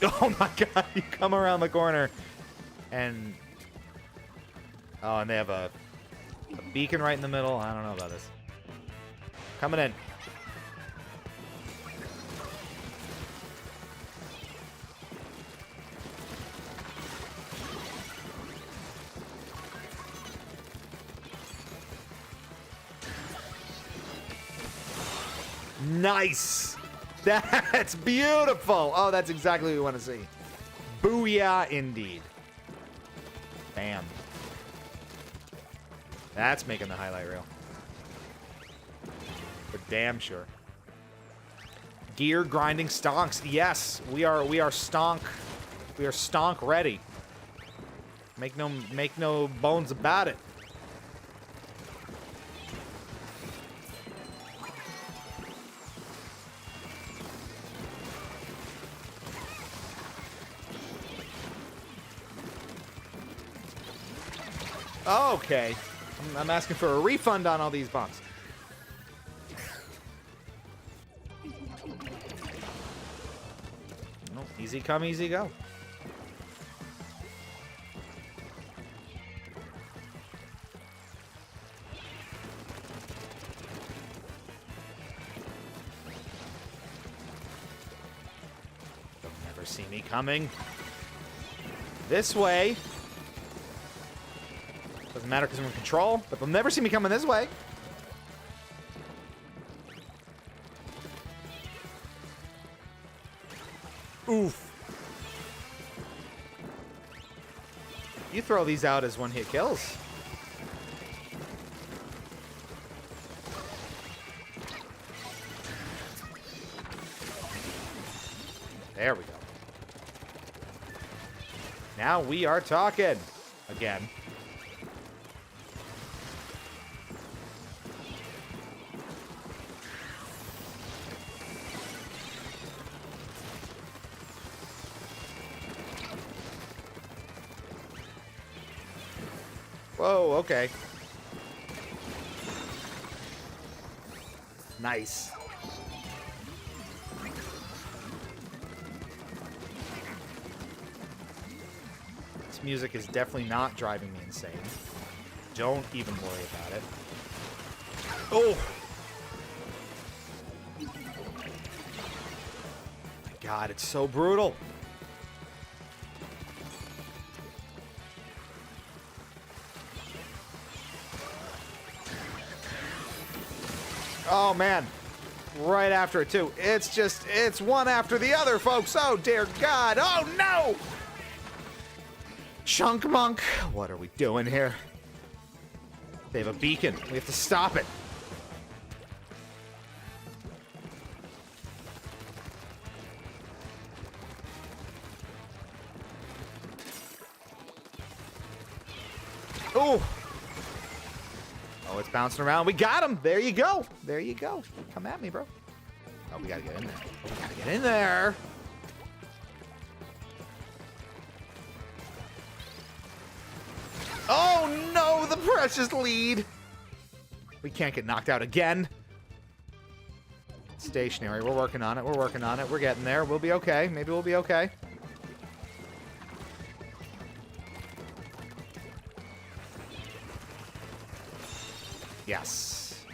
Oh my god, you come around the corner and... Oh, and they have a beacon right in the middle. I don't know about this. Coming in. Nice! That's beautiful! Oh, that's exactly what we want to see. Booyah, indeed. Bam. That's making the highlight reel. For damn sure. Gear grinding stonks. Yes, we are stonk. We are stonk ready. Make no bones about it. Okay. I'm asking for a refund on all these bombs. No, easy come, easy go. They'll never see me coming. This way. Doesn't matter because I'm in control, but they'll never see me coming this way. Oof. You throw these out as one-hit kills. There we go. Now we are talking again. Whoa, okay. Nice. This music is definitely not driving me insane. Don't even worry about it. Oh! My God, it's so brutal. Oh, man. Right after it, too. It's one after the other, folks. Oh, dear God. Oh, no! Chunk Monk. What are we doing here? They have a beacon. We have to stop it. Oh! Oh, it's bouncing around. We got him. There you go. There you go. Come at me, bro. Oh, we gotta get in there. Oh, we gotta get in there. Oh, no. The precious lead. We can't get knocked out again. Stationary. We're working on it. We're working on it. We're getting there. We'll be okay. Maybe we'll be okay. Yes.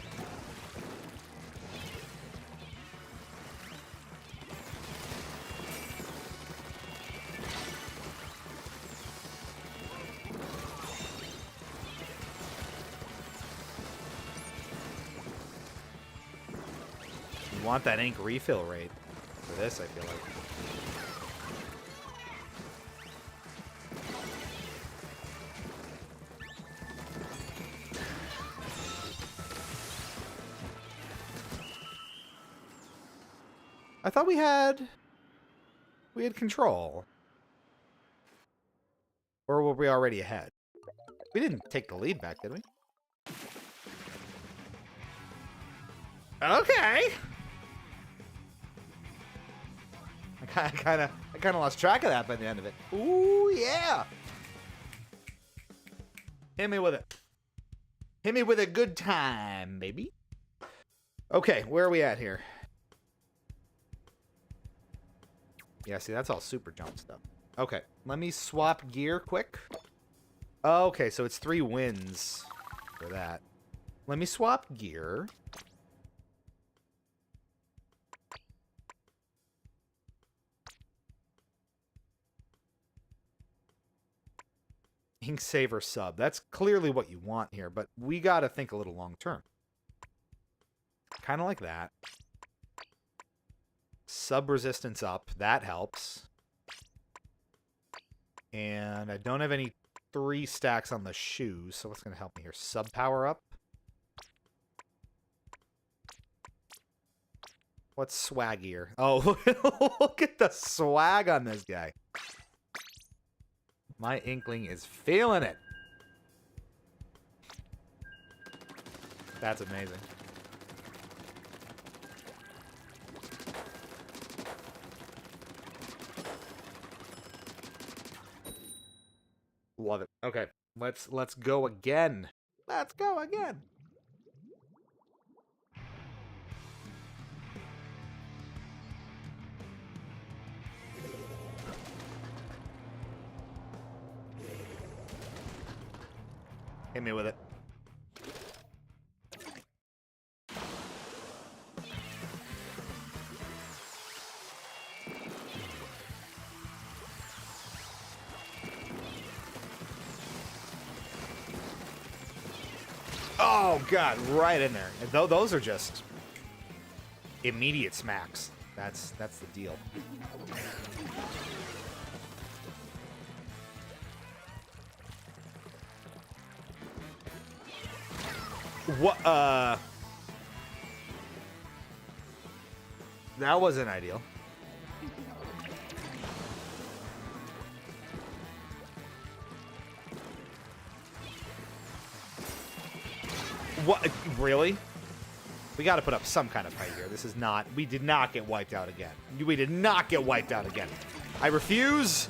You want that ink refill rate for this, I feel like. I thought we had control. Or were we already ahead? We didn't take the lead back, did we? Okay. I kind of lost track of that by the end of it. Ooh, yeah. Hit me with it. Hit me with a good time, baby. Okay, where are we at here? Yeah, see, that's all super jump stuff. Okay, let me swap gear quick. Okay, so it's 3 wins for that. Let me swap gear. Ink Saver sub. That's clearly what you want here, but we got to think a little long term. Kind of like that. Sub resistance up. That helps. And I don't have any 3 stacks on the shoes, so what's going to help me here? Sub power up. What's swaggier? Oh, look at the swag on this guy. My Inkling is feeling it. That's amazing. Love it. Okay, let's go again. Let's go again. Hit me with it. Oh, God, right in there. Those are just immediate smacks. That's the deal. What? That wasn't ideal. What? Really? We got to put up some kind of fight here. This is not... We did not get wiped out again. We did not get wiped out again. I refuse.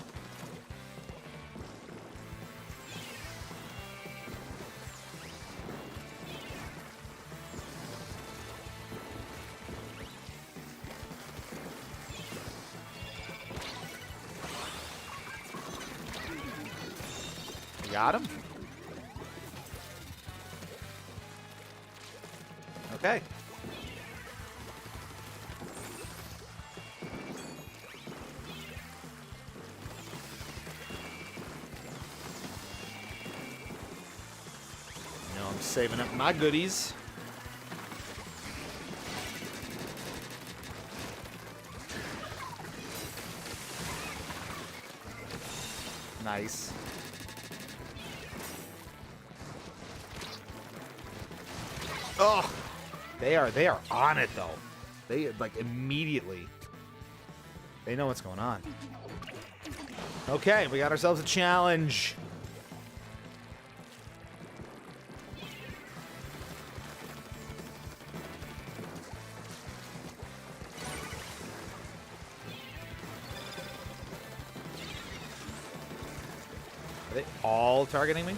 Got him. Okay. Now I'm saving up my goodies. Nice. Oh, they are on it though. They like immediately. They know what's going on. Okay, we got ourselves a challenge. Are they all targeting me?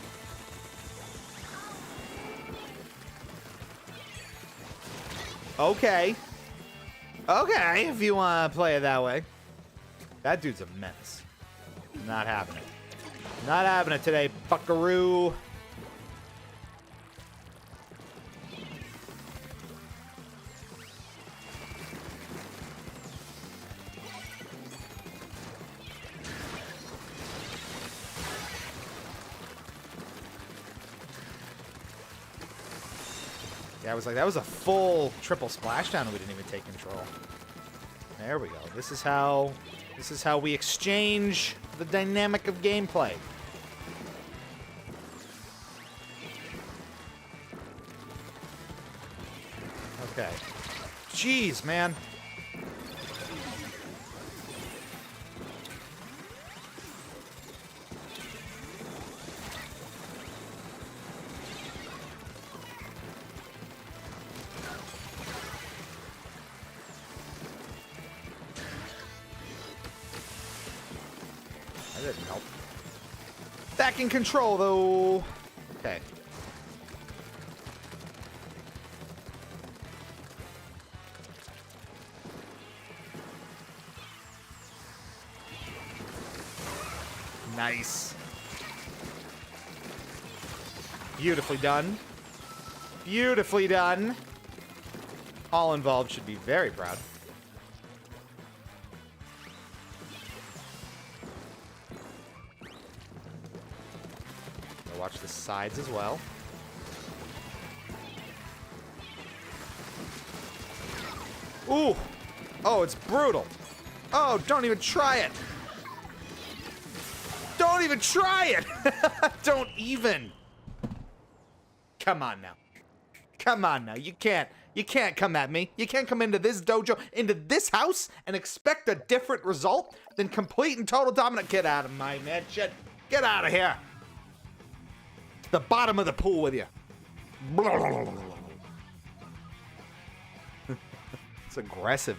Okay. Okay, if you want to play it that way. That dude's a menace. Not having it. Not having it today, buckaroo. Yeah, I was like, that was a full triple splashdown and we didn't even take control. There we go. This is how we exchange the dynamic of gameplay. Okay. Jeez, man. That didn't help. Back in control, though. Okay. Nice. Beautifully done. Beautifully done. All involved should be very proud. Watch the sides as well. Ooh! Oh, it's brutal. Oh, don't even try it. Don't even try it. Don't even. Come on now. Come on now. You can't come at me. You can't come into this dojo, into this house, and expect a different result than complete and total dominant. Get out of my man shit. Get out of here. The bottom of the pool with you. It's aggressive.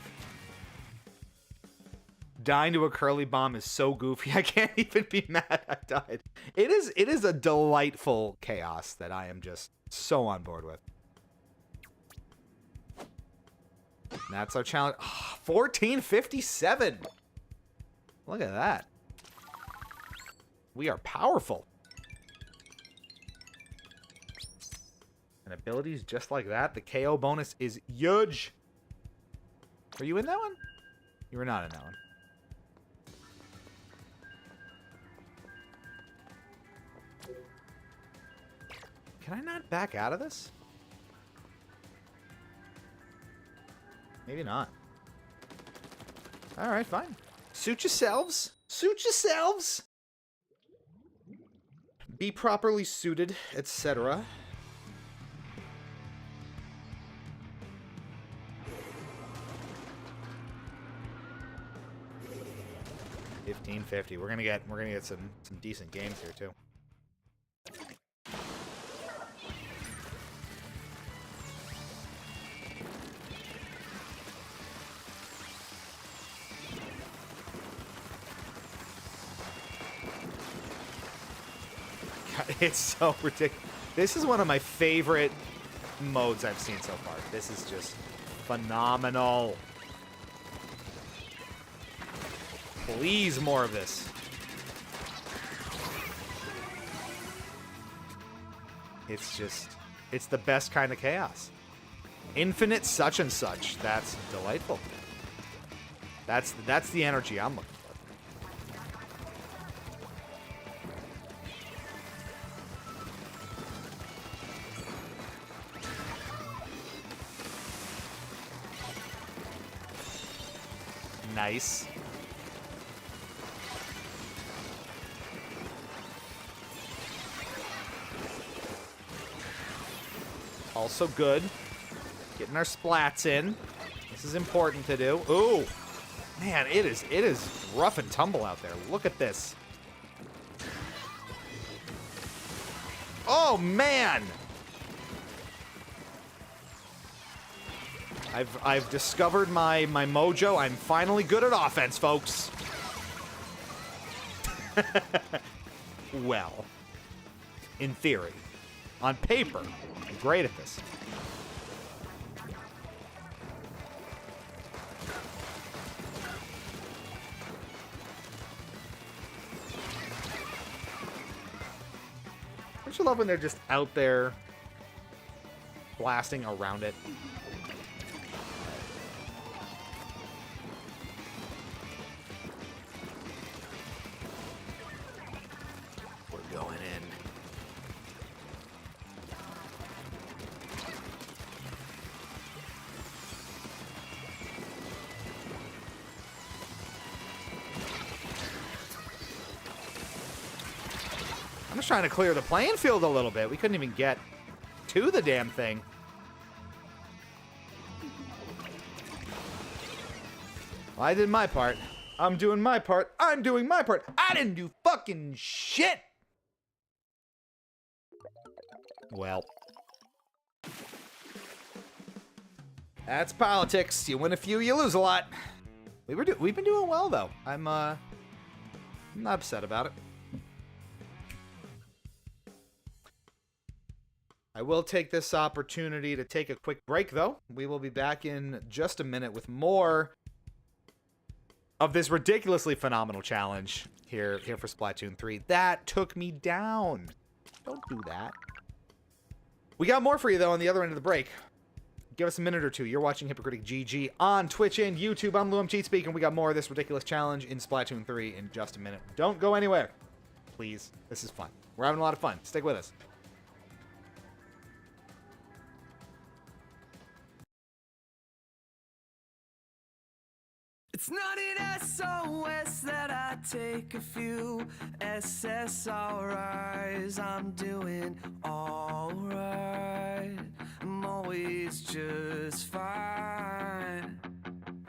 Dying to a curly bomb is so goofy. I can't even be mad I died. It is a delightful chaos that I am just so on board with. And that's our challenge. 1457. Look at that. We are powerful. And abilities just like that. The KO bonus is huge. Were you in that one? You were not in that one. Can I not back out of this? Maybe not. Alright, fine. Suit yourselves. Suit yourselves. Be properly suited, etc. 1550. We're gonna get some decent games here too. God, it's so ridiculous. This is one of my favorite modes I've seen so far. This is just phenomenal. Please, more of this. It's the best kind of chaos. Infinite such and such. That's delightful. That's the energy I'm looking for. Nice. Also good. Getting our splats in. This is important to do. Ooh. Man, it is rough and tumble out there. Look at this. Oh, man. I've discovered my mojo. I'm finally good at offense, folks. Well, in theory. On paper, I'm great at this. Don't you love when they're just out there blasting around it? We're going in. I'm just trying to clear the playing field a little bit. We couldn't even get to the damn thing. Well, I did my part. I'm doing my part. I'm doing my part. I didn't do fucking shit. Well. That's politics. You win a few, you lose a lot. We've been doing well, though. I'm not upset about it. I will take this opportunity to take a quick break, though. We will be back in just a minute with more of this ridiculously phenomenal challenge here for Splatoon 3. That took me down. Don't do that. We got more for you, though, on the other end of the break. Give us a minute or two. You're watching Hypocritic GG on Twitch and YouTube. I'm Luam Cheatspeak, and we got more of this ridiculous challenge in Splatoon 3 in just a minute. Don't go anywhere. Please. This is fun. We're having a lot of fun. Stick with us. It's not an SOS that I take a few SSRIs. I'm doing alright. I'm always just fine.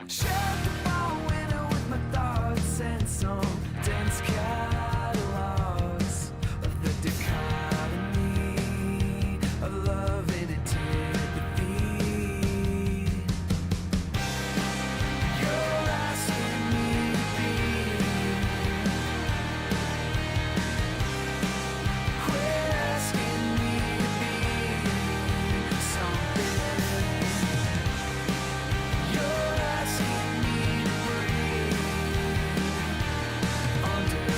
Shut the ball window with my thoughts and some dense catalogs of the dichotomy of love and antipathy. You're asking me to be. Quit asking me to be something. You're asking me to breathe under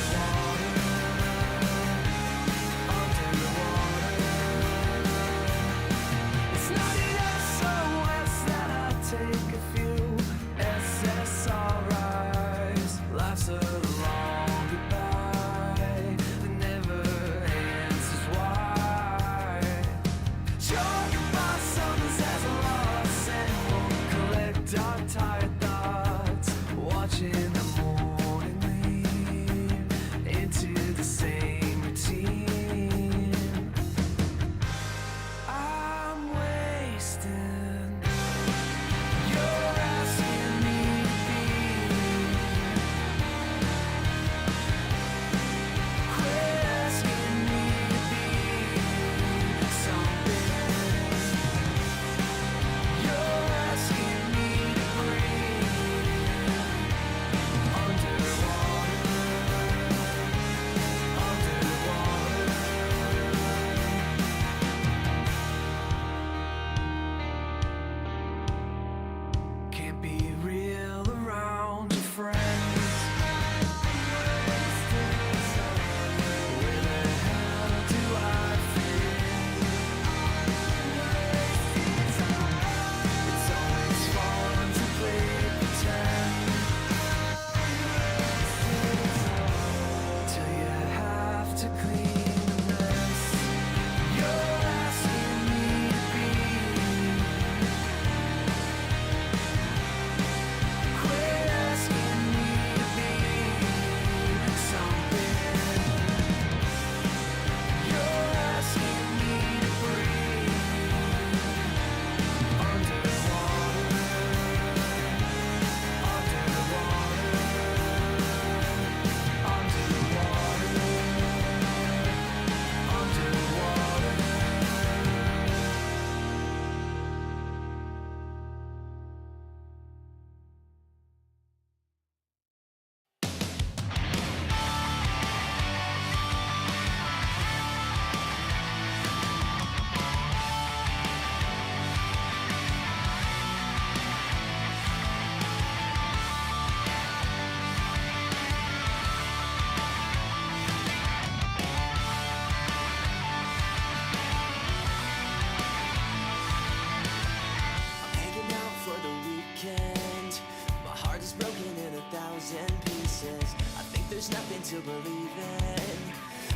into believing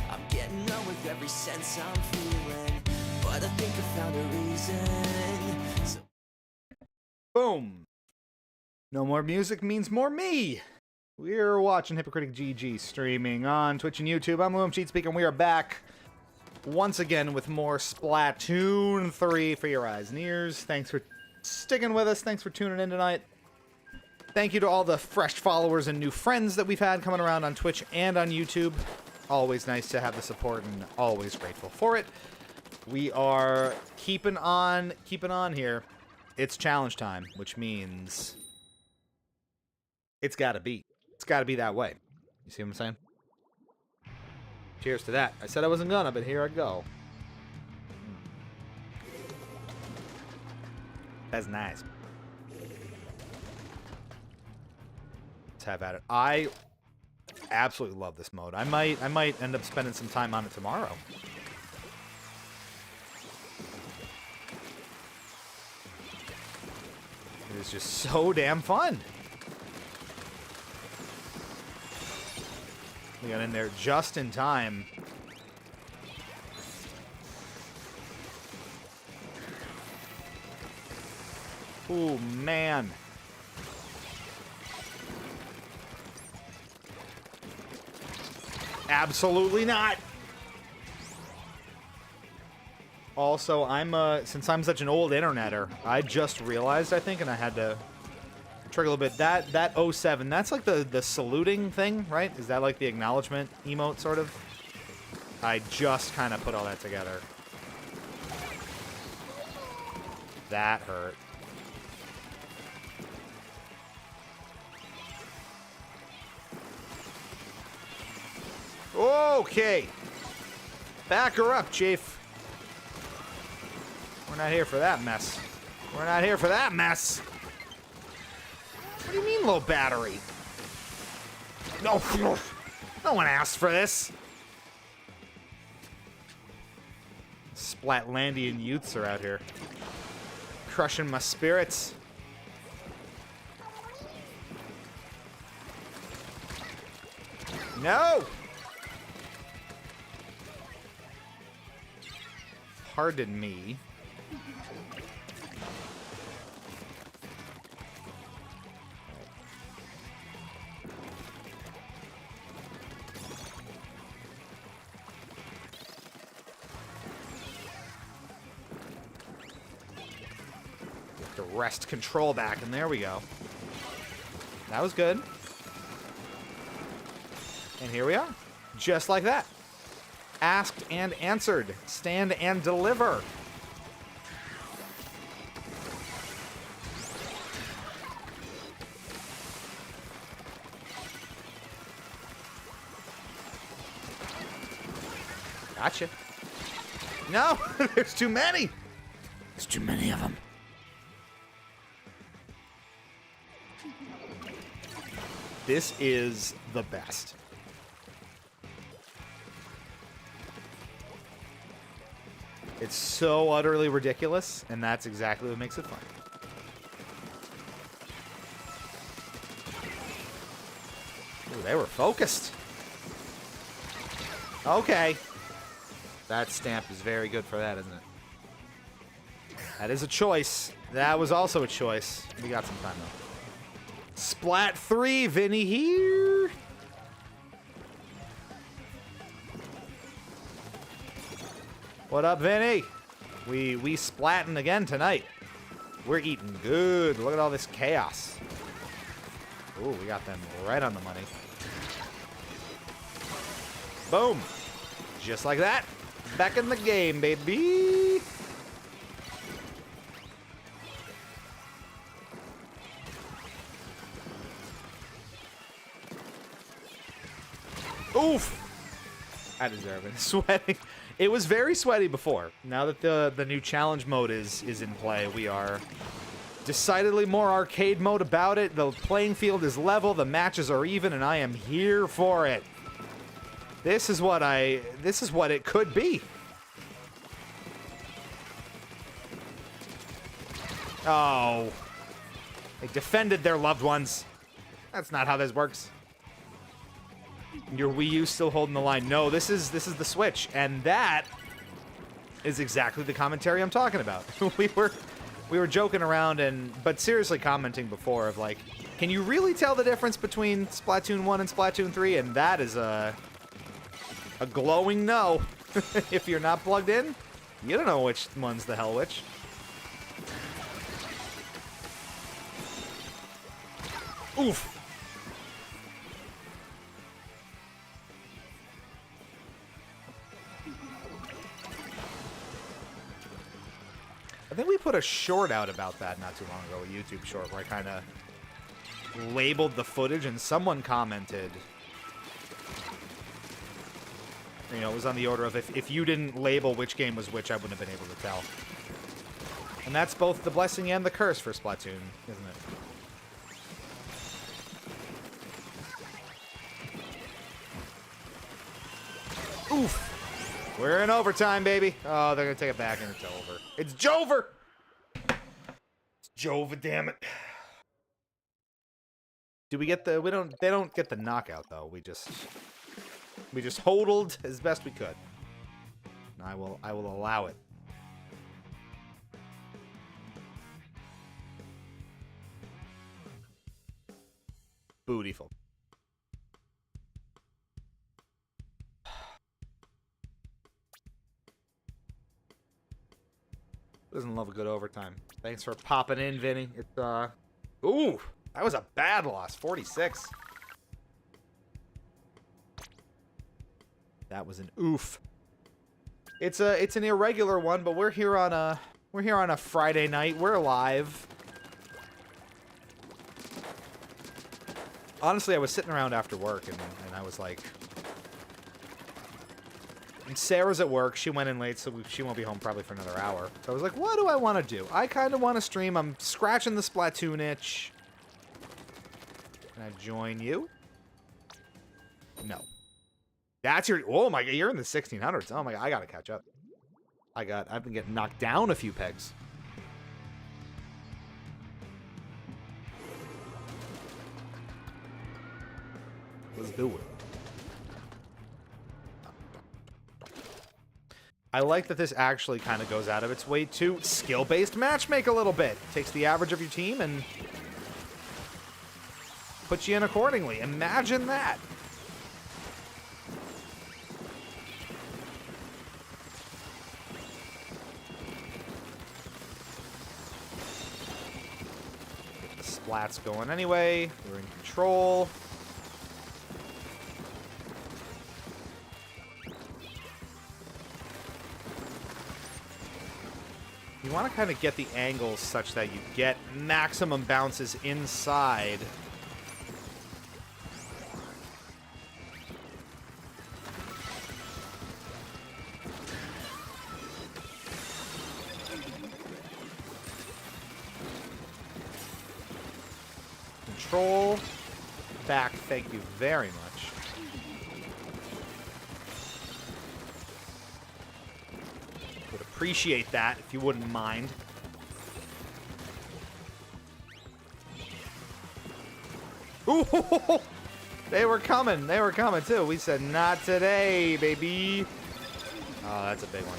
I'm getting on with every sense I'm feeling, but I think I found a reason. So Boom. No more music means more me. We're watching Hypocritic GG streaming on Twitch and YouTube. I'm Loom Cheat Speaker, and we are back once again with more Splatoon 3 for your eyes and ears. Thanks for sticking with us. Thanks for tuning in tonight. Thank you to all the fresh followers and new friends that we've had coming around on Twitch and on YouTube. Always nice to have the support and always grateful for it. We are keeping on here. It's challenge time, which means it's gotta be. It's gotta be that way. You see what I'm saying? Cheers to that. I said I wasn't gonna, but here I go. That's nice. Let's have at it. I absolutely love this mode. I might end up spending some time on it tomorrow. It is just so damn fun. We got in there just in time. Ooh, man. Absolutely not. Also, since I'm such an old interneter, I just realized, I think, and I had to trigger a little bit. That 07, that's like the saluting thing, right? Is that like the acknowledgement emote, sort of? I just kind of put all that together. That hurt. Okay. Back her up, Chief. We're not here for that mess. We're not here for that mess. What do you mean low battery? No, no one asked for this. Splatlandian youths are out here. Crushing my spirits. No! Pardon me. Get the wrest control back, and there we go. That was good. And here we are. Just like that. Asked and answered. Stand and deliver. Gotcha. No, there's too many. There's too many of them. This is the best. It's so utterly ridiculous, and that's exactly what makes it fun. Ooh, they were focused. Okay. That stamp is very good for that, isn't it? That is a choice. That was also a choice. We got some time, though. Splat3, Vinny here. What up, Vinny? We splatting again tonight. We're eating good. Look at all this chaos. Ooh, we got them right on the money. Boom. Just like that. Back in the game, baby. Oof. I deserve it. Sweating. It was very sweaty before. Now that the new challenge mode is in play, we are decidedly more arcade mode about it. The playing field is level, the matches are even, and I am here for it. This is what it could be. Oh. They defended their loved ones. That's not how this works. Your Wii U still holding the line. No, this is the Switch, and that is exactly the commentary I'm talking about. we were joking around but seriously commenting before of like, can you really tell the difference between Splatoon 1 and Splatoon 3? And that is a glowing no. If you're not plugged in, you don't know which one's the hell which. Oof. I think we put a short out about that not too long ago, a YouTube short, where I kind of labeled the footage, and someone commented, you know, it was on the order of, if you didn't label which game was which, I wouldn't have been able to tell. And that's both the blessing and the curse for Splatoon, isn't it? Oof. We're in overtime, baby. Oh, they're going to take it back, and it's over. It's Jover! It's Jova, damn it. Do we get the... They don't get the knockout, though. We just hodled as best we could. And I will allow it. Bootyful. Doesn't love a good overtime. Thanks for popping in, Vinny. It's, ooh, that was a bad loss. 46. That was an oof. It's an irregular one, but we're here on a Friday night. We're live. Honestly, I was sitting around after work, and I was like... And Sarah's at work. She went in late, so she won't be home probably for another hour. So I was like, what do I want to do? I kind of want to stream. I'm scratching the Splatoon itch. Can I join you? No. That's your... Oh, my God. You're in the 1600s. Oh, my God. I got to catch up. I've been getting knocked down a few pegs. Let's do it. I like that this actually kind of goes out of its way to skill-based matchmake a little bit. Takes the average of your team and puts you in accordingly. Imagine that. Get the splats going anyway. We're in control. You want to kind of get the angles such that you get maximum bounces inside. Control. Back, thank you very much. Would appreciate that if you wouldn't mind. Ooh, they were coming too. We said not today, baby. Oh, that's a big one.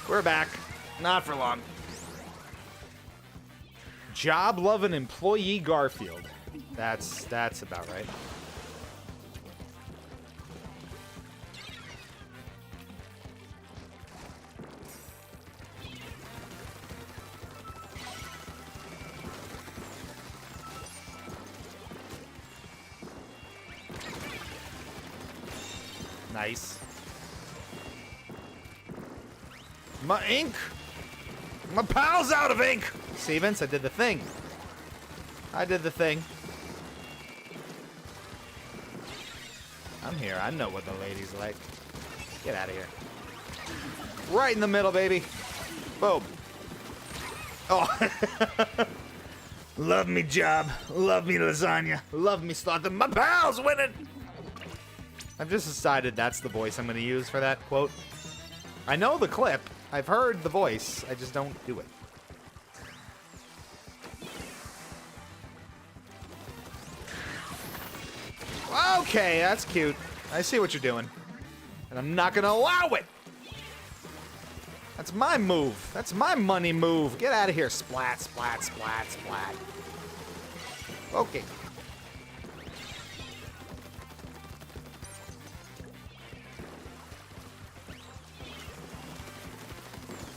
We're back. Not for long. Job loving employee Garfield. That's about right. Nice. My ink! My pal's out of ink! See, Vince, I did the thing. I did the thing. I'm here. I know what the ladies like. Get out of here. Right in the middle, baby. Boom. Oh. Love me job. Love me lasagna. Love me starting. My pal's winning. I've just decided that's the voice I'm going to use for that quote. I know the clip. I've heard the voice. I just don't do it. Okay, that's cute. I see what you're doing. And I'm not going to allow it. That's my move. That's my money move. Get out of here. Splat, splat, splat, splat. Okay.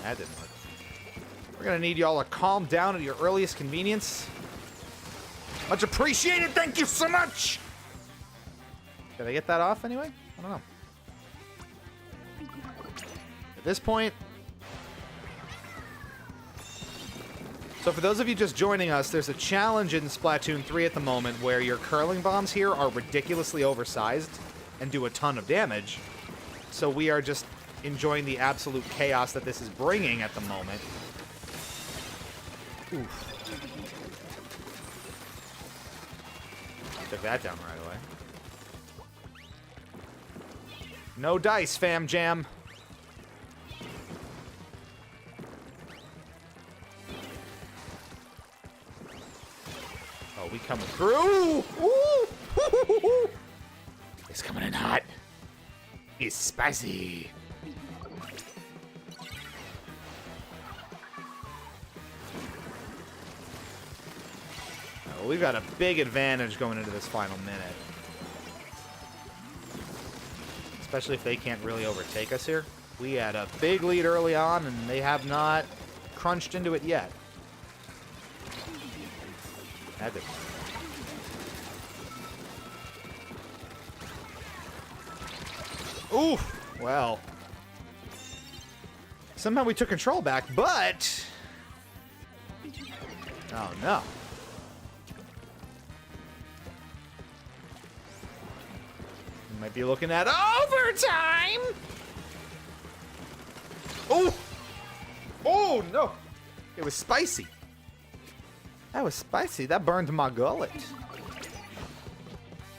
That didn't work. We're going to need y'all to calm down at your earliest convenience. Much appreciated. Thank you so much. Did I get that off anyway? I don't know. At this point... So for those of you just joining us, there's a challenge in Splatoon 3 at the moment where your curling bombs here are ridiculously oversized and do a ton of damage. So we are just enjoying the absolute chaos that this is bringing at the moment. Oof. Took that down right away. No dice, fam jam. Oh, we coming through. Ooh. It's coming in hot. It's spicy. Oh, we've got a big advantage going into this final minute. Especially if they can't really overtake us here. We had a big lead early on, and they have not crunched into it yet. Had to. Ooh, well. Somehow we took control back, but... Oh, no. We might be looking at overtime! Oh! Oh, no! It was spicy. That was spicy. That burned my gullet.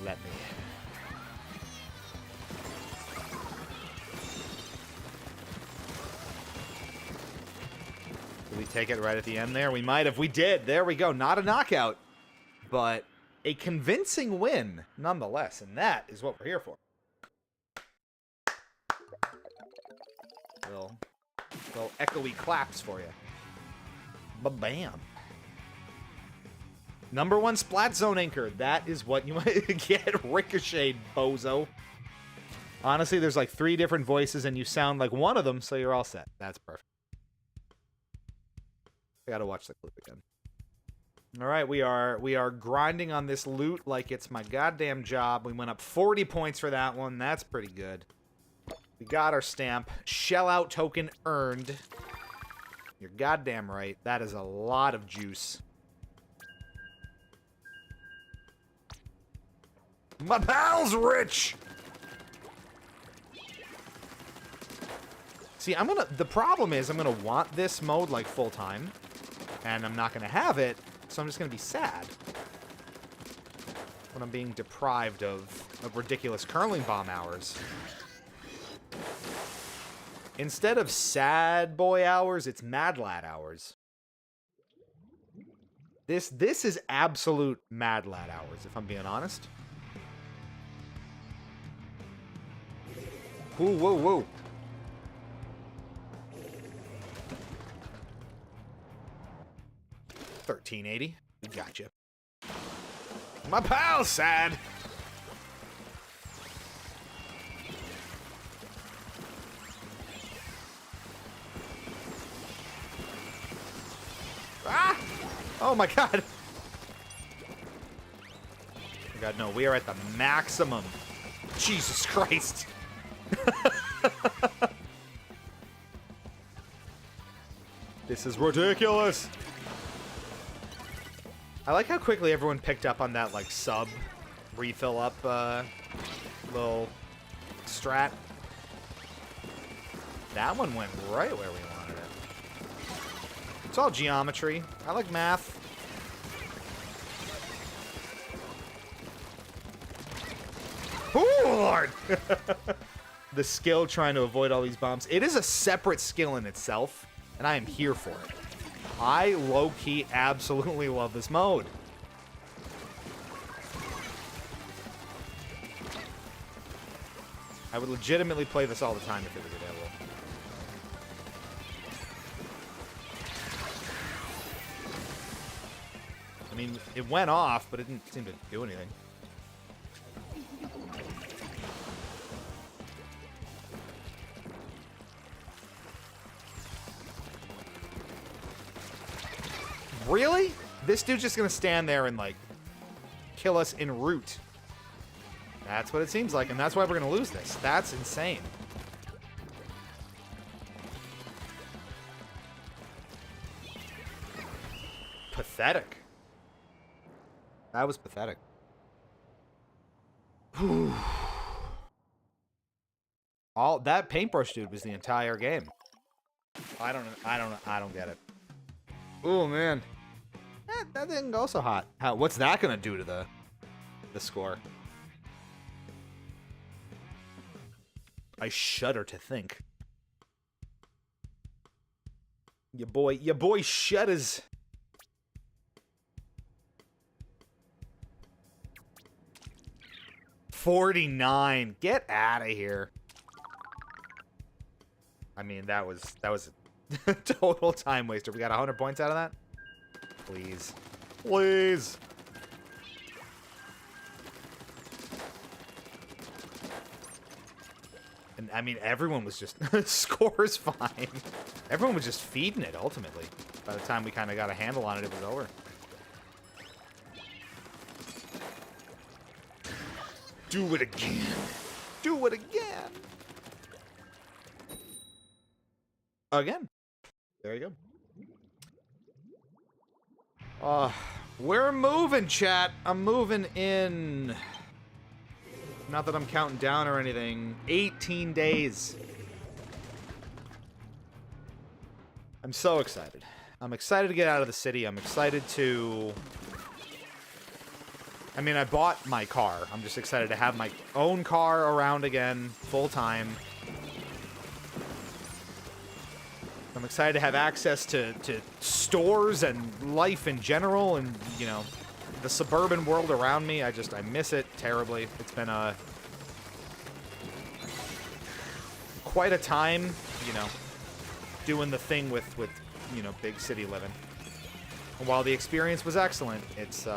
Let me. Did we take it right at the end there? We might have. We did. There we go. Not a knockout, but a convincing win nonetheless. And that is what we're here for. Little echoey claps for you. Ba-bam. Number 1 Splat Zone anchor. That is what you might get. Ricocheted, bozo. Honestly, there's like 3 different voices and you sound like one of them, so you're all set. That's perfect. I gotta watch the clip again. Alright, we are grinding on this loot like it's my goddamn job. We went up 40 points for that one. That's pretty good. We got our stamp. Shell out token earned. You're goddamn right. That is a lot of juice. My pal's rich! See, the problem is I'm gonna want this mode like full time, and I'm not gonna have it, so I'm just gonna be sad when I'm being deprived of ridiculous curling bomb hours. Instead of sad boy hours, it's mad lad hours. This is absolute mad lad hours, if I'm being honest. Whoa, whoa, whoa. $13.80. We got you. My pal's sad. Ah! Oh my god. Oh god, no. We are at the maximum. Jesus Christ. This is ridiculous. I like how quickly everyone picked up on that, like, sub refill up little strat. That one went right where we wanted it. It's all geometry. I like math. Ooh! lord! The skill trying to avoid all these bombs. It is a separate skill in itself, and I am here for it. I low-key absolutely love this mode. I would legitimately play this all the time if it was available. I mean, it went off, but it didn't seem to do anything. Really? This dude's just gonna stand there and, like, kill us en route. That's what it seems like, and that's why we're gonna lose this. That's insane. Pathetic. That was pathetic. All that paintbrush dude was the entire game. I don't get it. Oh man, that didn't go so hot. What's that gonna do to the score? I shudder to think. Your boy shudders. $49. Get out of here. I mean, that was a total time waster. We got 100 points out of that? Please. Please. And I mean, everyone was just scores fine. Everyone was just feeding it ultimately. By the time we kind of got a handle on it, it was over. Do it again. Do it again. Again. There you go. We're moving, chat. I'm moving in. Not that I'm counting down or anything. 18 days. I'm so excited. I'm excited to get out of the city. I'm excited to... I mean, I bought my car. I'm just excited to have my own car around again, full time. I'm excited to have access to stores and life in general and, you know, the suburban world around me. I miss it terribly. It's been quite a time, you know, doing the thing with you know, big city living. And while the experience was excellent, it's,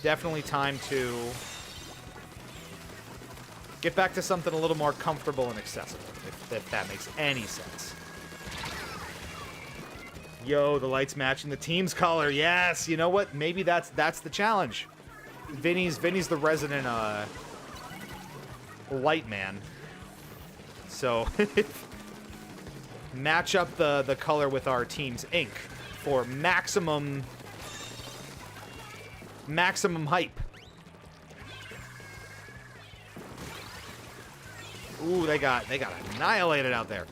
definitely time to get back to something a little more comfortable and accessible, if that makes any sense. Yo, the light's matching the team's color. Yes, you know what? Maybe that's the challenge. Vinny's the resident light man. So match up the color with our team's ink for maximum hype. Ooh, they got annihilated out there.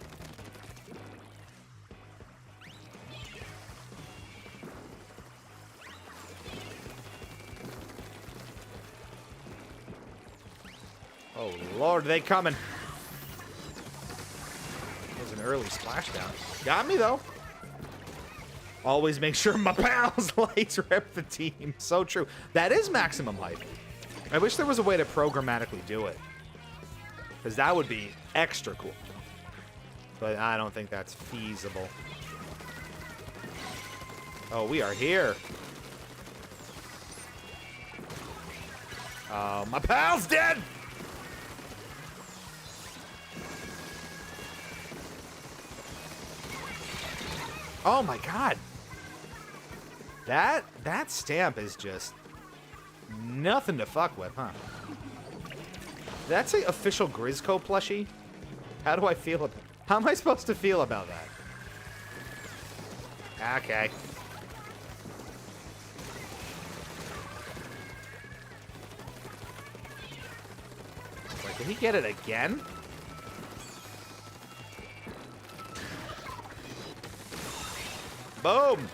Oh Lord, they coming. There's an early splashdown. Got me though. Always make sure my pals lights rep the team. So true. That is maximum hype. I wish there was a way to programmatically do it, because that would be extra cool. But I don't think that's feasible. Oh, we are here. Oh, my pal's dead! Oh my god. That stamp is just nothing to fuck with, huh? That's an official Grizzco plushie? How do I feel about... How am I supposed to feel about that? Okay. Wait, did he get it again? Boom!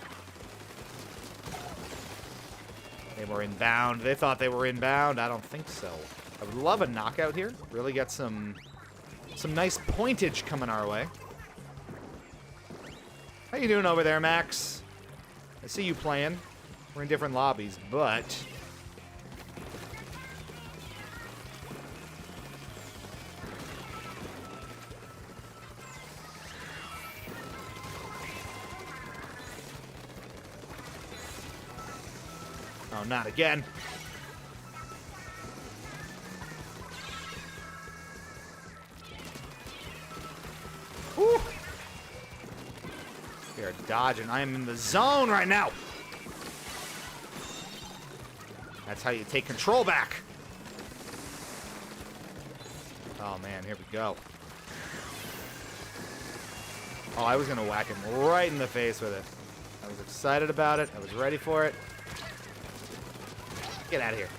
They were inbound. They thought they were inbound. I don't think so. I would love a knockout here. Really get some nice pointage coming our way. How you doing over there, Max? I see you playing. We're in different lobbies, but... Oh, not again. Woo! We are dodging. I am in the zone right now. That's how you take control back. Oh, man. Here we go. Oh, I was going to whack him right in the face with it. I was excited about it. I was ready for it. Get out of here.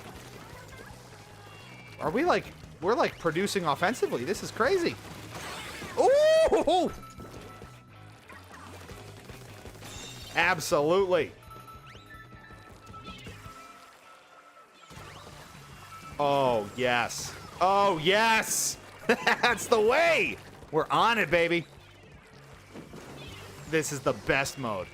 Are we like... We're like producing offensively. This is crazy. Ooh! Absolutely. Oh, yes. Oh, yes! That's the way! We're on it, baby. This is the best mode.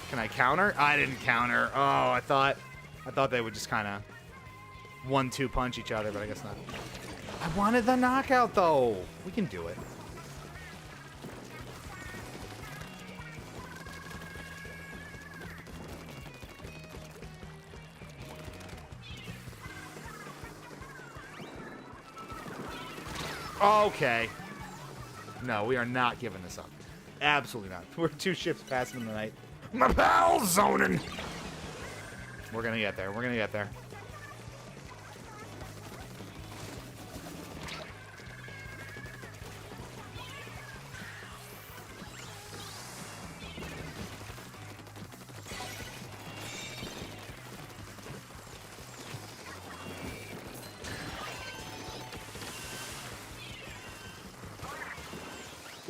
Can I counter? I didn't counter. Oh, I thought they would just kind of 1-2 punch each other, but I guess not. I wanted the knockout, though. We can do it. Okay. No, we are not giving this up. Absolutely not. We're 2 ships passing in the night. My pal's zoning. We're gonna get there. We're gonna get there.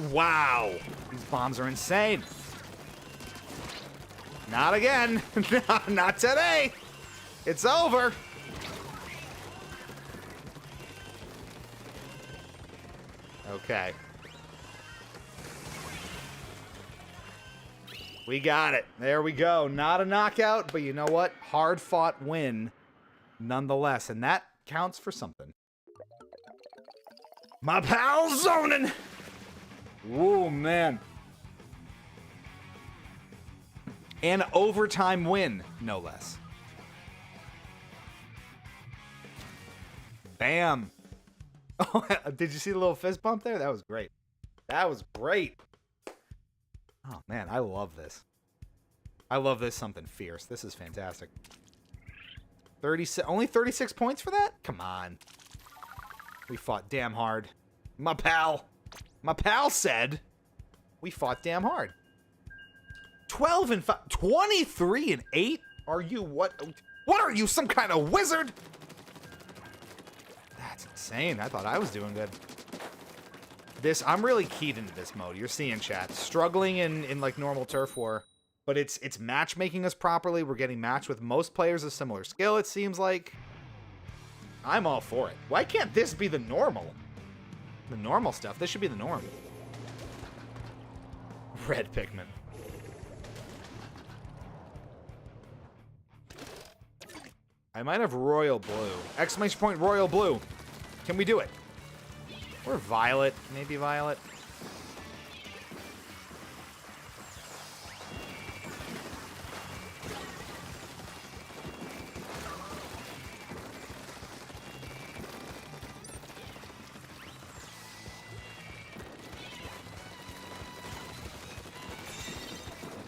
Wow. These bombs are insane. Not again. Not today. It's over. Okay. We got it. There we go. Not a knockout, but you know what? Hard-fought win nonetheless, and that counts for something. My pal zoning. Ooh, man. An overtime win, no less. Bam. Oh, did you see the little fist bump there? That was great. That was great. Oh, man, I love this. I love this something fierce. This is fantastic. Only 36 points for that? Come on. We fought damn hard. My pal said we fought damn hard. 12 and 5, 23 and 8? Are you what? What are you, some kind of wizard? That's insane. I thought I was doing good. I'm really keyed into this mode. You're seeing, chat. Struggling in like normal turf war, but it's matchmaking us properly. We're getting matched with most players of similar skill, it seems like. I'm all for it. Why can't this be the normal? The normal stuff. This should be the norm. Red Pikmin. I might have royal blue. Exclamation point royal blue. Can we do it? Or violet. Maybe violet.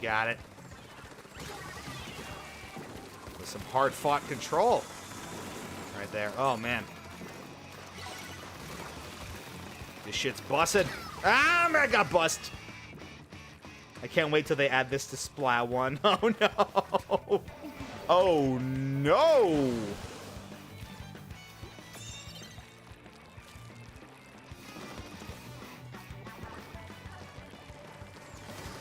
Got it. With some hard-fought control. Right there. Oh, man. This shit's busted. Ah, man, I got bust. I can't wait till they add this to Spla3. Oh, no. Oh, no.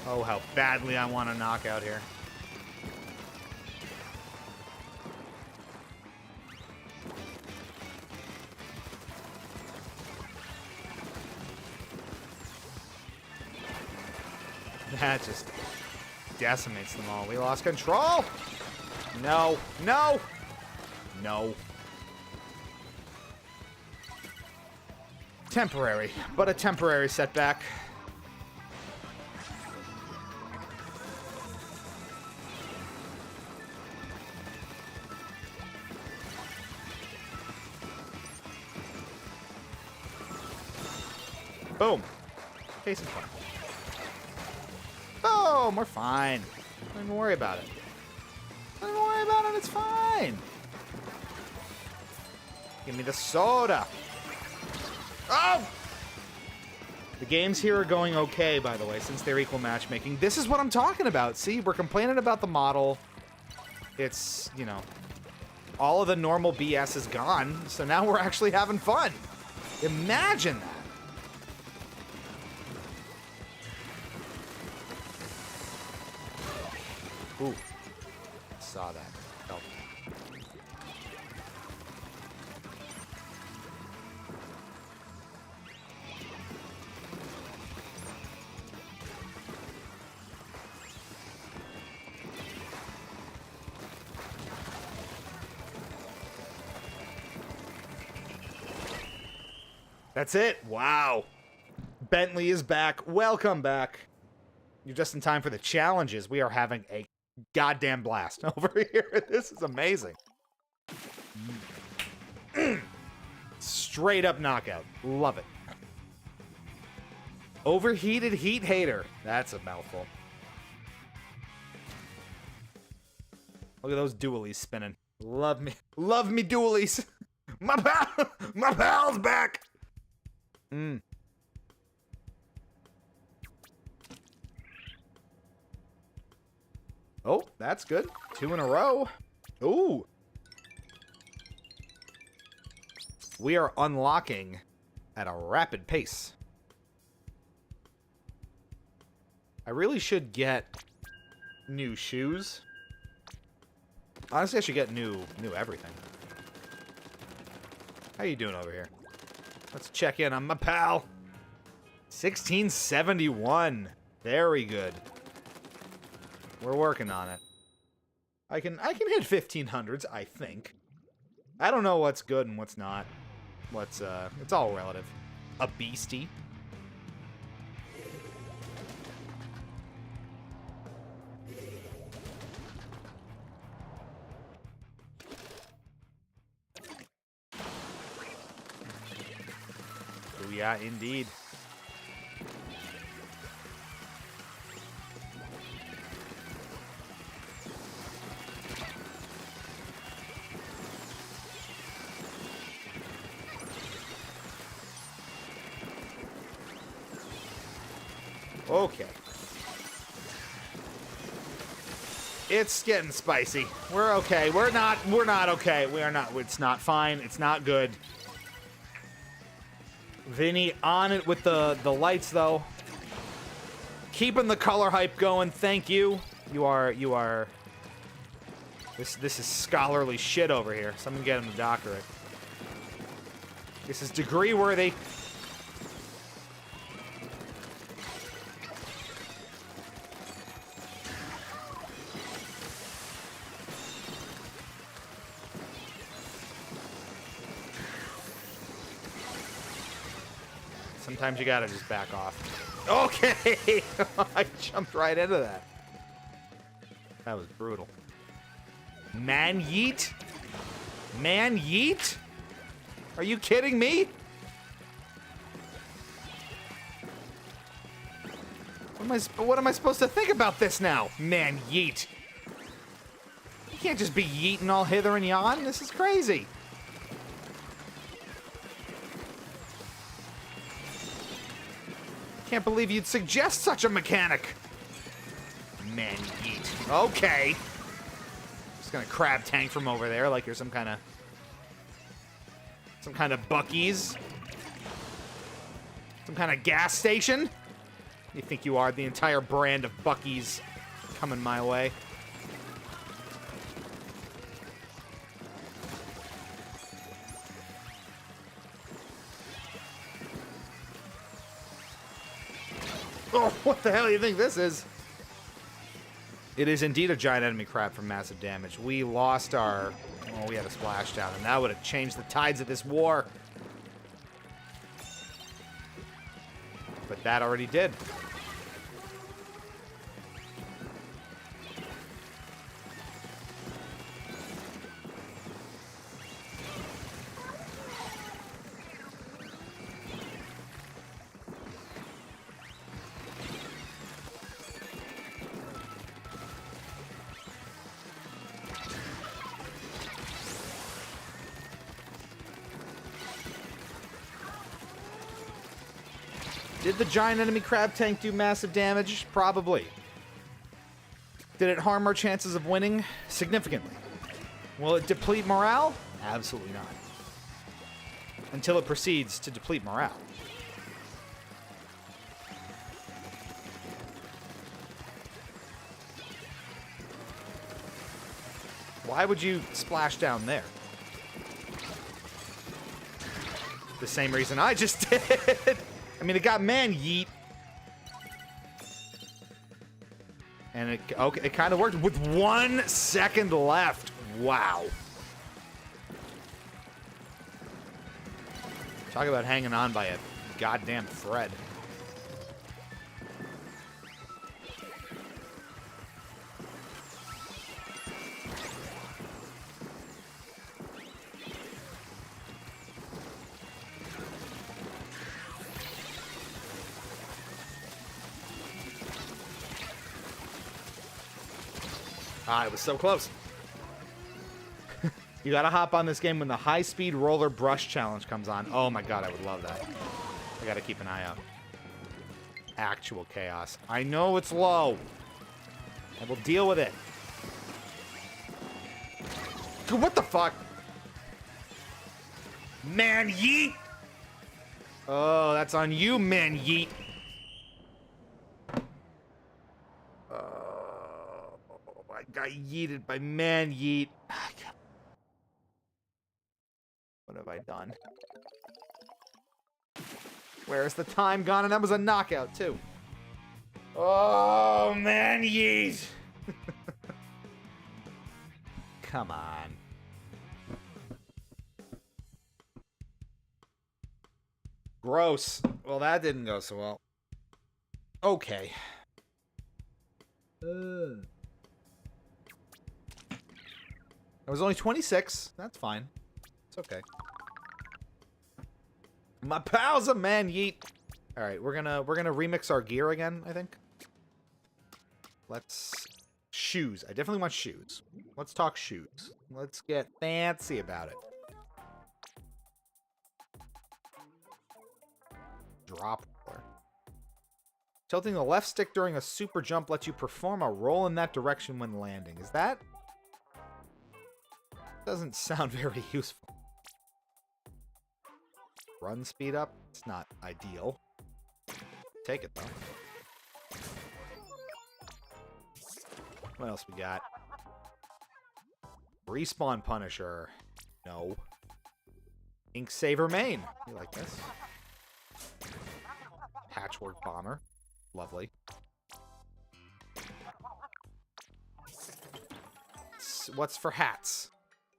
Oh, how badly I want a knockout here. That just decimates them all. We lost control. No, no, no. Temporary, but a temporary setback. Boom. Case in point. Boom, we're fine. Don't even worry about it. Don't even worry about it, it's fine. Give me the soda. Oh! The games here are going okay, by the way, since they're equal matchmaking. This is what I'm talking about. See, we're complaining about the model. It's, you know, all of the normal BS is gone, so now we're actually having fun. Imagine that. Ooh. Saw that. Felt that. That's it. Wow. Bentley is back. Welcome back. You're just in time for the challenges. We are having a goddamn blast over here. This is amazing. Straight up knockout. Love it. Overheated heat hater. That's a mouthful. Look at those dualies spinning. Love me dualies. My pal's back. Oh, that's good. 2 in a row. Ooh. We are unlocking at a rapid pace. I really should get new shoes. Honestly, I should get new everything. How you doing over here? Let's check in on my pal. 1671. Very good. We're working on it. I can hit 1500s, I think. I don't know what's good and what's not. It's all relative. A beastie. Oh yeah, indeed. Okay. It's getting spicy. We're okay. We're not okay. We are not. It's not fine. It's not good. Vinny on it with the lights though. Keeping the color hype going. Thank you. You are This is scholarly shit over here. Someone get him a doctorate. This is degree worthy. Sometimes you gotta just back off. Okay! I jumped right into that. That was brutal. Man yeet? Man yeet? Are you kidding me? What am I supposed to think about this now? Man yeet. You can't just be yeeting all hither and yon. This is crazy. Can't believe you'd suggest such a mechanic. Man yeet. Okay. Just gonna crab tank from over there like you're some kind of Buc-ee's. Some kind of gas station. You think you are? The entire brand of Buc-ee's coming my way. Oh, what the hell do you think this is? It is indeed a giant enemy crab from massive damage. We lost our... Oh, we had a splashdown, and that would have changed the tides of this war. But that already did. Did the giant enemy crab tank do massive damage? Probably. Did it harm our chances of winning? Significantly. Will it deplete morale? Absolutely not. Until it proceeds to deplete morale. Why would you splash down there? The same reason I just did. I mean, it got man yeet. And it kind of worked with 1 second left. Wow. Talk about hanging on by a goddamn thread. Ah, it was so close. You gotta hop on this game when the high-speed roller brush challenge comes on. Oh my god, I would love that. I gotta keep an eye out. Actual chaos. I know it's low. I will deal with it. Dude, what the fuck? Man yeet! Oh, that's on you, man yeet. Got yeeted by man yeet. What have I done? Where's the time gone? And that was a knockout, too. Oh, man yeet. Come on. Gross. Well, that didn't go so well. Okay. I was only 26. That's fine. It's okay. My pal's a man yeet. All right, we're gonna remix our gear again, I think. Let's shoes. I definitely want shoes. Let's talk shoes. Let's get fancy about it. Drop roller. Tilting the left stick during a super jump lets you perform a roll in that direction when landing. Is that? Doesn't sound very useful. Run speed up? It's not ideal. Take it, though. What else we got? Respawn Punisher. No. Ink Saver Main. You like this? Patchwork Bomber. Lovely. What's for hats?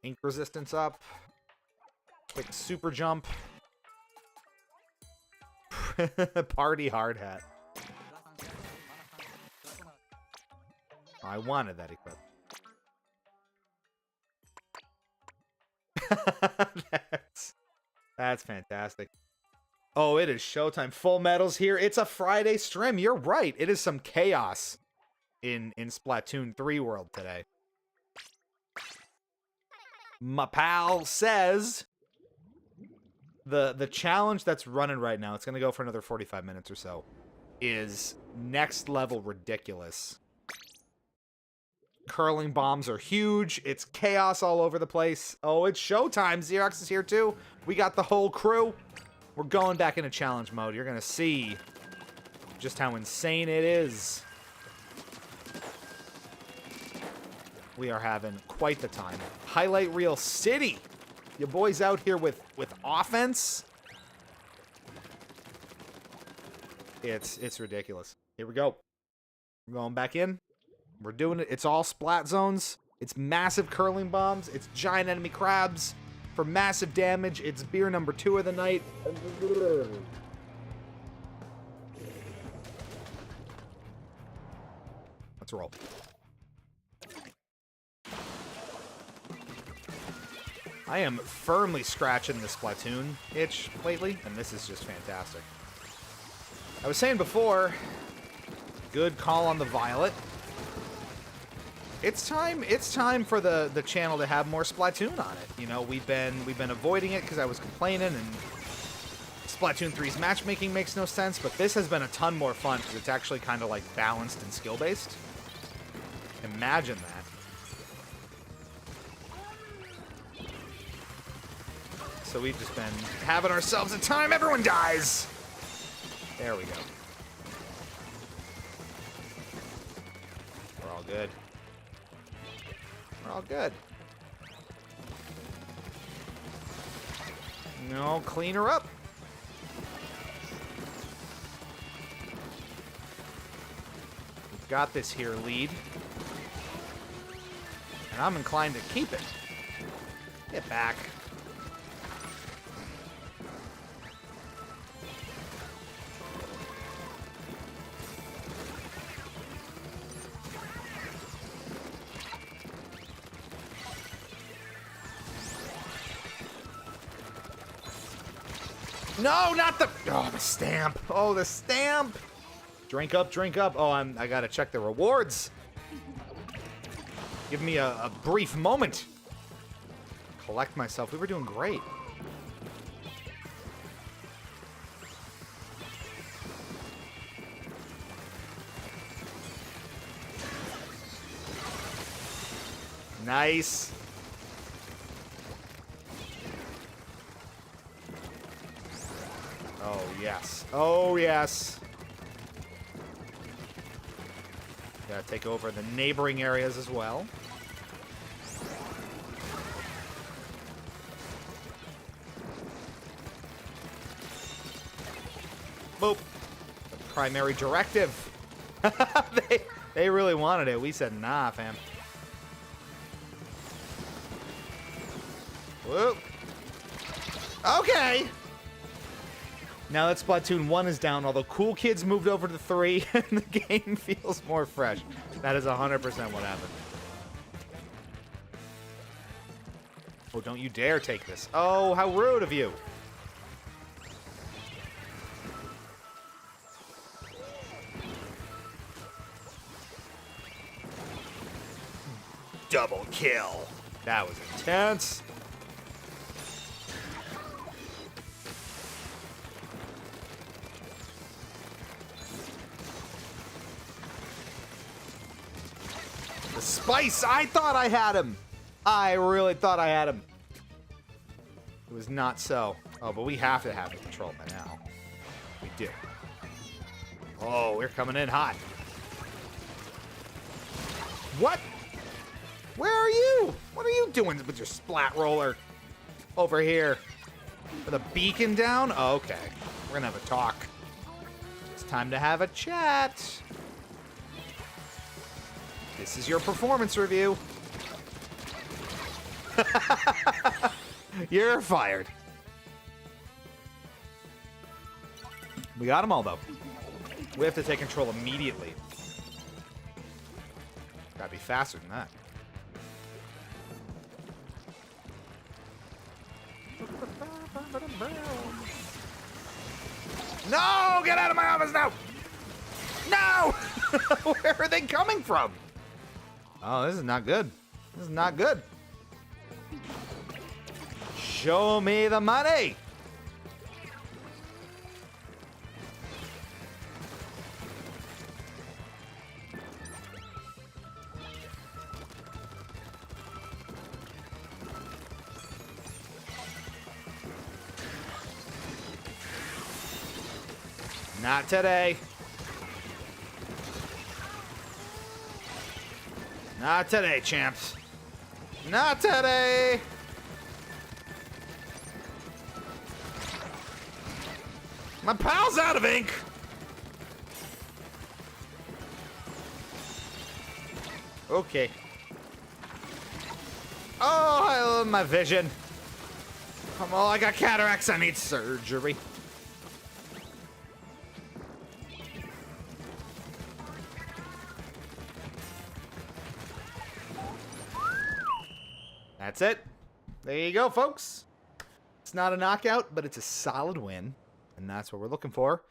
Ink resistance up. Quick super jump. Party hard hat. I wanted that equipped. That's fantastic. Oh, it is showtime. Full Metal's here. It's a Friday stream. You're right. It is some chaos in Splatoon 3 world today. My pal says the challenge that's running right now, it's going to go for another 45 minutes or so, is next level ridiculous. Curling bombs are huge. It's chaos all over the place. Oh, it's showtime. Xerox is here too. We got the whole crew. We're going back into challenge mode. You're going to see just how insane it is. We are having quite the time. Highlight Reel City. Your boys out here with offense. It's ridiculous. Here we go. We're going back in. We're doing it. It's all splat zones. It's massive curling bombs. It's giant enemy crabs for massive damage. It's beer number 2 of the night. Let's roll. I am firmly scratching the Splatoon itch lately, and this is just fantastic. I was saying before, good call on the Violet. It's time for the channel to have more Splatoon on it. You know, we've been avoiding it because I was complaining, and Splatoon 3's matchmaking makes no sense, but this has been a ton more fun because it's actually kind of like balanced and skill-based. Imagine that. So we've just been having ourselves a time. Everyone dies. There we go. We're all good. We're all good. No, clean her up. We've got this here lead. And I'm inclined to keep it. Get back. No, not the... Oh, the stamp. Oh, the stamp. Drink up, drink up. Oh, I gotta check the rewards. Give me a brief moment. Collect myself. We were doing great. Nice. Oh, yes. Oh, yes. Gotta take over the neighboring areas as well. Boop. The primary directive. They really wanted it. We said, nah, fam. Whoop. Okay. Now that Splatoon 1 is down, although Cool Kids moved over to 3, and the game feels more fresh. That is 100% what happened. Oh, don't you dare take this. Oh, how rude of you. Double kill. That was intense. The spice! I thought I had him! I really thought I had him. It was not so. Oh, but we have to have it controlled by now. We do. Oh, we're coming in hot. What? Where are you? What are you doing with your splat roller over here? With a beacon down? Oh, okay. We're gonna have a talk. It's time to have a chat. This is your performance review. You're fired. We got them all, though. We have to take control immediately. Gotta be faster than that. No! Get out of my office now! No! Where are they coming from? Oh, this is not good. This is not good. Show me the money! Not today. Not today, champs. Not today. My pal's out of ink. Okay. Oh, I love my vision. Come on, I got cataracts. I need surgery. That's it. There you go, folks. It's not a knockout, but it's a solid win. And that's what we're looking for.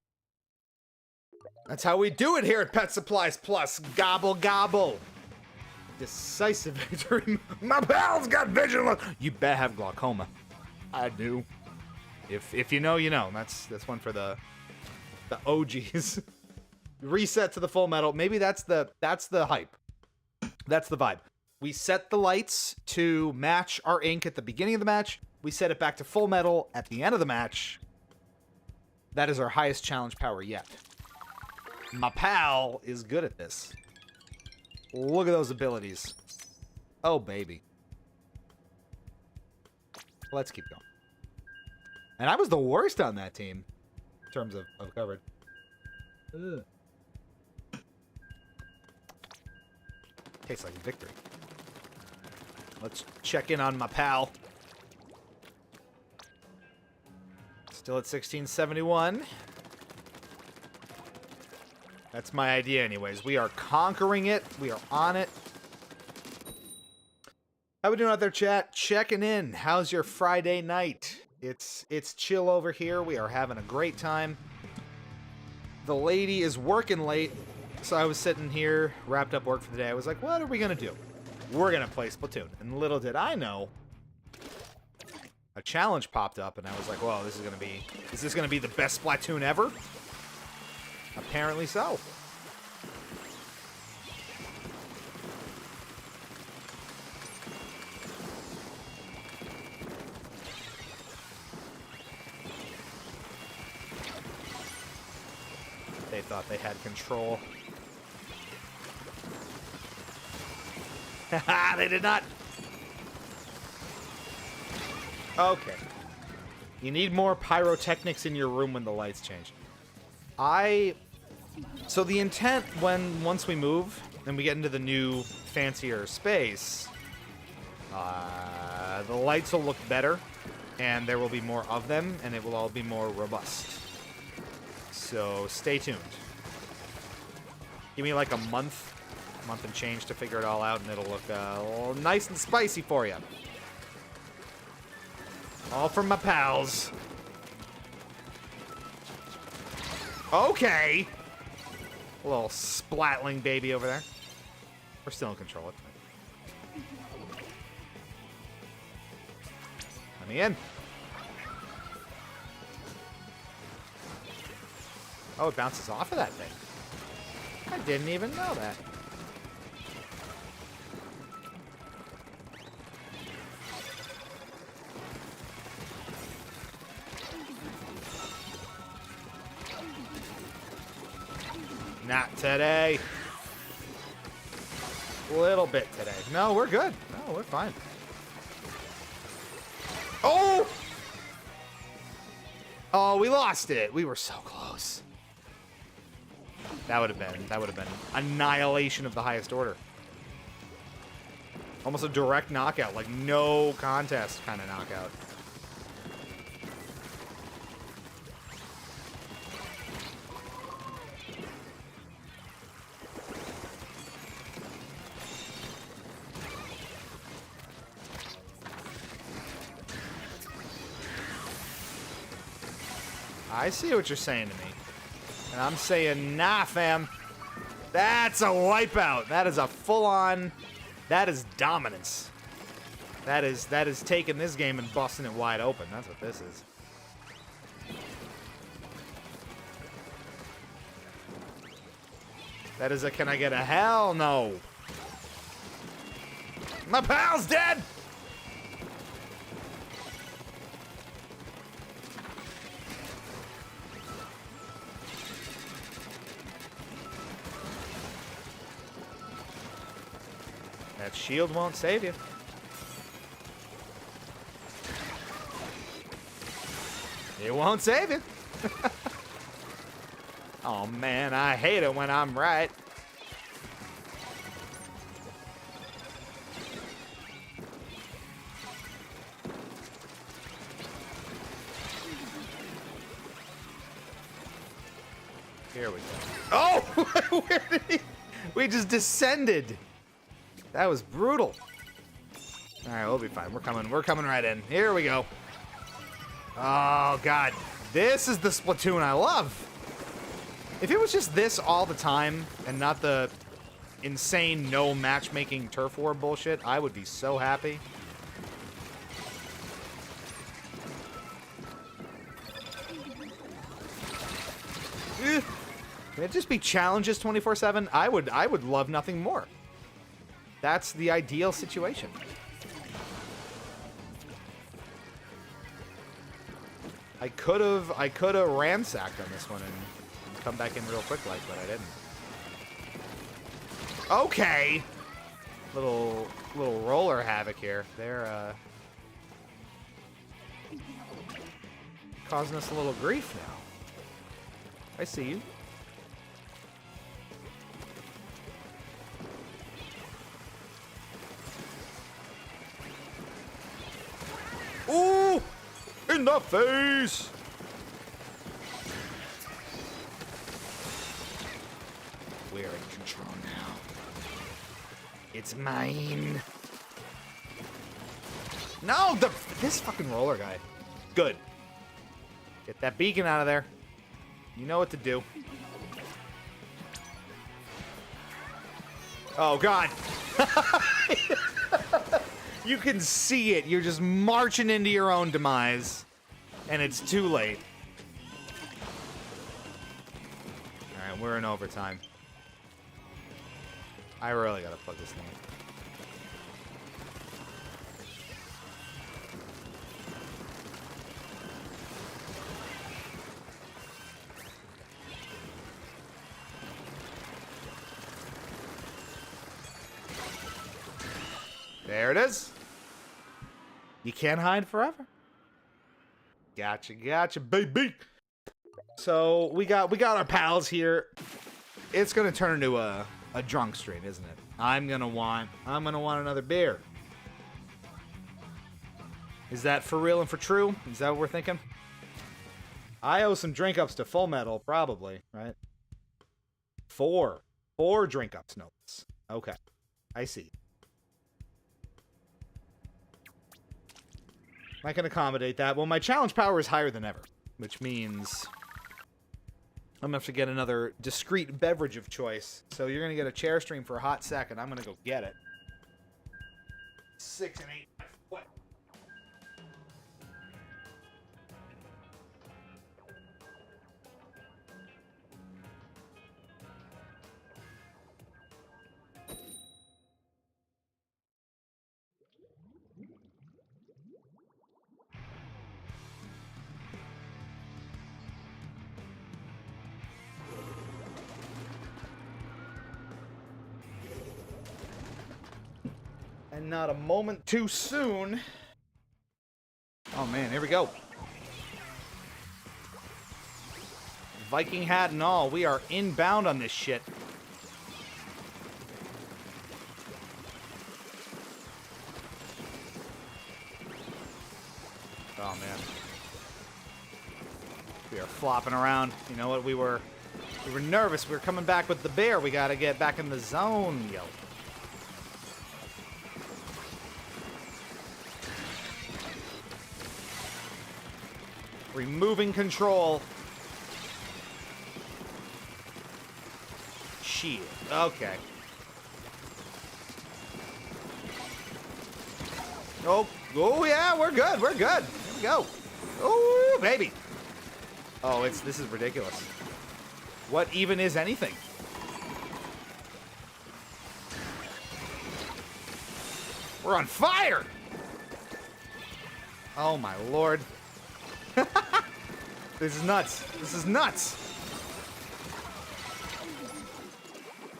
That's how we do it here at Pet Supplies Plus. Gobble, gobble. Decisive victory. My pal's got vision. You better have glaucoma. I do. If you know, you know. That's one for the OGs. Reset to the full metal. Maybe that's the hype. That's the vibe. We set the lights to match our ink at the beginning of the match. We set it back to full metal at the end of the match. That is our highest challenge power yet. My pal is good at this. Look at those abilities. Oh, baby. Let's keep going. And I was the worst on that team in terms of coverage. Ugh. Tastes like victory. Let's check in on my pal. Still at 1671. That's my idea anyways. We are conquering it. We are on it. How we doing out there, chat? Checking in. How's your Friday night? It's chill over here. We are having a great time. The lady is working late, so I was sitting here, wrapped up work for the day. I was like, what are we going to do? We're going to play Splatoon. And little did I know, a challenge popped up, and I was like, whoa, is this going to be the best Splatoon ever? Apparently so. They thought they had control. Haha, they did not. Okay. You need more pyrotechnics in your room when the lights change. So the intent once we move and we get into the new fancier space, the lights will look better and there will be more of them and it will all be more robust. So stay tuned. Give me like a month and change to figure it all out and it'll look nice and spicy for you. All from my pals. Okay. A little splatling baby over there. We're still in control. Let me in. Oh, it bounces off of that thing. I didn't even know that. Not today. Little bit today. No, we're good. No, we're fine. Oh! Oh, we lost it. We were so close. That would have been annihilation of the highest order. Almost a direct knockout, like no contest kind of knockout. I see what you're saying to me. And I'm saying, nah, fam. That's a wipeout. That is a full-on... That is dominance. That is taking this game and busting it wide open. That's what this is. That is a can I get a hell no. My pal's dead! That shield won't save you. It won't save you. Oh man, I hate it when I'm right. Here we go. Oh! Where did he? We just descended. That was brutal. All right, we'll be fine. We're coming right in. Here we go. Oh god, this is the Splatoon I love. If it was just this all the time and not the insane no matchmaking turf war bullshit, I would be so happy. Can it just be challenges 24/7? I would love nothing more. That's the ideal situation. I could have ransacked on this one and come back in real quick like, but I didn't. Okay. Little roller havoc here. They're causing us a little grief now. I see you. Ooh! In the face! We're in control now. It's mine. No, this fucking roller guy. Good. Get that beacon out of there. You know what to do. Oh, God. You can see it. You're just marching into your own demise. And it's too late. Alright, we're in overtime. I really gotta plug this thing in. There it is. You can't hide forever. Gotcha, baby. So we got our pals here. It's gonna turn into a drunk stream, isn't it? I'm gonna want another beer. Is that for real and for true? Is that what we're thinking? I owe some drink ups to Full Metal, probably, right? Four drink ups, no less. Okay, I see. I can accommodate that. Well, my challenge power is higher than ever, which means I'm gonna have to get another discreet beverage of choice. So you're gonna get a chair stream for a hot second. I'm gonna go get it. 6 and 8. What? And not a moment too soon. Oh man, here we go. Viking hat and all, we are inbound on this shit. Oh man. We are flopping around. You know what? We were nervous. We were coming back with the bear. We gotta get back in the zone, yo. Removing control. Shit. Okay. Oh yeah, we're good. We're good. Here we go. Oh, baby. Oh, this is ridiculous. What even is anything? We're on fire. Oh my lord. This is nuts. This is nuts.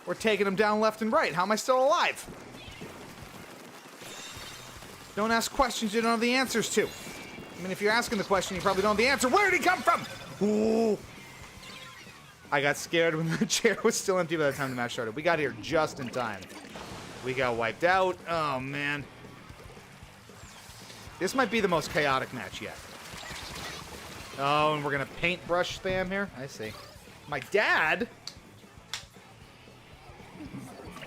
We're taking them down left and right. How am I still alive? Don't ask questions you don't have the answers to. I mean, if you're asking the question, you probably don't have the answer. Where did he come from? Ooh. I got scared when the chair was still empty by the time the match started. We got here just in time. We got wiped out. Oh, man. This might be the most chaotic match yet. Oh, and we're going to paintbrush spam here? I see. My dad?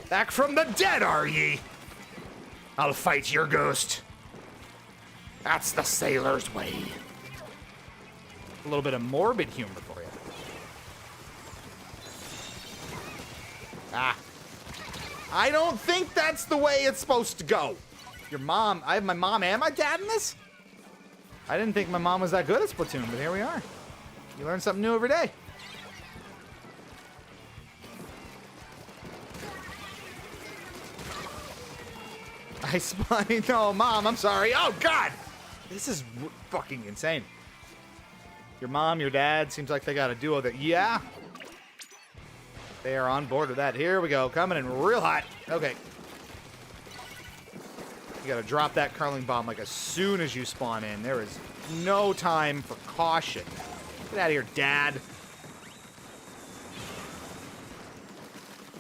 Back from the dead, are ye? I'll fight your ghost. That's the sailor's way. A little bit of morbid humor for you. Ah. I don't think that's the way it's supposed to go. Your mom, I have my mom and my dad in this? I didn't think my mom was that good at Splatoon, but here we are. You learn something new every day. I spy. No, Mom, I'm sorry. Oh, God! This is fucking insane. Your mom, your dad, seems like they got a duo that, yeah. They are on board with that. Here we go. Coming in real hot. Okay. You gotta drop that curling bomb like as soon as you spawn in. There is no time for caution. Get out of here, Dad.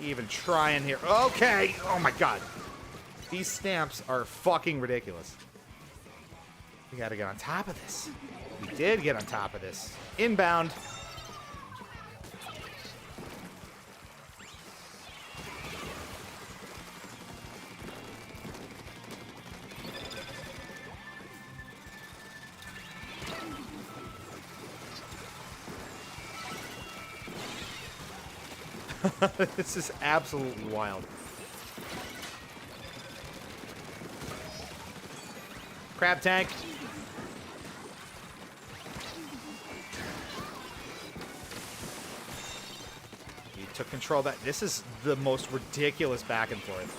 Even trying here. Okay. Oh, my God. These stamps are fucking ridiculous. We gotta get on top of this. We did get on top of this. Inbound. This is absolutely wild. Crab tank. You took control of that. This is the most ridiculous back and forth.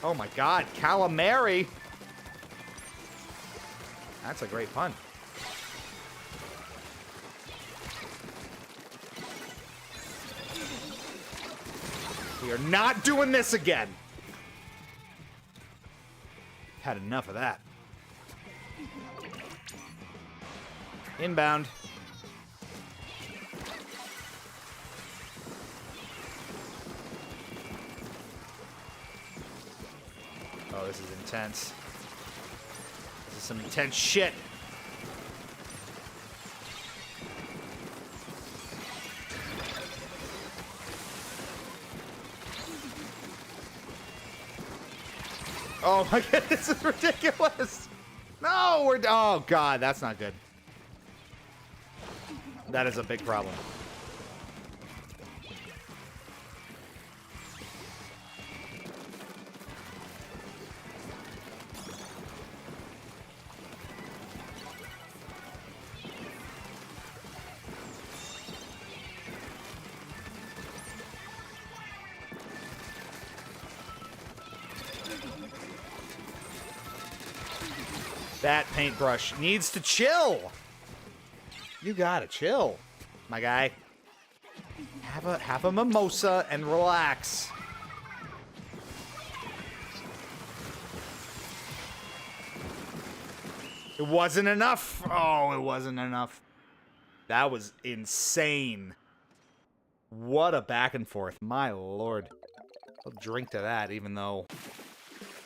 Oh my God, calamari. That's a great pun. We are not doing this again. Had enough of that. Inbound. Oh, this is intense. This is some intense shit. Oh my God, this is ridiculous. No, we're... Oh, God, that's not good. That is a big problem. That paintbrush needs to chill. You gotta chill, my guy. Have a mimosa and relax. It wasn't enough. Oh, it wasn't enough. That was insane. What a back and forth. My lord. I'll drink to that, even though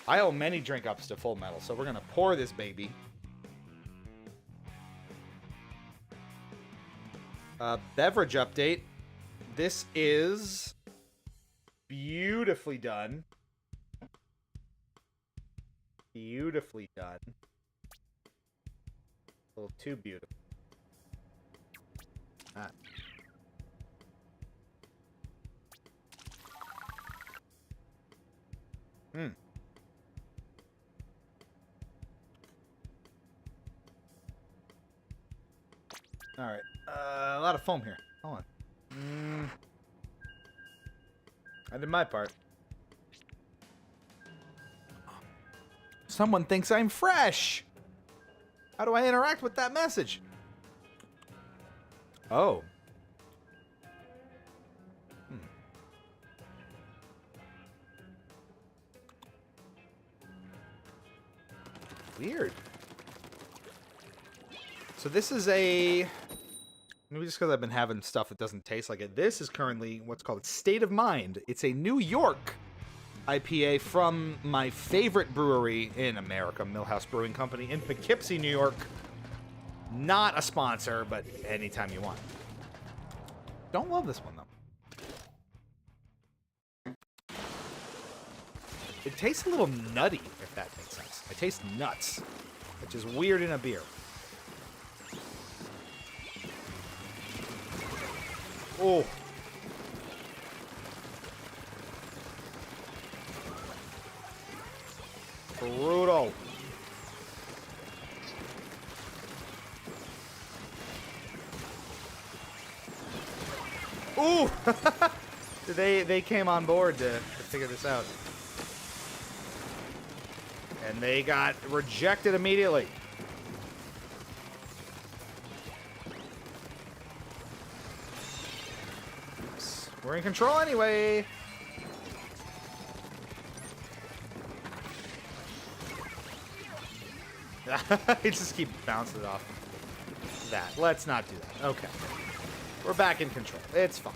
I owe many drink ups to Full Metal, so we're gonna pour this baby. Beverage update. This is beautifully done. Beautifully done. A little too beautiful. Ah. Hmm. All right. A lot of foam here. Hold on. I did my part. Someone thinks I'm fresh. How do I interact with that message? Oh. Weird. So this is a... Maybe just because I've been having stuff that doesn't taste like it. This is currently what's called State of Mind. It's a New York IPA from my favorite brewery in America, Millhouse Brewing Company in Poughkeepsie, New York. Not a sponsor, but anytime you want. Don't love this one, though. It tastes a little nutty, if that makes sense. I taste nuts, which is weird in a beer. Oh. Brutal. Ooh! They came on board to figure this out. And they got rejected immediately. Oops. We're in control anyway. I just keep bouncing it off that. Let's not do that. Okay. We're back in control. It's fine.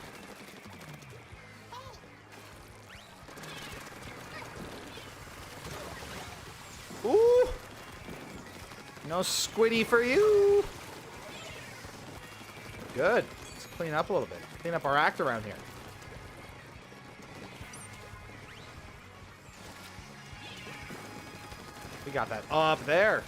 Ooh! No squiddy for you! Good. Let's clean up a little bit. Clean up our act around here. We got that up there.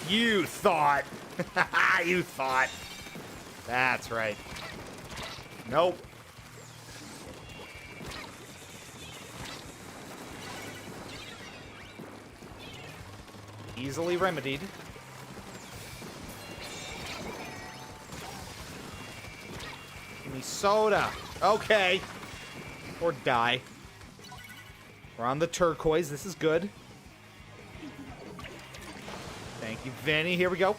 You thought. You thought. That's right. Nope. Easily remedied. Give me soda. Okay. Or die. We're on the turquoise. This is good. Thank you, Vinny. Here we go.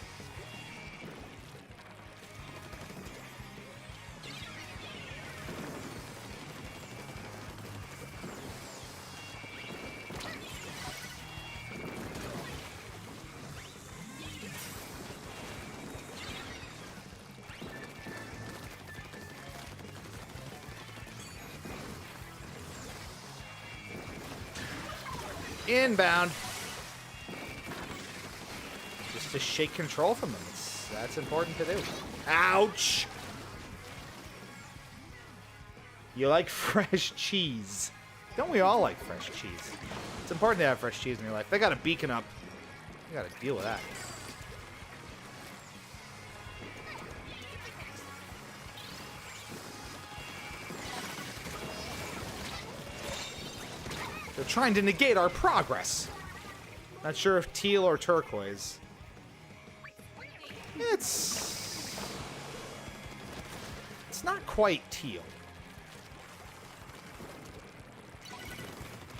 Inbound. Just to shake control from them. That's important to do. Ouch! You like fresh cheese. Don't we all like fresh cheese? It's important to have fresh cheese in your life. They got a beacon up. You gotta deal with that. They're trying to negate our progress. Not sure if teal or turquoise. It's not quite teal.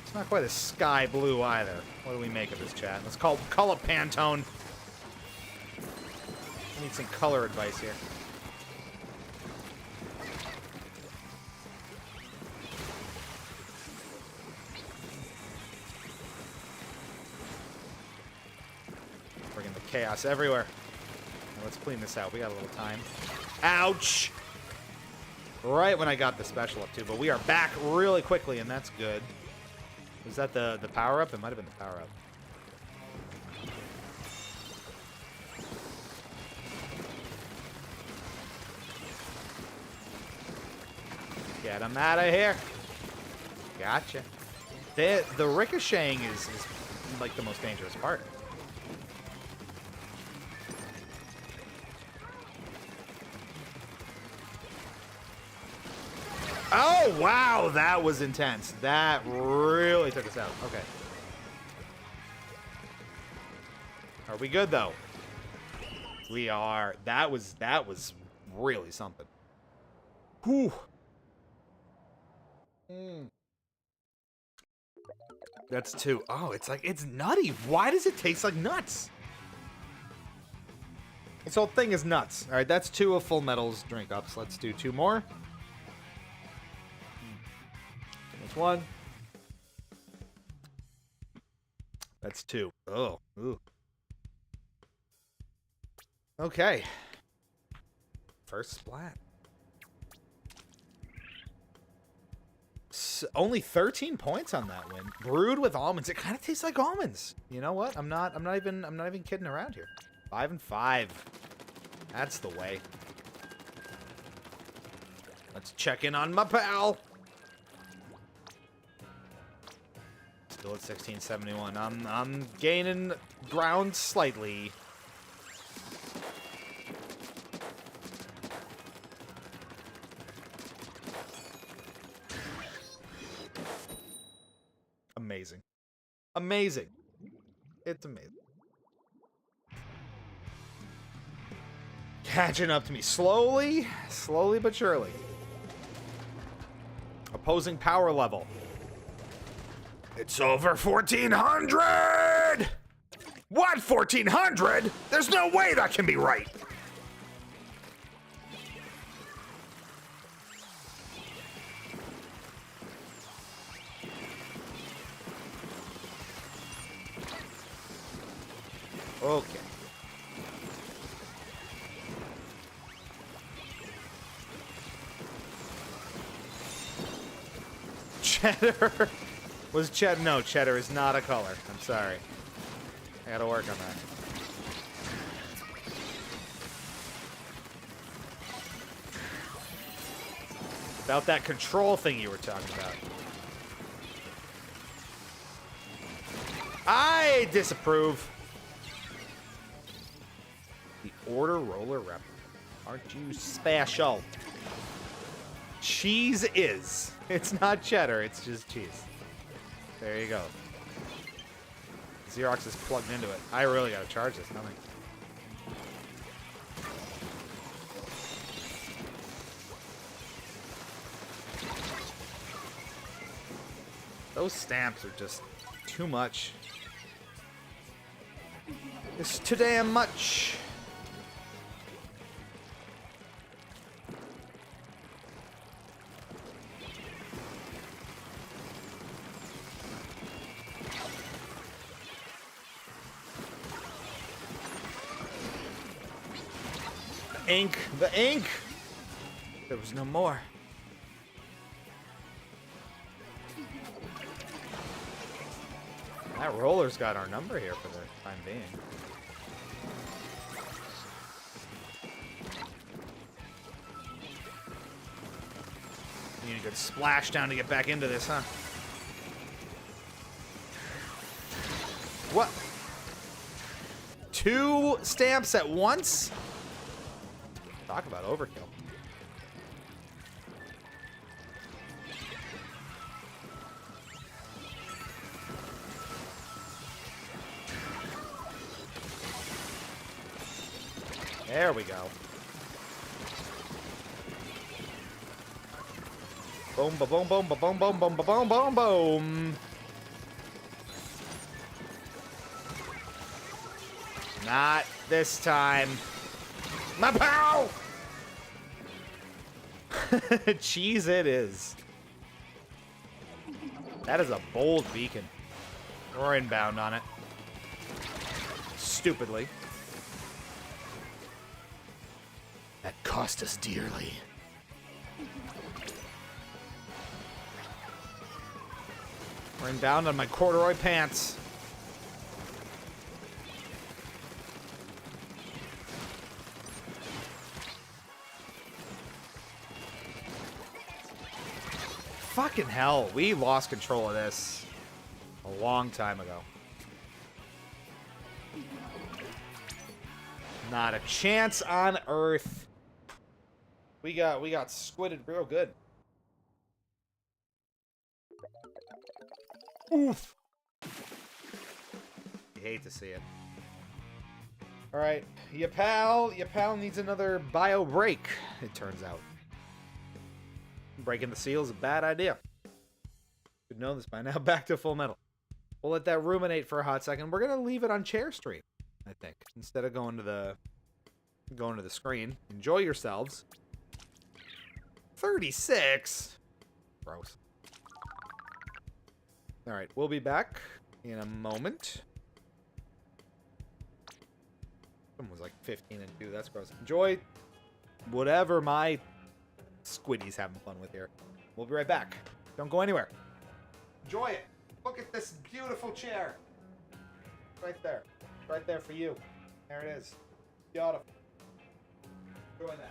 It's not quite a sky blue either. What do we make of this, chat? Let's call it Pantone. I need some color advice here. Bringing the chaos everywhere. Now let's clean this out. We got a little time. Ouch! Right when I got the special up too, but we are back really quickly, and that's good. Was that the power-up? It might have been the power-up. Get him out of here. Gotcha. The ricocheting is like the most dangerous part. Oh, wow, that was intense. That really took us out. Okay. Are we good, though? We are. That was really something. Whew. That's 2. Oh, it's nutty. Why does it taste like nuts? This whole thing is nuts. All right, that's 2 of Full Metal's drink ups. Let's do 2 more. That's 1. That's 2. Oh, ooh. Okay. First splat. Only 13 points on that win. Brewed with almonds. It kind of tastes like almonds. You know what? I'm not even kidding around here. 5 and 5. That's the way. Let's check in on my pal. Still at 1671. I'm gaining ground slightly. Amazing. Amazing. It's amazing. Catching up to me slowly, but surely. Opposing power level. It's over 1400! What, 1400? There's no way that can be right. Okay. Cheddar was cheddar. No, cheddar is not a color. I'm sorry. I gotta work on that. About that control thing you were talking about. I disapprove. The Order Roller Rep. Aren't you special? Cheese is. It's not cheddar, it's just cheese. There you go. Xerox is plugged into it. I really gotta charge this, don't I? Those stamps are just too much. It's too damn much. Ink, the ink. There was no more. That roller's got our number here for the time being. You need a good splash down to get back into this, huh? What? 2 stamps at once? Talk about overkill. There we go. Boom, ba boom, boom, ba boom, boom, boom, ba boom, boom, boom. Not this time. My pal! Cheese it is. That is a bold beacon. We're inbound on it. Stupidly. That cost us dearly. We're inbound on my corduroy pants. Fucking hell, we lost control of this a long time ago. Not a chance on Earth. We got squidded real good. Oof. You hate to see it. All right, your pal needs another bio break, it turns out. Breaking the seal is a bad idea. Should know this by now. Back to Full Metal. We'll let that ruminate for a hot second. We're going to leave it on chair stream, I think, instead of going to the Going to the screen. Enjoy yourselves. 36? Gross. Alright, we'll be back in a moment. Someone was like 15 and 2. That's gross. Enjoy whatever my squiddy's having fun with here. We'll be right back. Don't go anywhere. Enjoy it. Look at this beautiful chair. Right there. Right there for you. There it is. Beautiful. Enjoy that.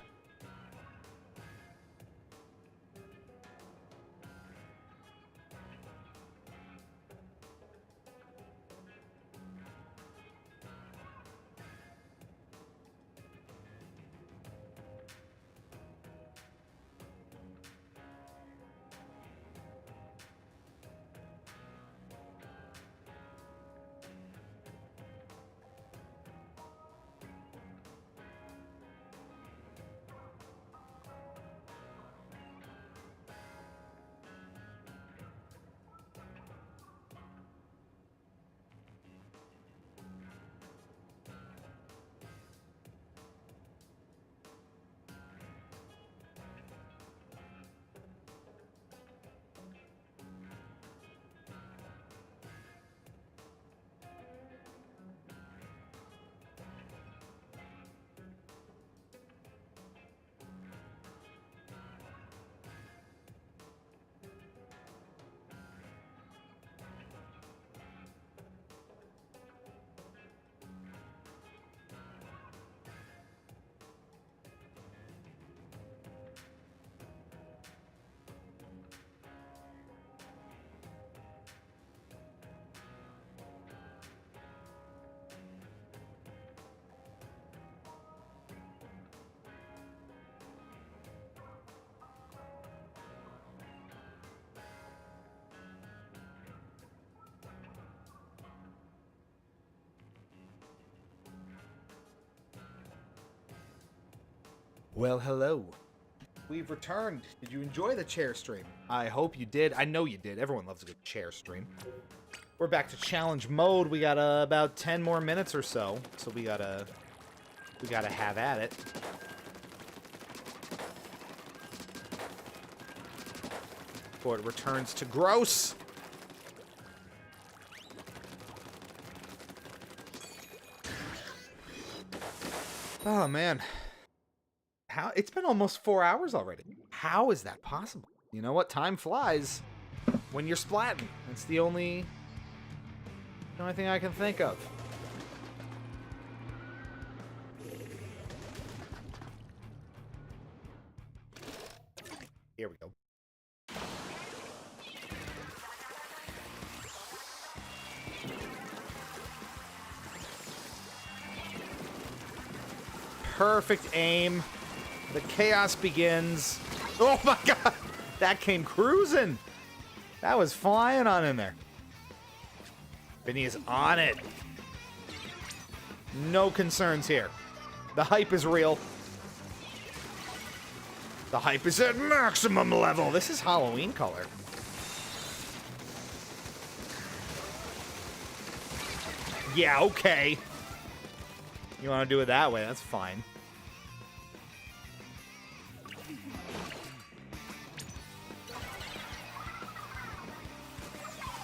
Well, hello. We've returned. Did you enjoy the chair stream? I hope you did. I know you did. Everyone loves a good chair stream. We're back to challenge mode. We got about 10 more minutes or so. So we gotta have at it. Before it returns to gross. Oh, man. It's been almost 4 hours already. How is that possible? You know what? Time flies when you're splatting. It's the only thing I can think of. Here we go. Perfect aim. The chaos begins. Oh my god! That came cruising! That was flying on in there. Vinny is on it. No concerns here. The hype is real. The hype is at maximum level. This is Halloween color. Yeah, okay. You want to do it that way, that's fine.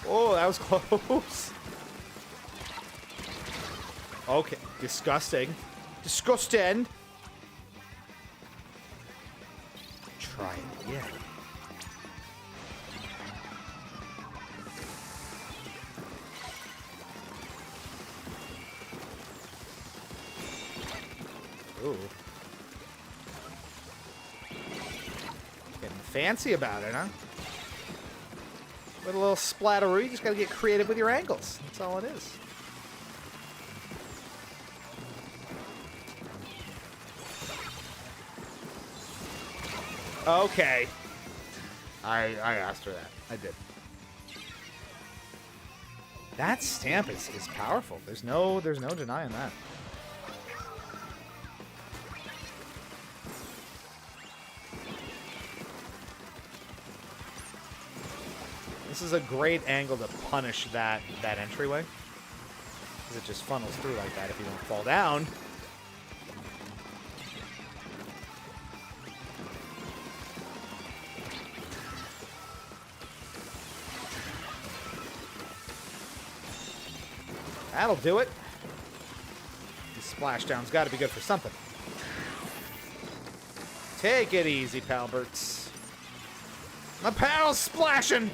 Oh, that was close. Okay, disgusting. Disgusting. Try it again. Ooh. Getting fancy about it, huh? With a little Spla3, you just gotta get creative with your angles. That's all it is. Okay. I asked her that. I did. That stamp is powerful. There's no denying that. This is a great angle to punish that entryway. Because it just funnels through like that if you don't fall down. That'll do it. These splashdowns got to be good for something. Take it easy, Palberts. My pal's splashing!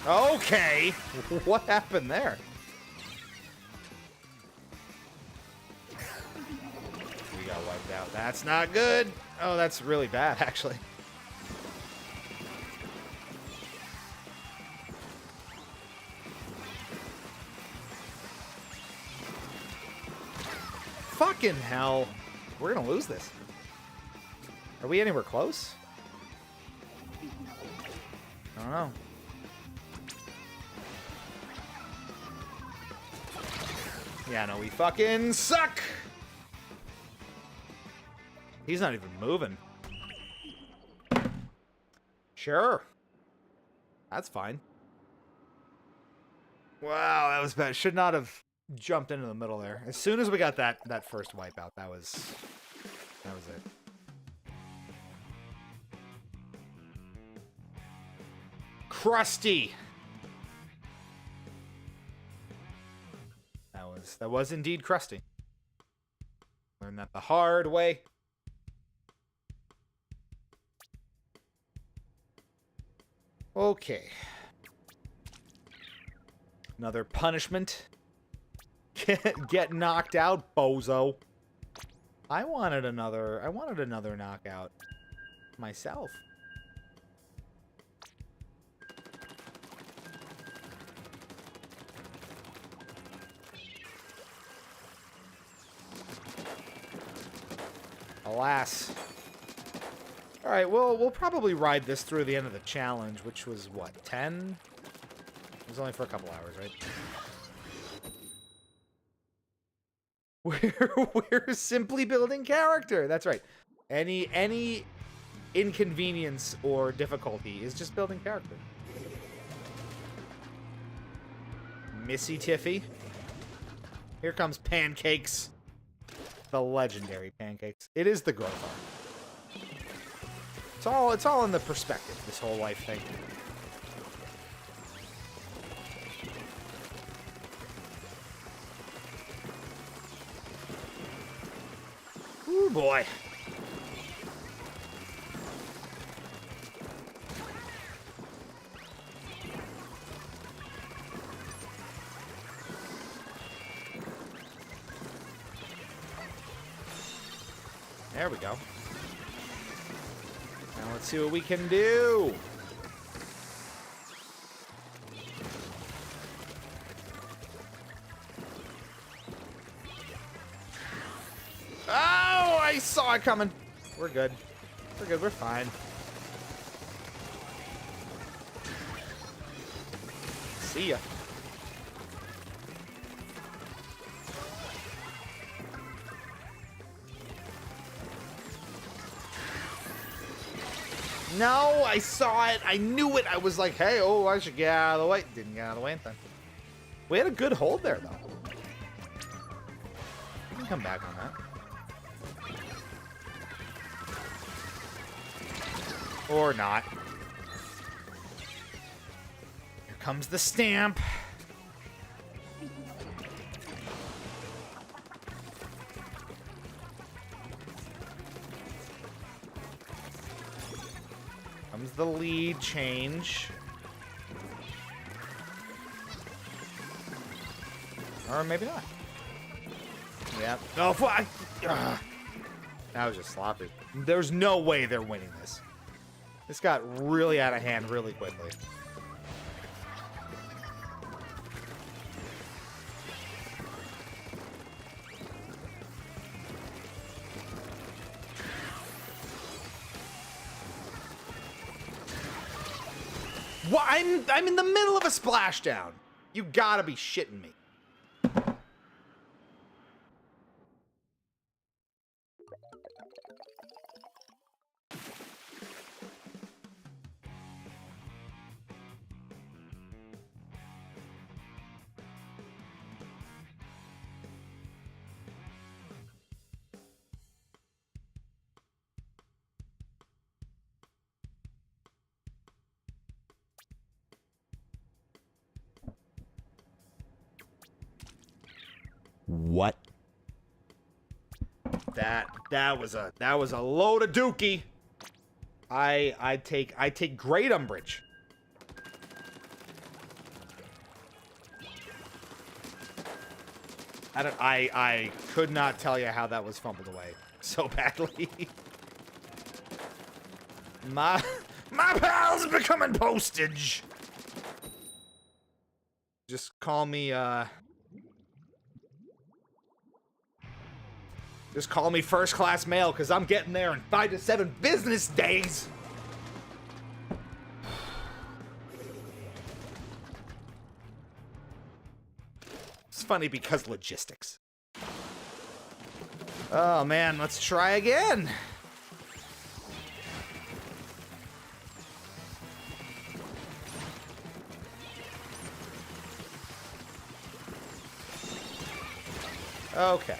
Okay. What happened there? We got wiped out. That's not good. Oh, that's really bad, actually. Fucking hell. We're gonna lose this. Are we anywhere close? I don't know. Yeah, no, we fucking suck! He's not even moving. Sure. That's fine. Wow, that was bad. Should not have jumped into the middle there. As soon as we got that first wipeout, that was it. Crusty! That was indeed crusty. Learned that the hard way. Okay. Another punishment. Get knocked out, bozo. I wanted another knockout myself. Alas. All right, well, we'll probably ride this through the end of the challenge, which was, what, 10? It was only for a couple hours, right? We're simply building character. That's right. Any inconvenience or difficulty is just building character. Missy Tiffy. Here comes Pancakes. The legendary Pancakes. It is the growth arc. It's all in the perspective, this whole life thing. Ooh, boy. There we go. Now let's see what we can do. Oh, I saw it coming. We're good. We're good. We're fine. See ya. No, I saw it. I knew it. I was like, hey, oh, I should get out of the way. Didn't get out of the way in time. We had a good hold there, though. We can come back on that. Or not. Here comes the stamp. Comes the lead change. Or maybe not. Yeah. Oh, fuck! That was just sloppy. There's no way they're winning this. This got really out of hand really quickly. What? I'm in the middle of a splashdown. You gotta be shitting me. That was a load of dookie. I take great umbrage. I could not tell you how that was fumbled away so badly. My pals are becoming postage. Just call me first class mail, because I'm getting there in 5 to 7 business days. It's funny because logistics. Oh man, let's try again. Okay.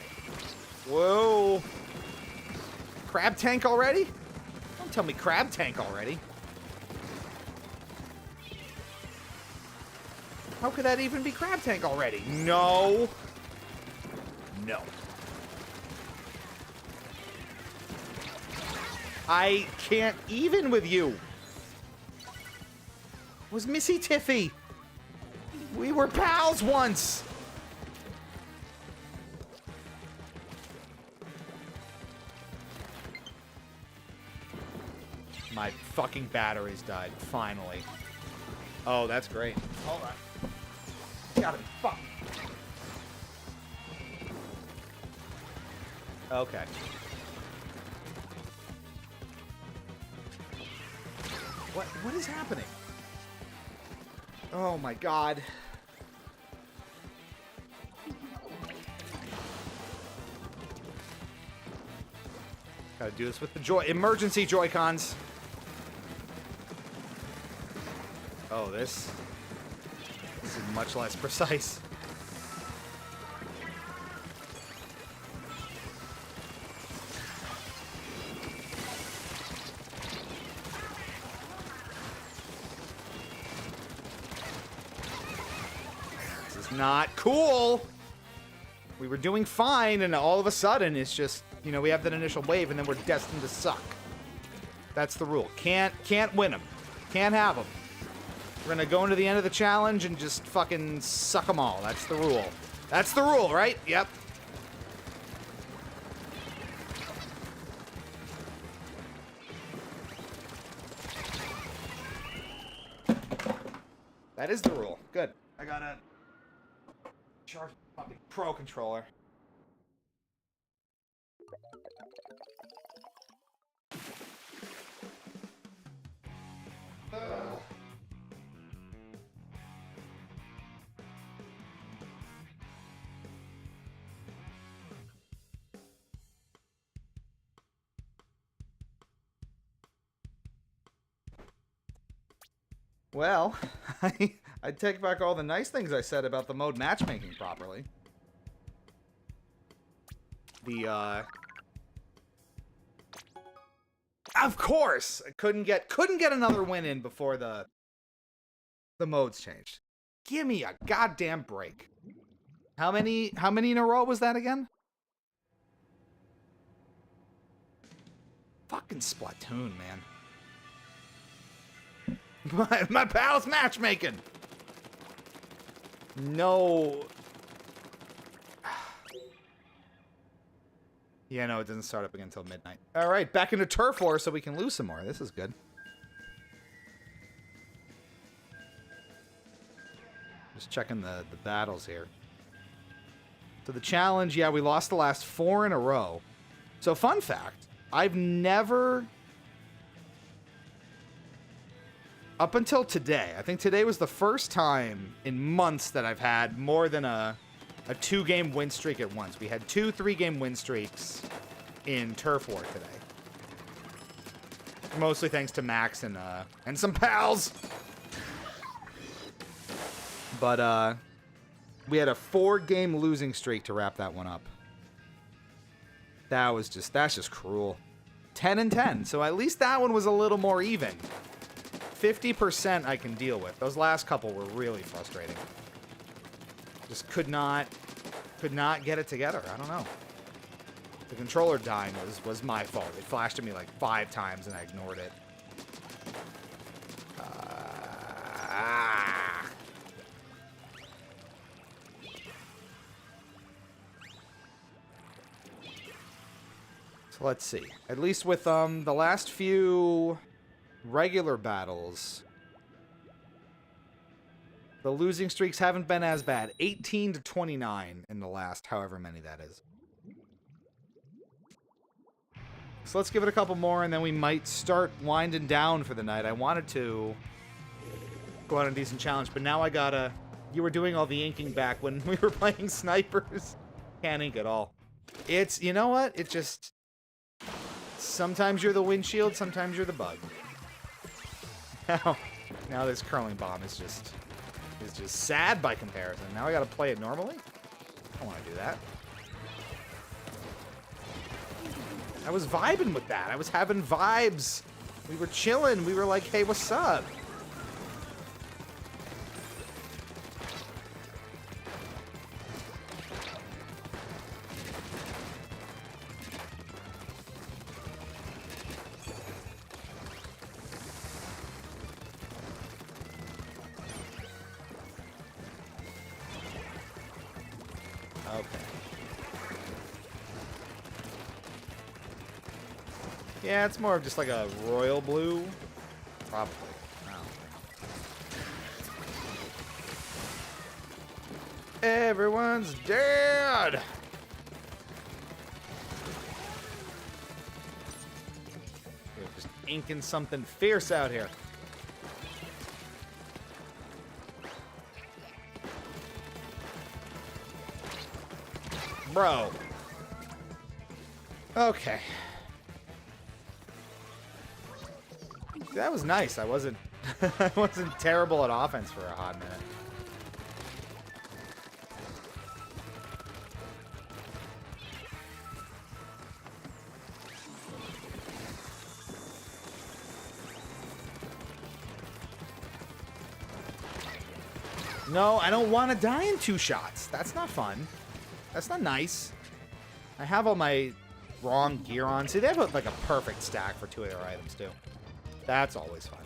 Whoa. Crab tank already? Don't tell me crab tank already. How could that even be crab tank already? No. No. I can't even with you. Was Missy Tiffy? We were pals once. My fucking batteries died, finally. Oh, that's great. Hold on. Gotta be fucked. Okay. What is happening? Oh my god. Gotta do this with the emergency Joy-Cons. Oh, this is much less precise. This is not cool. We were doing fine, and all of a sudden, it's just, you know, we have that initial wave, and then we're destined to suck. That's the rule. Can't win them. Can't have them. We're gonna go into the end of the challenge and just fucking suck them all. That's the rule. That's the rule, right? Yep. That is the rule. Good. I gotta charge the fucking Pro controller. Well, I take back all the nice things I said about the mode matchmaking properly. Of course, I couldn't get another win in before the modes changed. Give me a goddamn break. How many in a row was that again? Fucking Splatoon, man. My pal's matchmaking. No. Yeah, no, it doesn't start up again until midnight. All right, back into Turf War so we can lose some more. This is good. Just checking the battles here. So the challenge, yeah, we lost the last 4 in a row. So fun fact, I've never... Up until today, I think today was the first time in months that I've had more than a 2-game win streak at once. We had 2 3-game win streaks in Turf War today. Mostly thanks to Max and some pals. But we had a 4-game losing streak to wrap that one up. That's just cruel. 10 and 10. So at least that one was a little more even. 50% I can deal with. Those last couple were really frustrating. Just could not get it together. I don't know. The controller dying was my fault. It flashed at me like 5 times and I ignored it. So let's see. At least with the last few regular battles, the losing streaks haven't been as bad. 18 to 29 in the last, however many that is. So let's give it a couple more, and then we might start winding down for the night. I wanted to go on a decent challenge, but now I gotta... You were doing all the inking back when we were playing snipers. Can't ink at all. It's... You know what? It just... Sometimes you're the windshield, sometimes you're the bug. Now this curling bomb is just sad by comparison. Now I gotta play it normally? I don't want to do that. I was vibing with that. I was having vibes. We were chilling. We were like, hey, what's up? Okay. Yeah, it's more of just like a royal blue. Probably. I don't know. Everyone's dead! We're just inking something fierce out here. Bro. Okay. That was nice. I wasn't I wasn't terrible at offense for a hot minute. No, I don't want to die in 2 shots. That's not fun. That's not nice. I have all my wrong gear on. See, they have like a perfect stack for 2 of their items, too. That's always fun.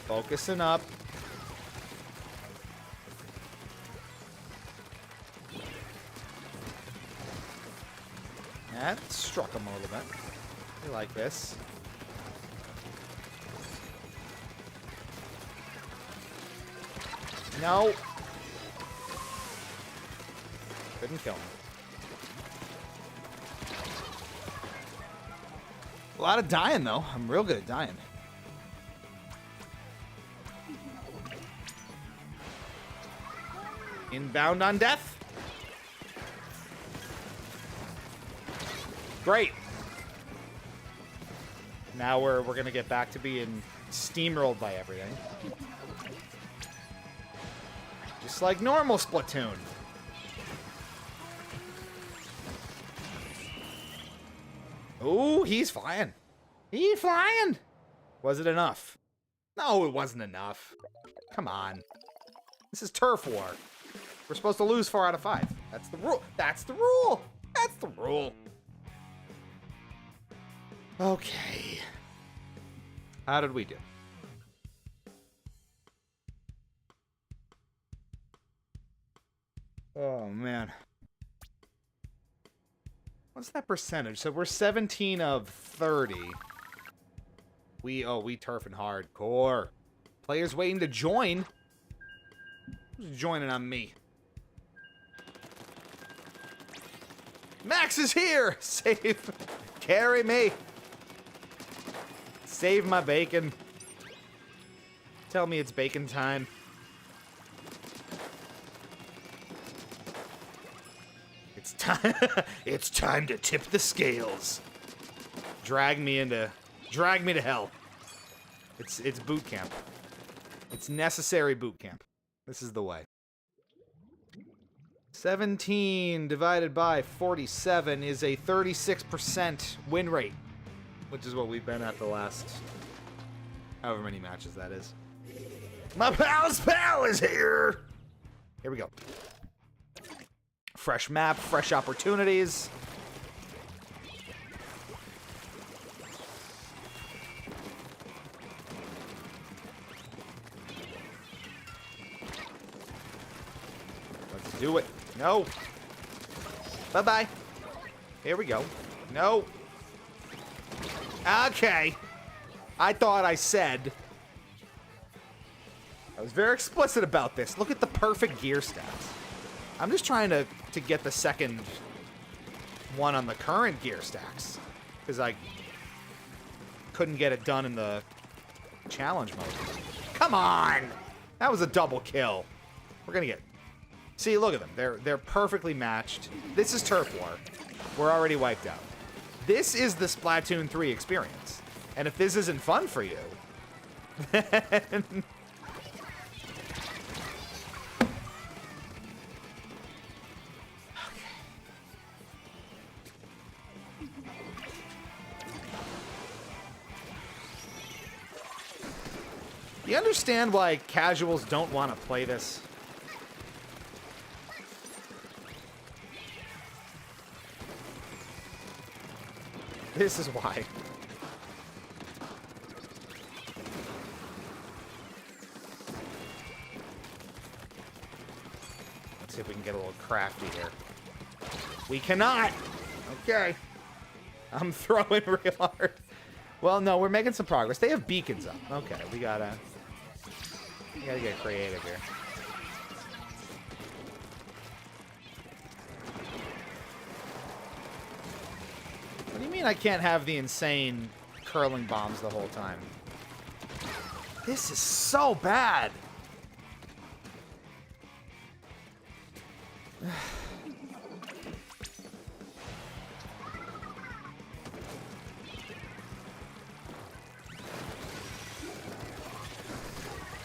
Focusing up. That struck him a little bit. I like this. No. Couldn't kill him. A lot of dying, though. I'm real good at dying. Inbound on death. Great. Now we're gonna get back to being steamrolled by everything. Just like normal Splatoon. Ooh, he's flying. He's flying. Was it enough? No, it wasn't enough. Come on. This is turf war. We're supposed to lose 4 out of 5. That's the rule. That's the rule. That's the rule. Okay. How did we do? Oh, man. What's that percentage? So we're 17 of 30. We turfing hardcore. Players waiting to join. Who's joining on me? Max is here! Save. Carry me. Save my bacon. Tell me it's bacon time. It's time. It's time to tip the scales. Drag me to hell. It's boot camp. It's necessary boot camp. This is the way. 17 divided by 47 is a 36% win rate, which is what we've been at the last however many matches that is. My pal's pal is here! Here we go. Fresh map, fresh opportunities. Let's do it. No. Bye-bye. Here we go. No. Okay. I thought I said... I was very explicit about this. Look at the perfect gear stats. I'm just trying to get the second one on the current gear stacks. Because I couldn't get it done in the challenge mode. Come on! That was a double kill. We're gonna get... See, look at them. They're perfectly matched. This is Turf War. We're already wiped out. This is the Splatoon 3 experience. And if this isn't fun for you, then... You understand why casuals don't want to play this? This is why. Let's see if we can get a little crafty here. We cannot! Okay. I'm throwing real hard. Well, no, we're making some progress. They have beacons up. Okay, we gotta get creative here. What do you mean I can't have the insane curling bombs the whole time? This is so bad.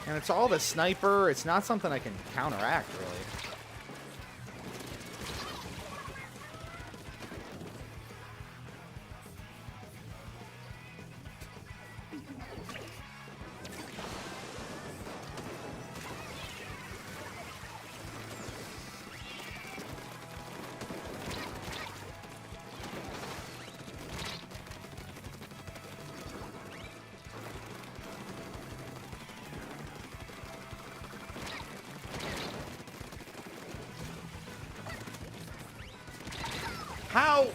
And it's all the sniper. It's not something I can counteract, really. How?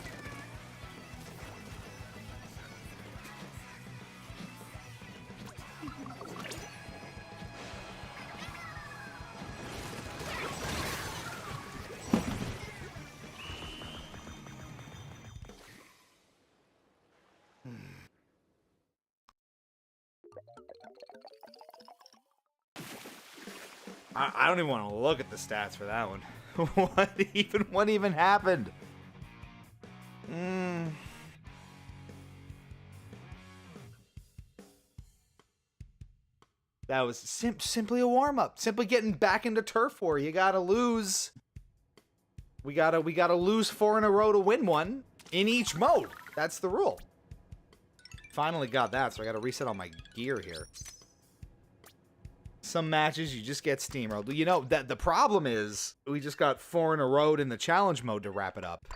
I don't even want to look at the stats for that one. What even happened? That was simply a warm-up. Simply getting back into Turf War. You gotta lose. We gotta lose 4 in a row to win one in each mode. That's the rule. Finally got that, so I gotta reset all my gear here. Some matches you just get steamrolled. You know that the problem is we just got 4 in a row in the challenge mode to wrap it up.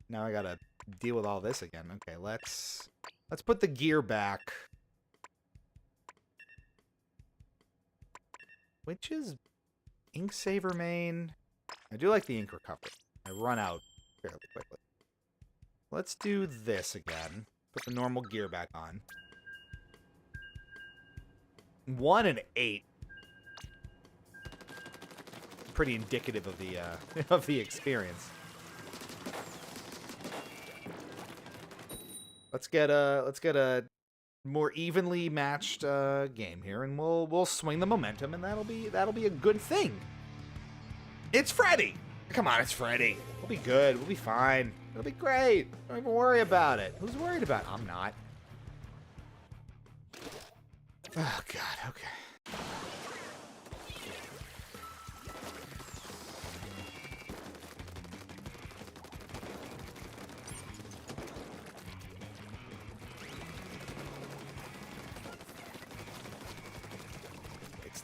Now I gotta deal with all this again. Okay, let's put the gear back. Which is Ink Saver main. I do like the ink recovery. I run out fairly quickly. Let's do this again. Put the normal gear back on. 1 and 8. Pretty indicative of the of the experience. Let's get a more evenly matched game here, and we'll swing the momentum, and that'll be a good thing. It's Freddy. Come on, it's Freddy. We'll be good. We'll be fine. It'll be great. Don't even worry about it. Who's worried about it? I'm not. Oh God. Okay.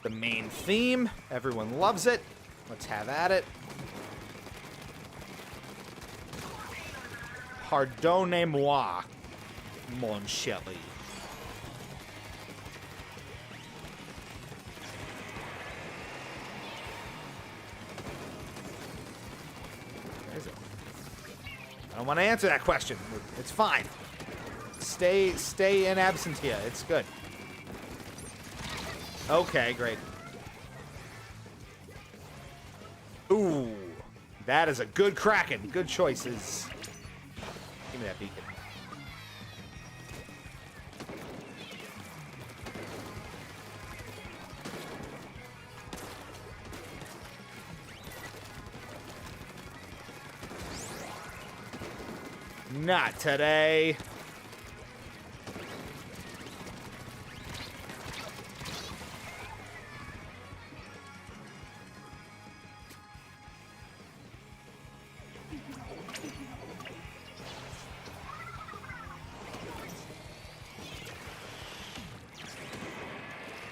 the main theme. Everyone loves it. Let's have at it. Pardonnez-moi, mon chéri. Where is it? I don't want to answer that question. It's fine. Stay in absentia. It's good. Okay, great. Ooh, that is a good Kraken. Good choices. Give me that beacon. Not today.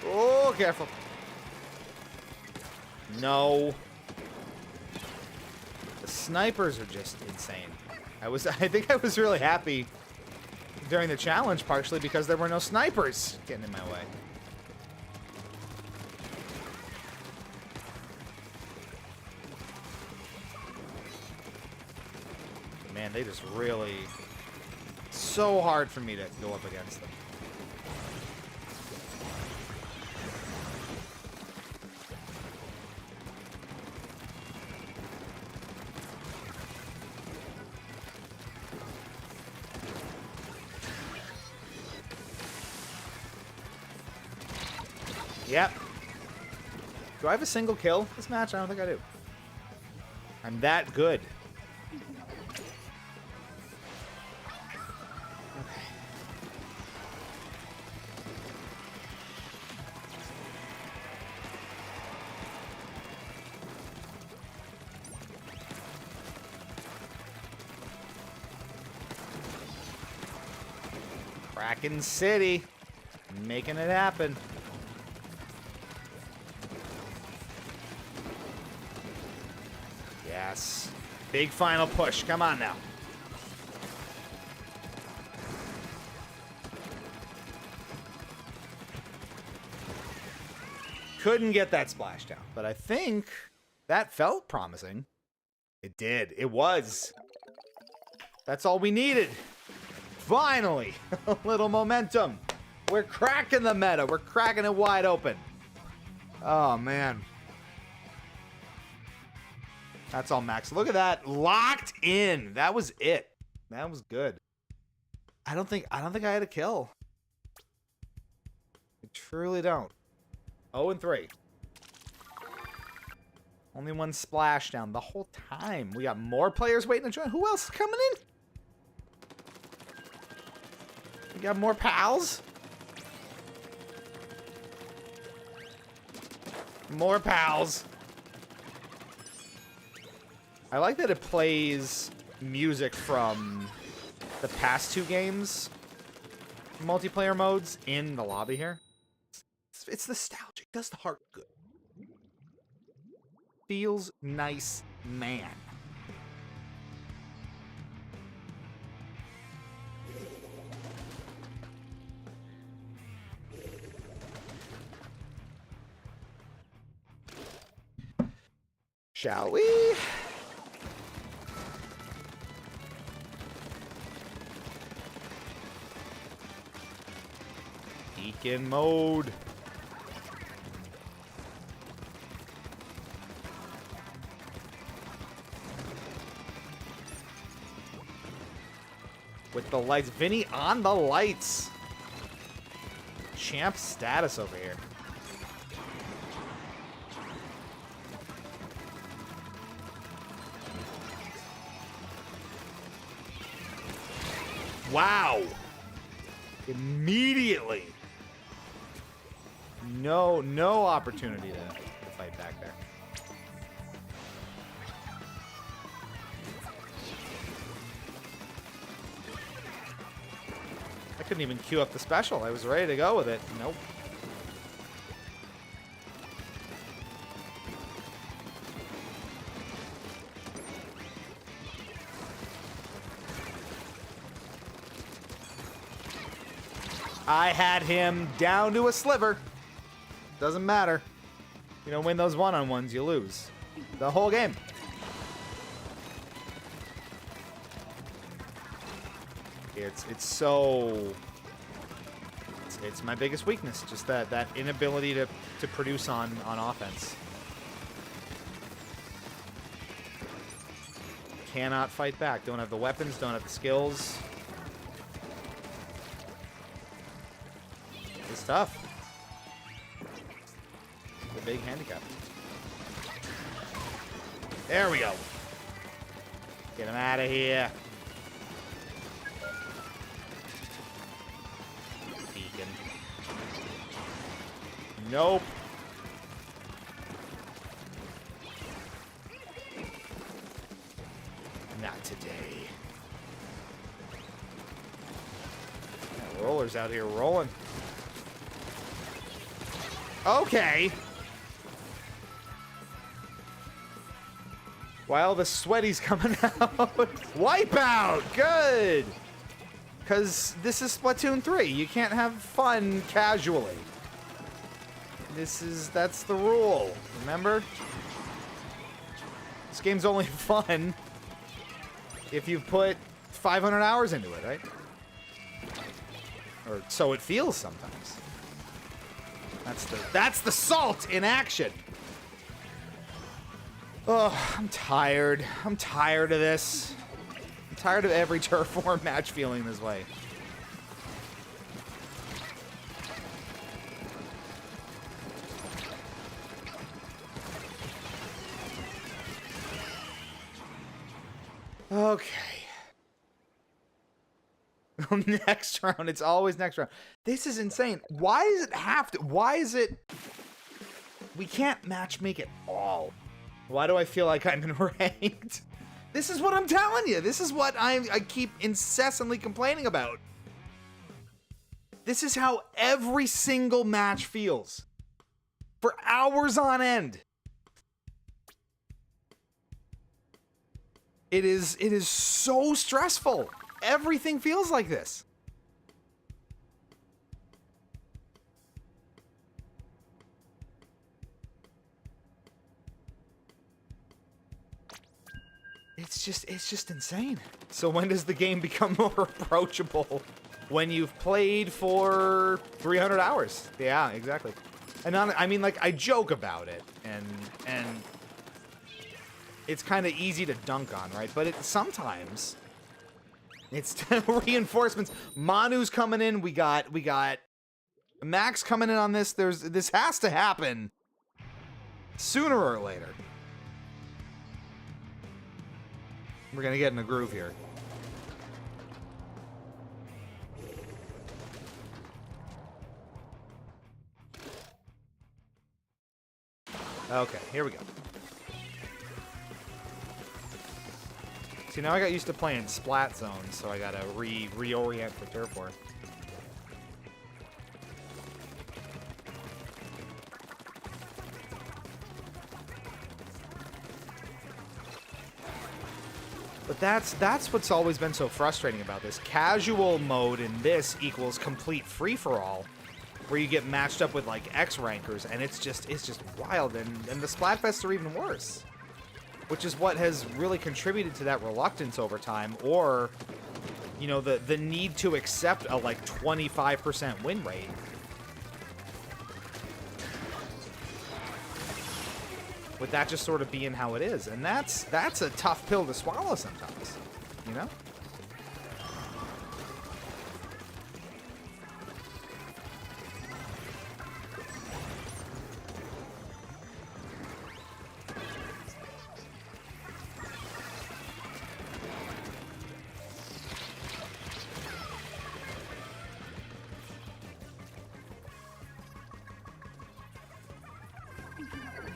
Oh, careful. No. The snipers are just insane. I think I was really happy during the challenge, partially because there were no snipers getting in my way. Man, they just really... So hard for me to go up against them. Yep. Do I have a single kill this match? I don't think I do. I'm that good. Okay. Kraken City. Making it happen. Yes. Big final push. Come on now. Couldn't get that splashdown, but I think that felt promising. It did. It was. That's all we needed. Finally, a little momentum. We're cracking the meta. We're cracking it wide open. Oh, man. That's all max. Look at that. Locked in. That was it. That was good. I don't think I had a kill. I truly don't. 0-3. Only one splashdown the whole time. We got more players waiting to join. Who else is coming in? We got more pals. More pals. I like that it plays music from the past two games, multiplayer modes, in the lobby here. It's nostalgic. Does the heart good. Feels nice, man. Shall we? Beacon mode. With the lights. Vinny on the lights. Champ status over here. Wow. Immediately. No opportunity to fight back there. I couldn't even queue up the special. I was ready to go with it. Nope. I had him down to a sliver. Doesn't matter. You don't win those one-on-ones, you lose. The whole game. It's my biggest weakness, just that inability to produce on offense. Cannot fight back. Don't have the weapons, don't have the skills. It's tough. It's a big handicap. There we go. Get him out of here. Beacon. Nope. Not today. Yeah, rollers out here rolling. Okay. While the sweaty's coming out. Wipeout! Good! Because this is Splatoon 3. You can't have fun casually. That's the rule. Remember? This game's only fun if you've put 500 hours into it, right? Or so it feels sometimes. That's the salt in action. Oh, I'm tired. I'm tired of this. I'm tired of every turf war match feeling this way. Okay. Next round. It's always next round. This is insane. Why does it have to? Why is it? We can't match make it all. Why do I feel like I'm in ranked? This is what I'm telling you. This is what I keep incessantly complaining about. This is how every single match feels. For hours on end. It is so stressful. Everything feels like this. It's just insane. So when does the game become more approachable? When you've played for 300 hours. Yeah, exactly. And I mean, like, I joke about it, and it's kind of easy to dunk on, right? But sometimes it's reinforcements. Manu's coming in. We got Max coming in on this. This has to happen sooner or later. We're gonna get in a groove here. Okay, here we go. See, now I got used to playing Splat Zone, so I gotta reorient for Turf War. But that's what's always been so frustrating about this. Casual mode in this equals complete free-for-all, where you get matched up with like X-rankers, and it's just wild, and the Splatfests are even worse. Which is what has really contributed to that reluctance over time, or, you know, the need to accept a like 25% win rate. With that just sort of being how it is. And that's a tough pill to swallow sometimes, you know?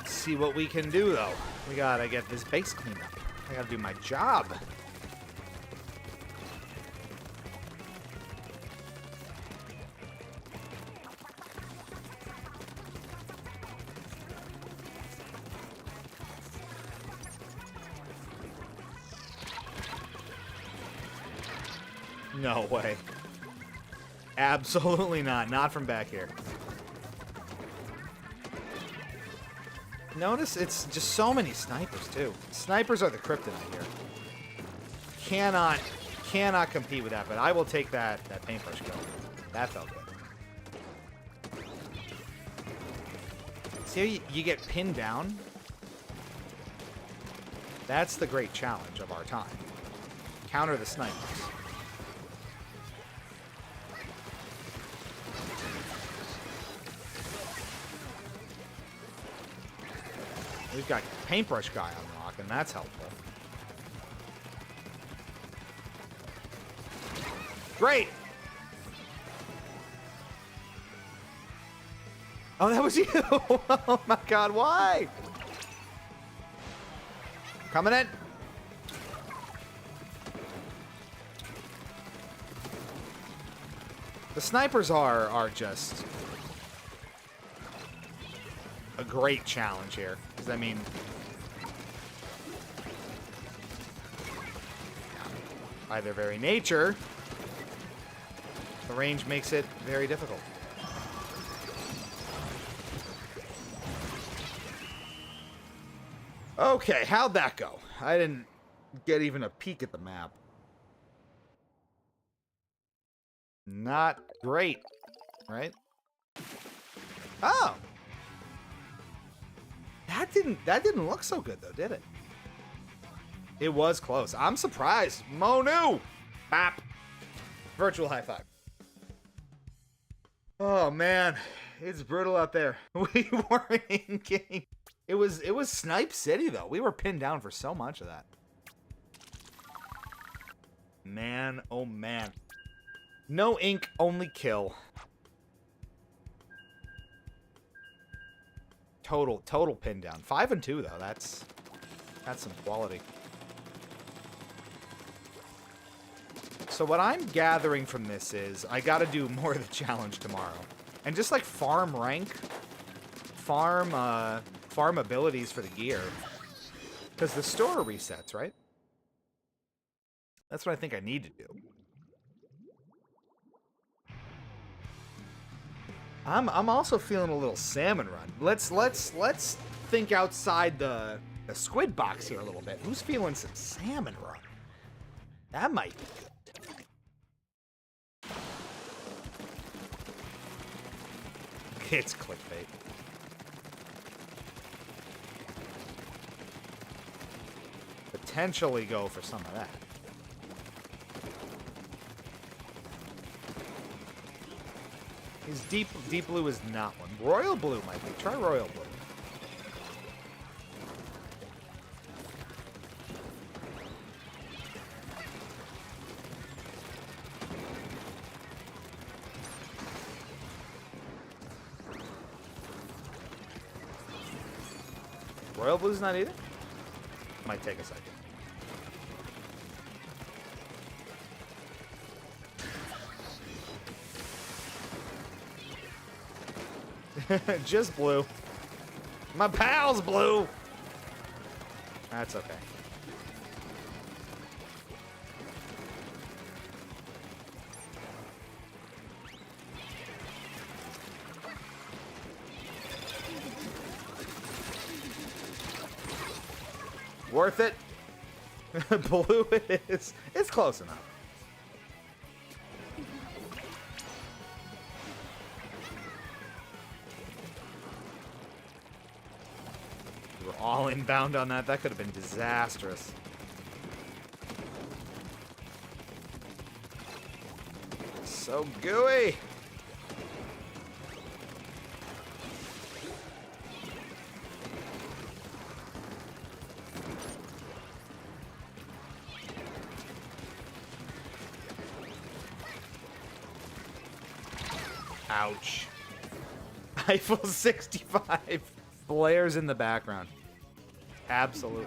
See what we can do, though. We gotta get this base cleaned up. I gotta do my job. No way. Absolutely not. Not from back here. Notice it's just so many snipers, too. Snipers are the kryptonite here. Cannot compete with that, but I will take that paintbrush kill. That felt good. See how you get pinned down? That's the great challenge of our time. Counter the snipers. We've got paintbrush guy on rock, and that's helpful. Great! Oh, that was you! Oh my god, why? Coming in. The snipers are just a great challenge here. Because, I mean, by their very nature, the range makes it very difficult. Okay, how'd that go? I didn't get even a peek at the map. Not great, right? Oh! That didn't look so good, though, did it? It was close. I'm surprised. Monu! Bap! Virtual high five. Oh, man. It's brutal out there. We weren't in game. It was Snipe City, though. We were pinned down for so much of that. Man, oh, man. No ink, only kill. Total pin down. 5 and 2 though. That's some quality. So what I'm gathering from this is I got to do more of the challenge tomorrow, and just like farm rank, farm abilities for the gear, because the store resets, right? That's what I think I need to do. I'm also feeling a little salmon run. Let's think outside the squid box here a little bit. Who's feeling some salmon run? That might be good. It's clickbait. Potentially go for some of that. His deep blue is not one. Royal blue might be. Try royal blue. Royal blue's not either? Might take a second. Just blue. My pal's blue. That's okay. Worth it. Blue it is. It's close enough. All inbound on that. That could have been disastrous. So gooey. Ouch. Eiffel 65 blares in the background. Absolutely.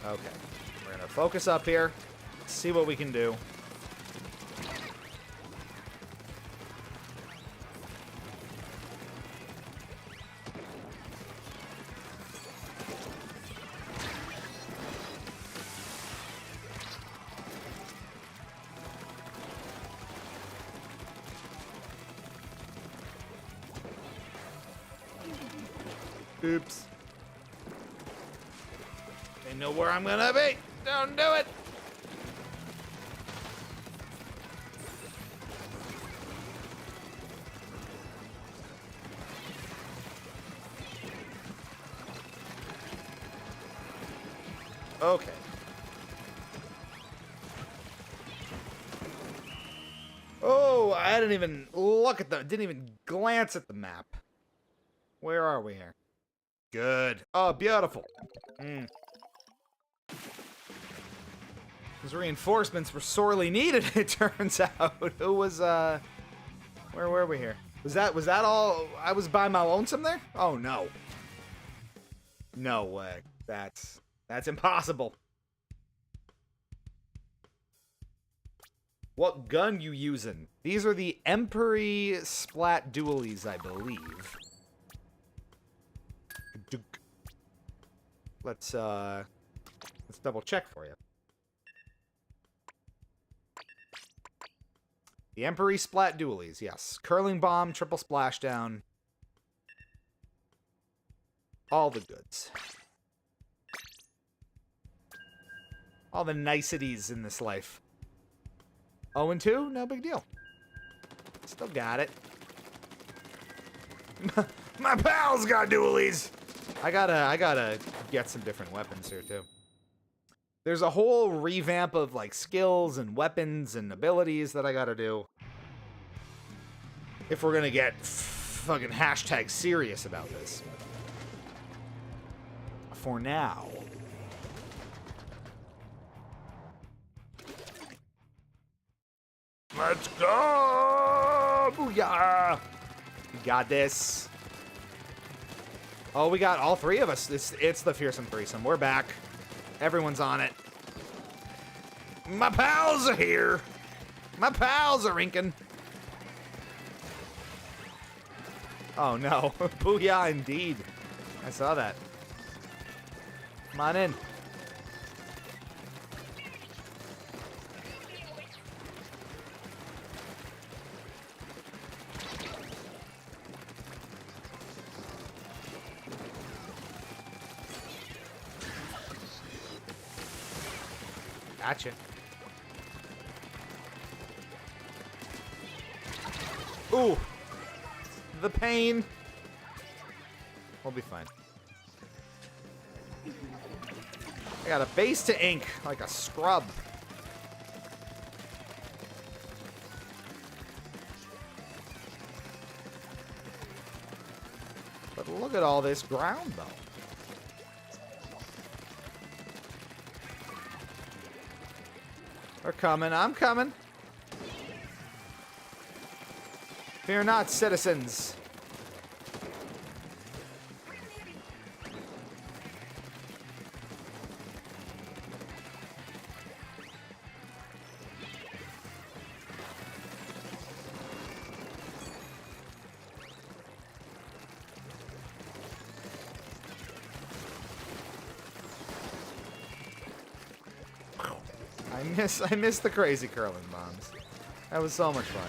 Okay. We're going to focus up here. See what we can do. Oops. They know where I'm gonna be. Don't do it. Okay. Oh, I didn't even look at didn't even glance at the map. Where are we here? Good. Oh, beautiful. Those reinforcements were sorely needed, it turns out. Who was, where were we here? Was that all? I was by my lonesome there? Oh, no. No way. That's impossible. What gun you using? These are the Empery Splat dualies, I believe. Let's double check for you. The Empery Splat dualies, yes. Curling bomb, triple splashdown. All the goods. All the niceties in this life. 0-2? No big deal. Still got it. My pals got dualies! I gotta get some different weapons here, too. There's a whole revamp of, like, skills and weapons and abilities that I gotta do. If we're gonna get fucking hashtag serious about this. For now. Let's go! Booyah! We got this. Oh, we got all three of us. It's the fearsome threesome. We're back. Everyone's on it. My pals are here. My pals are inking. Oh no. Booyah indeed. I saw that. Come on in. Gotcha. Ooh. The pain. We'll be fine. I got a base to ink like a scrub. But look at all this ground, though. They're coming. I'm coming. Fear not, citizens. I miss the crazy curling bombs. That was so much fun.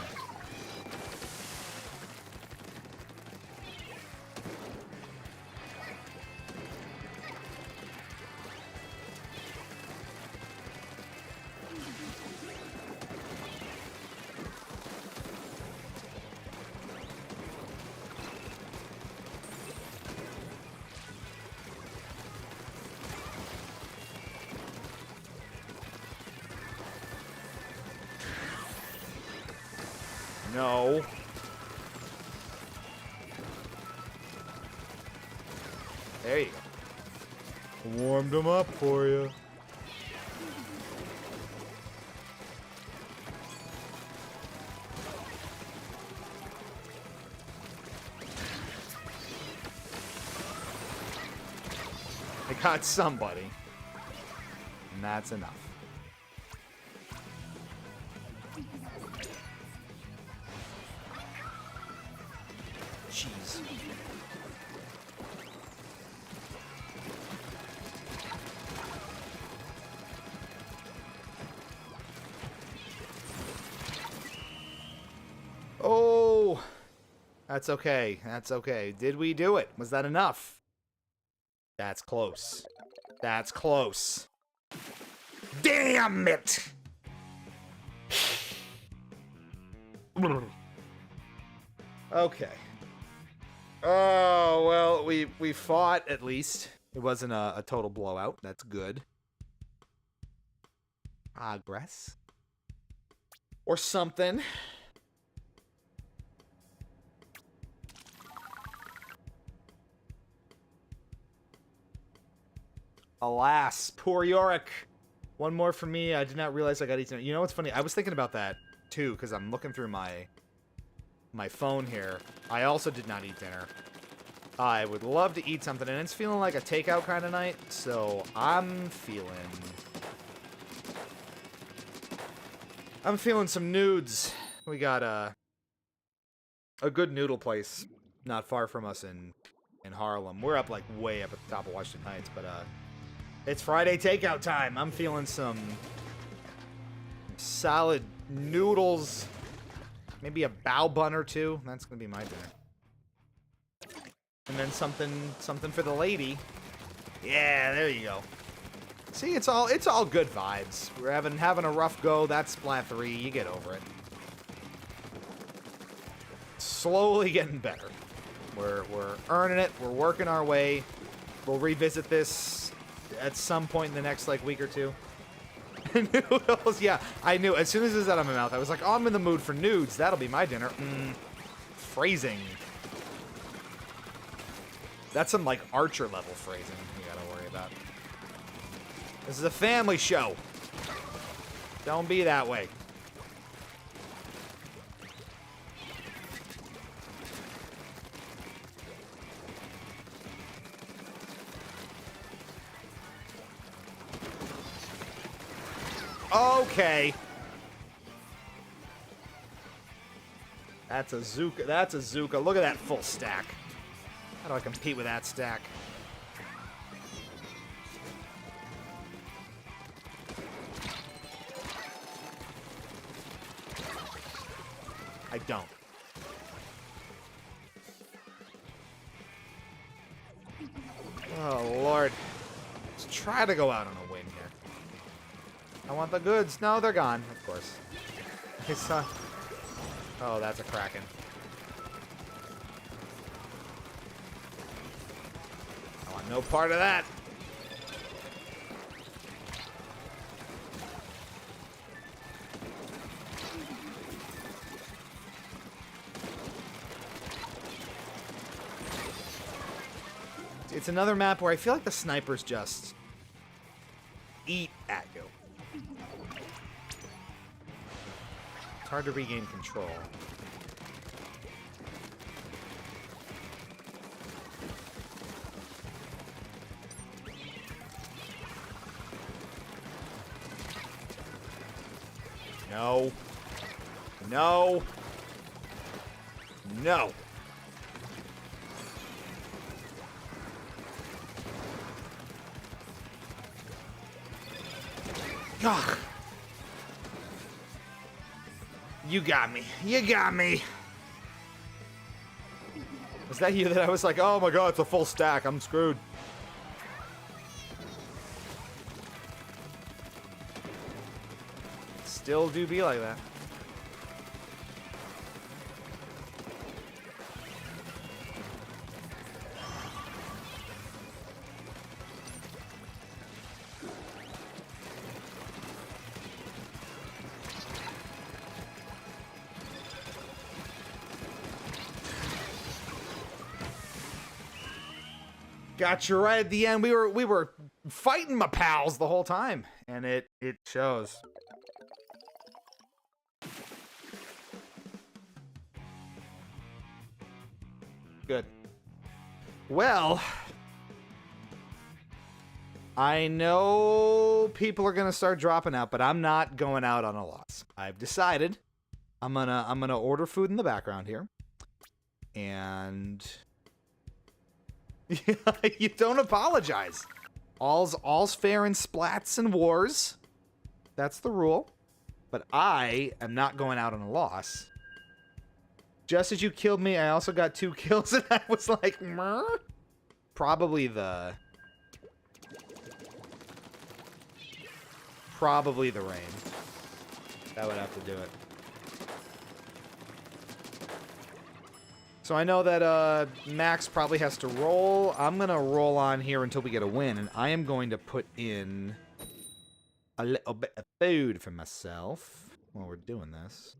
No. There you go. Warmed them up for you. I got somebody. And that's enough. Jeez. Oh, that's okay. That's okay. Did we do it? Was that enough? That's close. That's close. Damn it! Okay. Oh, well, we fought at least. It wasn't a total blowout. That's good. Progress. Or something. Alas, poor Yorick. One more for me. I did not realize I got eaten. You know what's funny? I was thinking about that too, because I'm looking through my phone here. I also did not eat dinner. I would love to eat something, and it's feeling like a takeout kind of night, so I'm feeling some nudes. We got a good noodle place not far from us in Harlem. We're up like way up at the top of Washington Heights, but it's Friday takeout time. I'm feeling some solid noodles, maybe a bao bun or two. That's gonna be my dinner. And then something for the lady. Yeah, there you go. See, it's all good vibes. We're having a rough go. That's Spla3. You get over it. Slowly getting better. We're earning it. We're working our way. We'll revisit this at some point in the next like week or two. Noodles, yeah, I knew. As soon as it was out of my mouth, I was like, oh, I'm in the mood for nudes. That'll be my dinner. Phrasing. That's some like Archer level phrasing you gotta worry about. This is a family show. Don't be that way. Okay. That's a Zuka. That's a Zuka. Look at that full stack. How do I compete with that stack? I don't. Oh, Lord. Let's try to go out on a win here. I want the goods. No, they're gone, of course. His oh, that's a Kraken. I want no part of that. It's another map where I feel like the snipers just eat at you. It's hard to regain control. No. No. No. Ugh. You got me. You got me. Was that you that I was like, oh my god, it's a full stack. I'm screwed. Still do be like that. Got you right at the end. We were fighting my pals the whole time, and it shows. Good. Well, I know people are gonna start dropping out, but I'm not going out on a loss. I've decided I'm gonna order food in the background here, and you don't apologize. All's fair in splats and wars. That's the rule. But I am not going out on a loss. Just as you killed me, I also got 2 kills, and I was like, Meh? Probably the Probably the rain. That would have to do it. So I know that Max probably has to roll. I'm going to roll on here until we get a win, and I am going to put in a little bit of food for myself while we're doing this.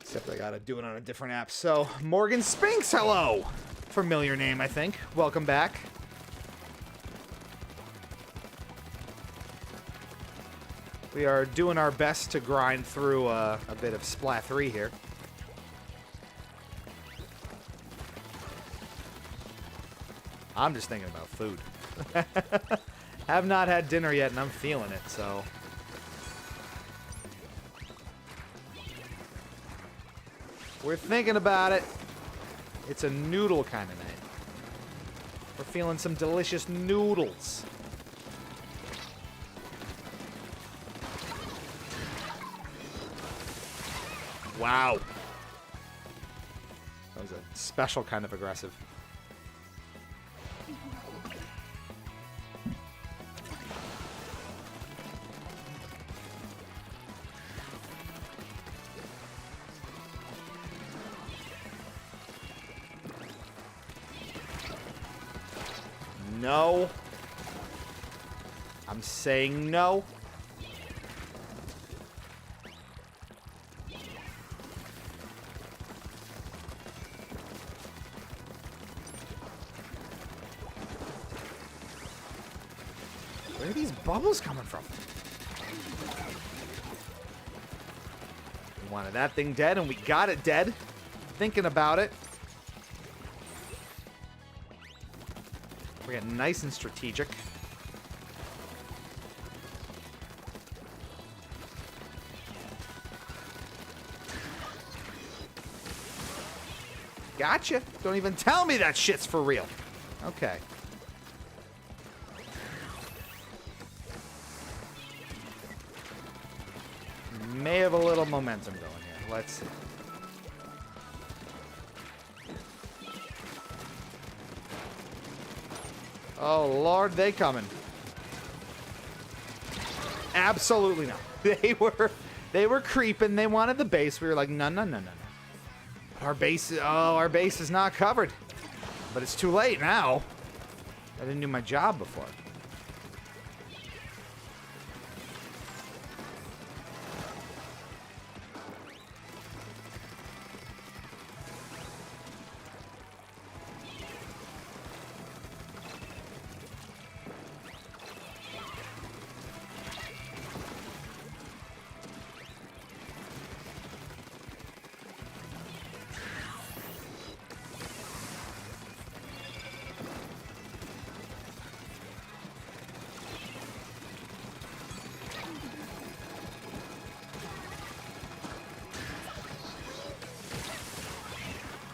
Except I gotta do it on a different app. So, Morgan Spinks, hello! Familiar name, I think. Welcome back. We are doing our best to grind through a bit of Spla3 here. I'm just thinking about food. Have not had dinner yet, and I'm feeling it, so... We're thinking about it. It's a noodle kind of night. We're feeling some delicious noodles. Wow. That was a special kind of aggressive. No. I'm saying no. Where are these bubbles coming from? We wanted that thing dead, and we got it dead. Thinking about it. We're getting nice and strategic. Gotcha. Don't even tell me that shit's for real. Okay. May have a little momentum going here. Let's see. Oh, Lord, they coming. Absolutely not. They were creeping. They wanted the base. We were like, no, no, no, no, no. Our base is not covered. But it's too late now. I didn't do my job before.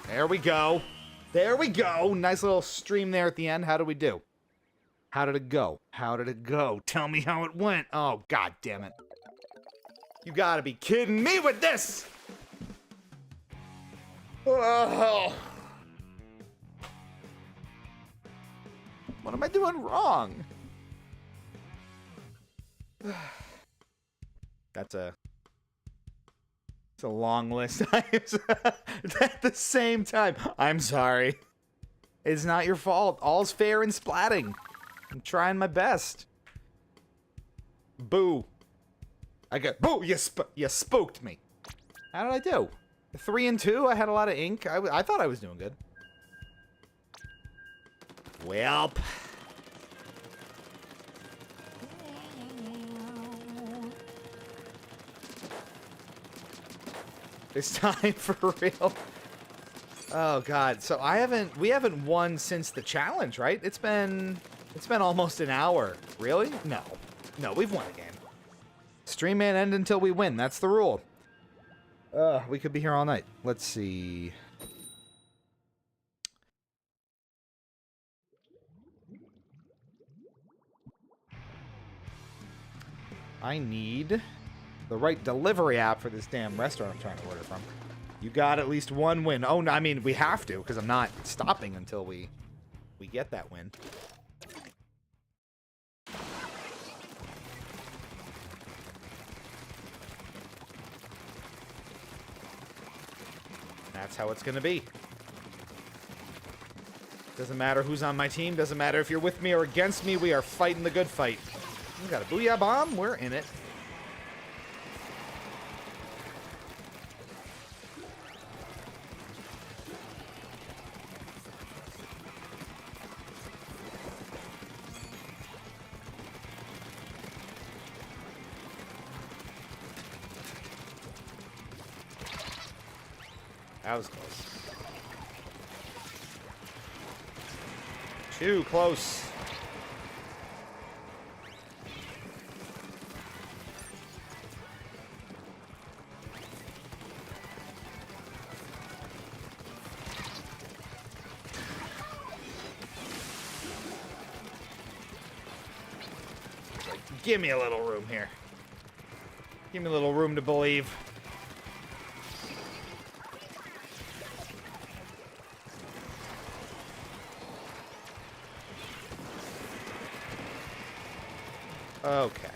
There we go. There we go. Nice little stream there at the end. How did we do? How did it go? How did it go? Tell me how it went. Oh, God damn it. You gotta be kidding me with this! Oh. What am I doing wrong? It's a long list. At the same time, I'm sorry. It's not your fault. All's fair in splatting. I'm trying my best. Boo. I got boo. You spooked me. How did I do? 3 and 2. I had a lot of ink. I thought I was doing good. Welp. This time for real. Oh God. So we haven't won since the challenge, right? It's been almost an hour. Really? No. No, we've won a game. Stream may end until we win. That's the rule. We could be here all night. Let's see. I need the right delivery app for this damn restaurant I'm trying to order from. You got at least one win. Oh, no, I mean, we have to, because I'm not stopping until we get that win. That's how it's going to be. Doesn't matter who's on my team. Doesn't matter if you're with me or against me. We are fighting the good fight. We got a booyah bomb. We're in it. That was close. Too close. Give me a little room here. Give me a little room to believe. Okay.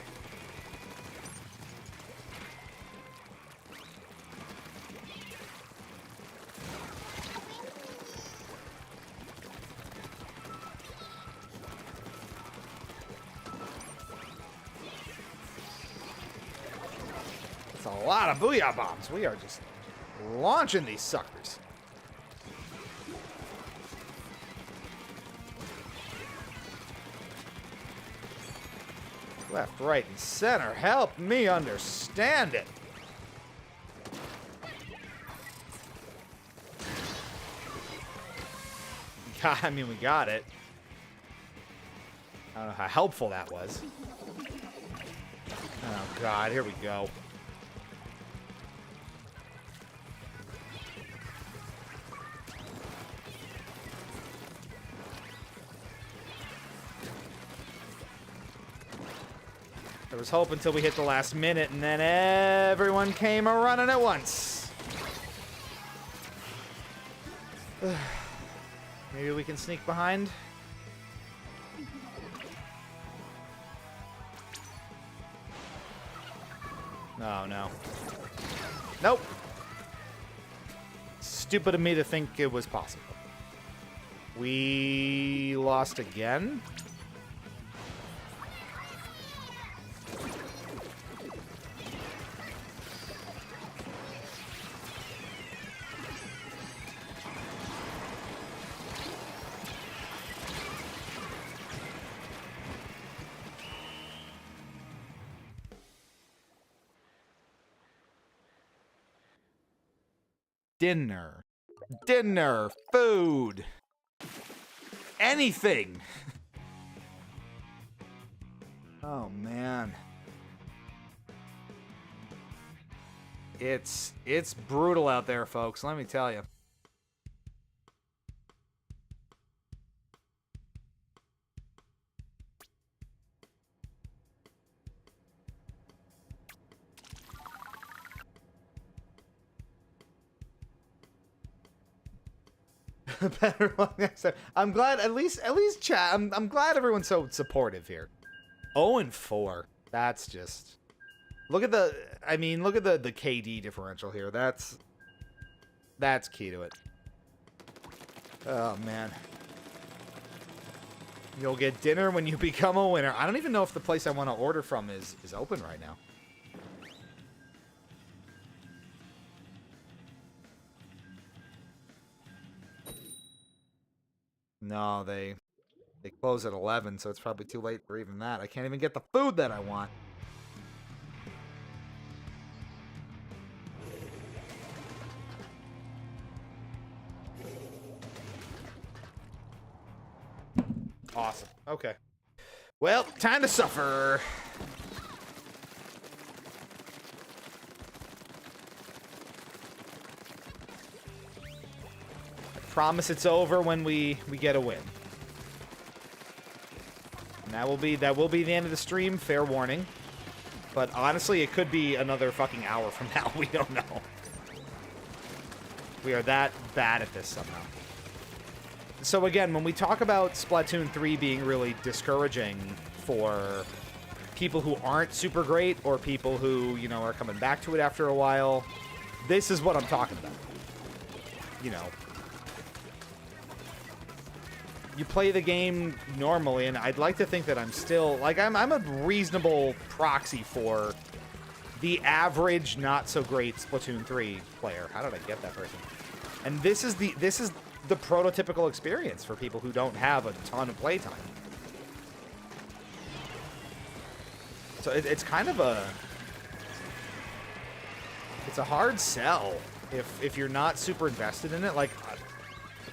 That's a lot of booyah bombs. We are just launching these suckers. Left, right, and center. Help me understand it. I mean, we got it. I don't know how helpful that was. Oh, God. Here we go. There was hope until we hit the last minute, and then everyone came a-running at once. Maybe we can sneak behind. Oh, no. Nope. Stupid of me to think it was possible. We lost again. Dinner, food, anything. Oh, man. It's brutal out there, folks, let me tell you. Better luck next time. I'm glad at least chat. I'm glad everyone's so supportive here. 0-4. That's just look at the KD differential here. That's key to it. Oh man. You'll get dinner when you become a winner. I don't even know if the place I want to order from is open right now. No, they close at 11, so it's probably too late for even that. I can't even get the food that I want. Awesome. Okay. Well, time to suffer. Promise it's over when we get a win. And that will be the end of the stream, fair warning. But honestly, it could be another fucking hour from now. We don't know. We are that bad at this somehow. So again, when we talk about Splatoon 3 being really discouraging for people who aren't super great or people who, you know, are coming back to it after a while, this is what I'm talking about. You know, you play the game normally, and I'd like to think that I'm still, like, I'm a reasonable proxy for the average, not so great Splatoon 3 player. How did I get that person? And this is the prototypical experience for people who don't have a ton of playtime. So it's kind of it's a hard sell if you're not super invested in it. Like,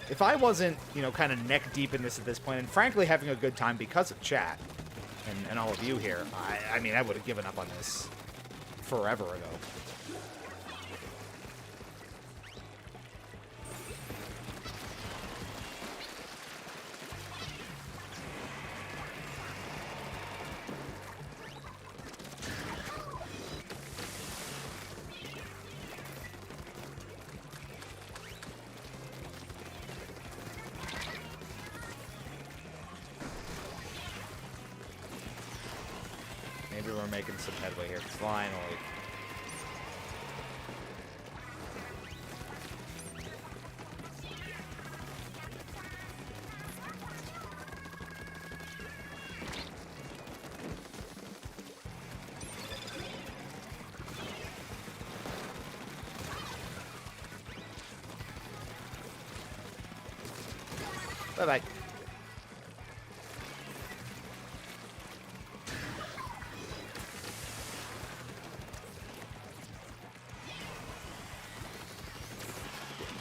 if I wasn't, you know, kind of neck deep in this at this point, and frankly having a good time because of chat and all of you here, I mean, I would have given up on this forever ago. Maybe we're making some headway here. Finally. Bye-bye.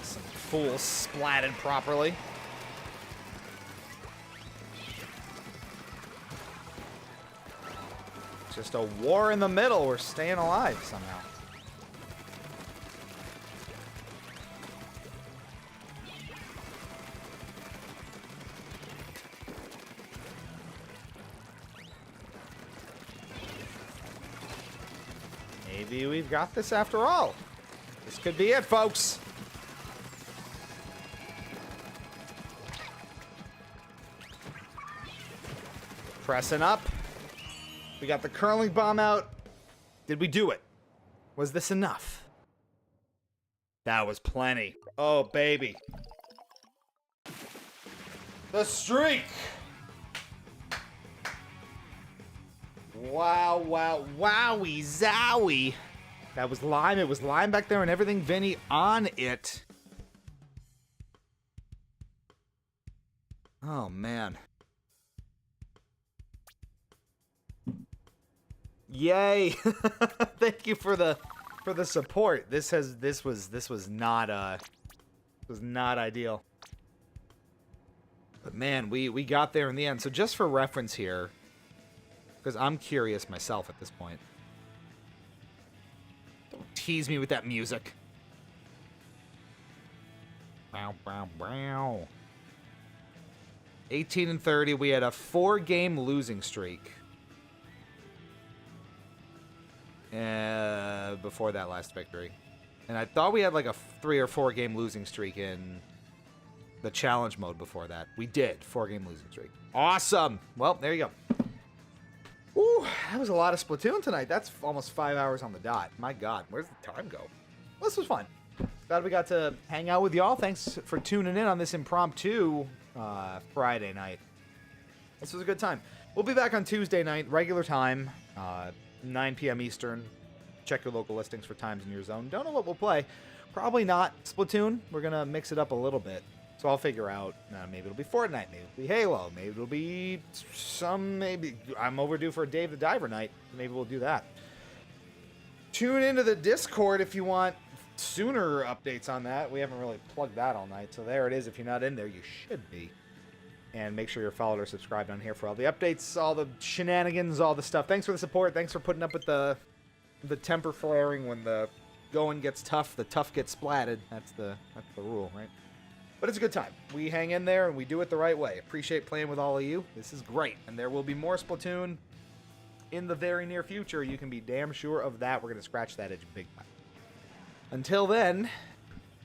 Some fools splatted properly. Just a war in the middle. We're staying alive somehow. Maybe we've got this after all. This could be it, folks. Pressing up. We got the curling bomb out. Did we do it? Was this enough? That was plenty. Oh, baby. The streak. Wow, wow, wowie, zowie. That was lime. It was lime back there and everything, Vinny, on it. Oh, man. Yay. Thank you for the support. This was not ideal. But man, we got there in the end. So just for reference here, because I'm curious myself at this point. Don't tease me with that music. Bow, bow, bow. 18 and 30. We had a 4-game losing streak. Before that last victory. And I thought we had like a 3 or 4 game losing streak in the challenge mode before that. We did. 4-game losing streak. Awesome. Well, there you go. Ooh, that was a lot of Splatoon tonight. That's almost 5 hours on the dot. My God, where's the time go? Well, this was fun. Glad we got to hang out with y'all. Thanks for tuning in on this impromptu Friday night. This was a good time. We'll be back on Tuesday night, regular time, 9 p.m. Eastern. Check your local listings for times in your zone. Don't know what we'll play. Probably not Splatoon. We're going to mix it up a little bit. So I'll figure out, maybe it'll be Fortnite, maybe it'll be Halo, maybe it'll be maybe I'm overdue for a Dave the Diver night. Maybe we'll do that. Tune into the Discord if you want sooner updates on that. We haven't really plugged that all night, so there it is. If you're not in there, you should be. And make sure you're followed or subscribed on here for all the updates, all the shenanigans, all the stuff. Thanks for the support. Thanks for putting up with the temper flaring. When the going gets tough, the tough gets splatted. That's the rule, right? But it's a good time. We hang in there and we do it the right way. Appreciate playing with all of you. This is great. And there will be more Splatoon in the very near future. You can be damn sure of that. We're going to scratch that itch big time. Until then,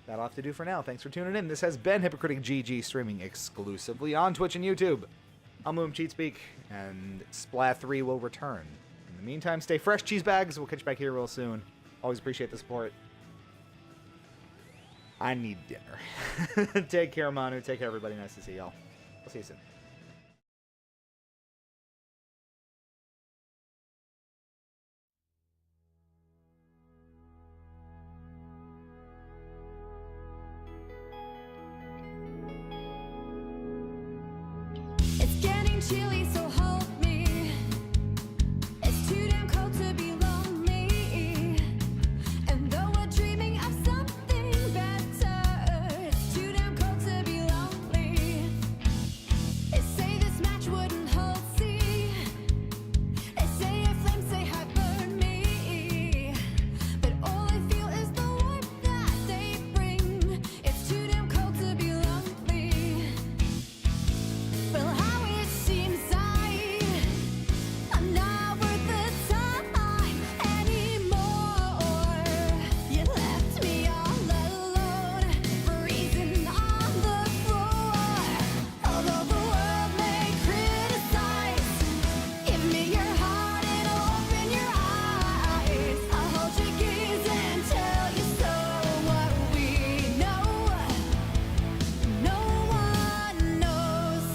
that'll have to do for now. Thanks for tuning in. This has been Hypocritic GG, streaming exclusively on Twitch and YouTube. I'm Moom Cheatspeak, and Spla3 will return. In the meantime, stay fresh, cheese bags. We'll catch you back here real soon. Always appreciate the support. I need dinner. Take care, Manu. Take care, everybody. Nice to see y'all. I'll see you soon. It's getting chilly, so hold me. It's too damn cold to be lonely. And though we're dreaming of something better, it's too damn cold to be lonely. They say this match wouldn't hold, see. They say a flame, say hi, burn me. But all I feel is the warmth that they bring. It's too damn cold to be lonely. Well, how it seems I'm not worth the time anymore. You left me all alone, freezing on the floor. Although the world may criticize, give me your heart and open your eyes. I'll hold your gaze and tell you so. What we know, no one knows.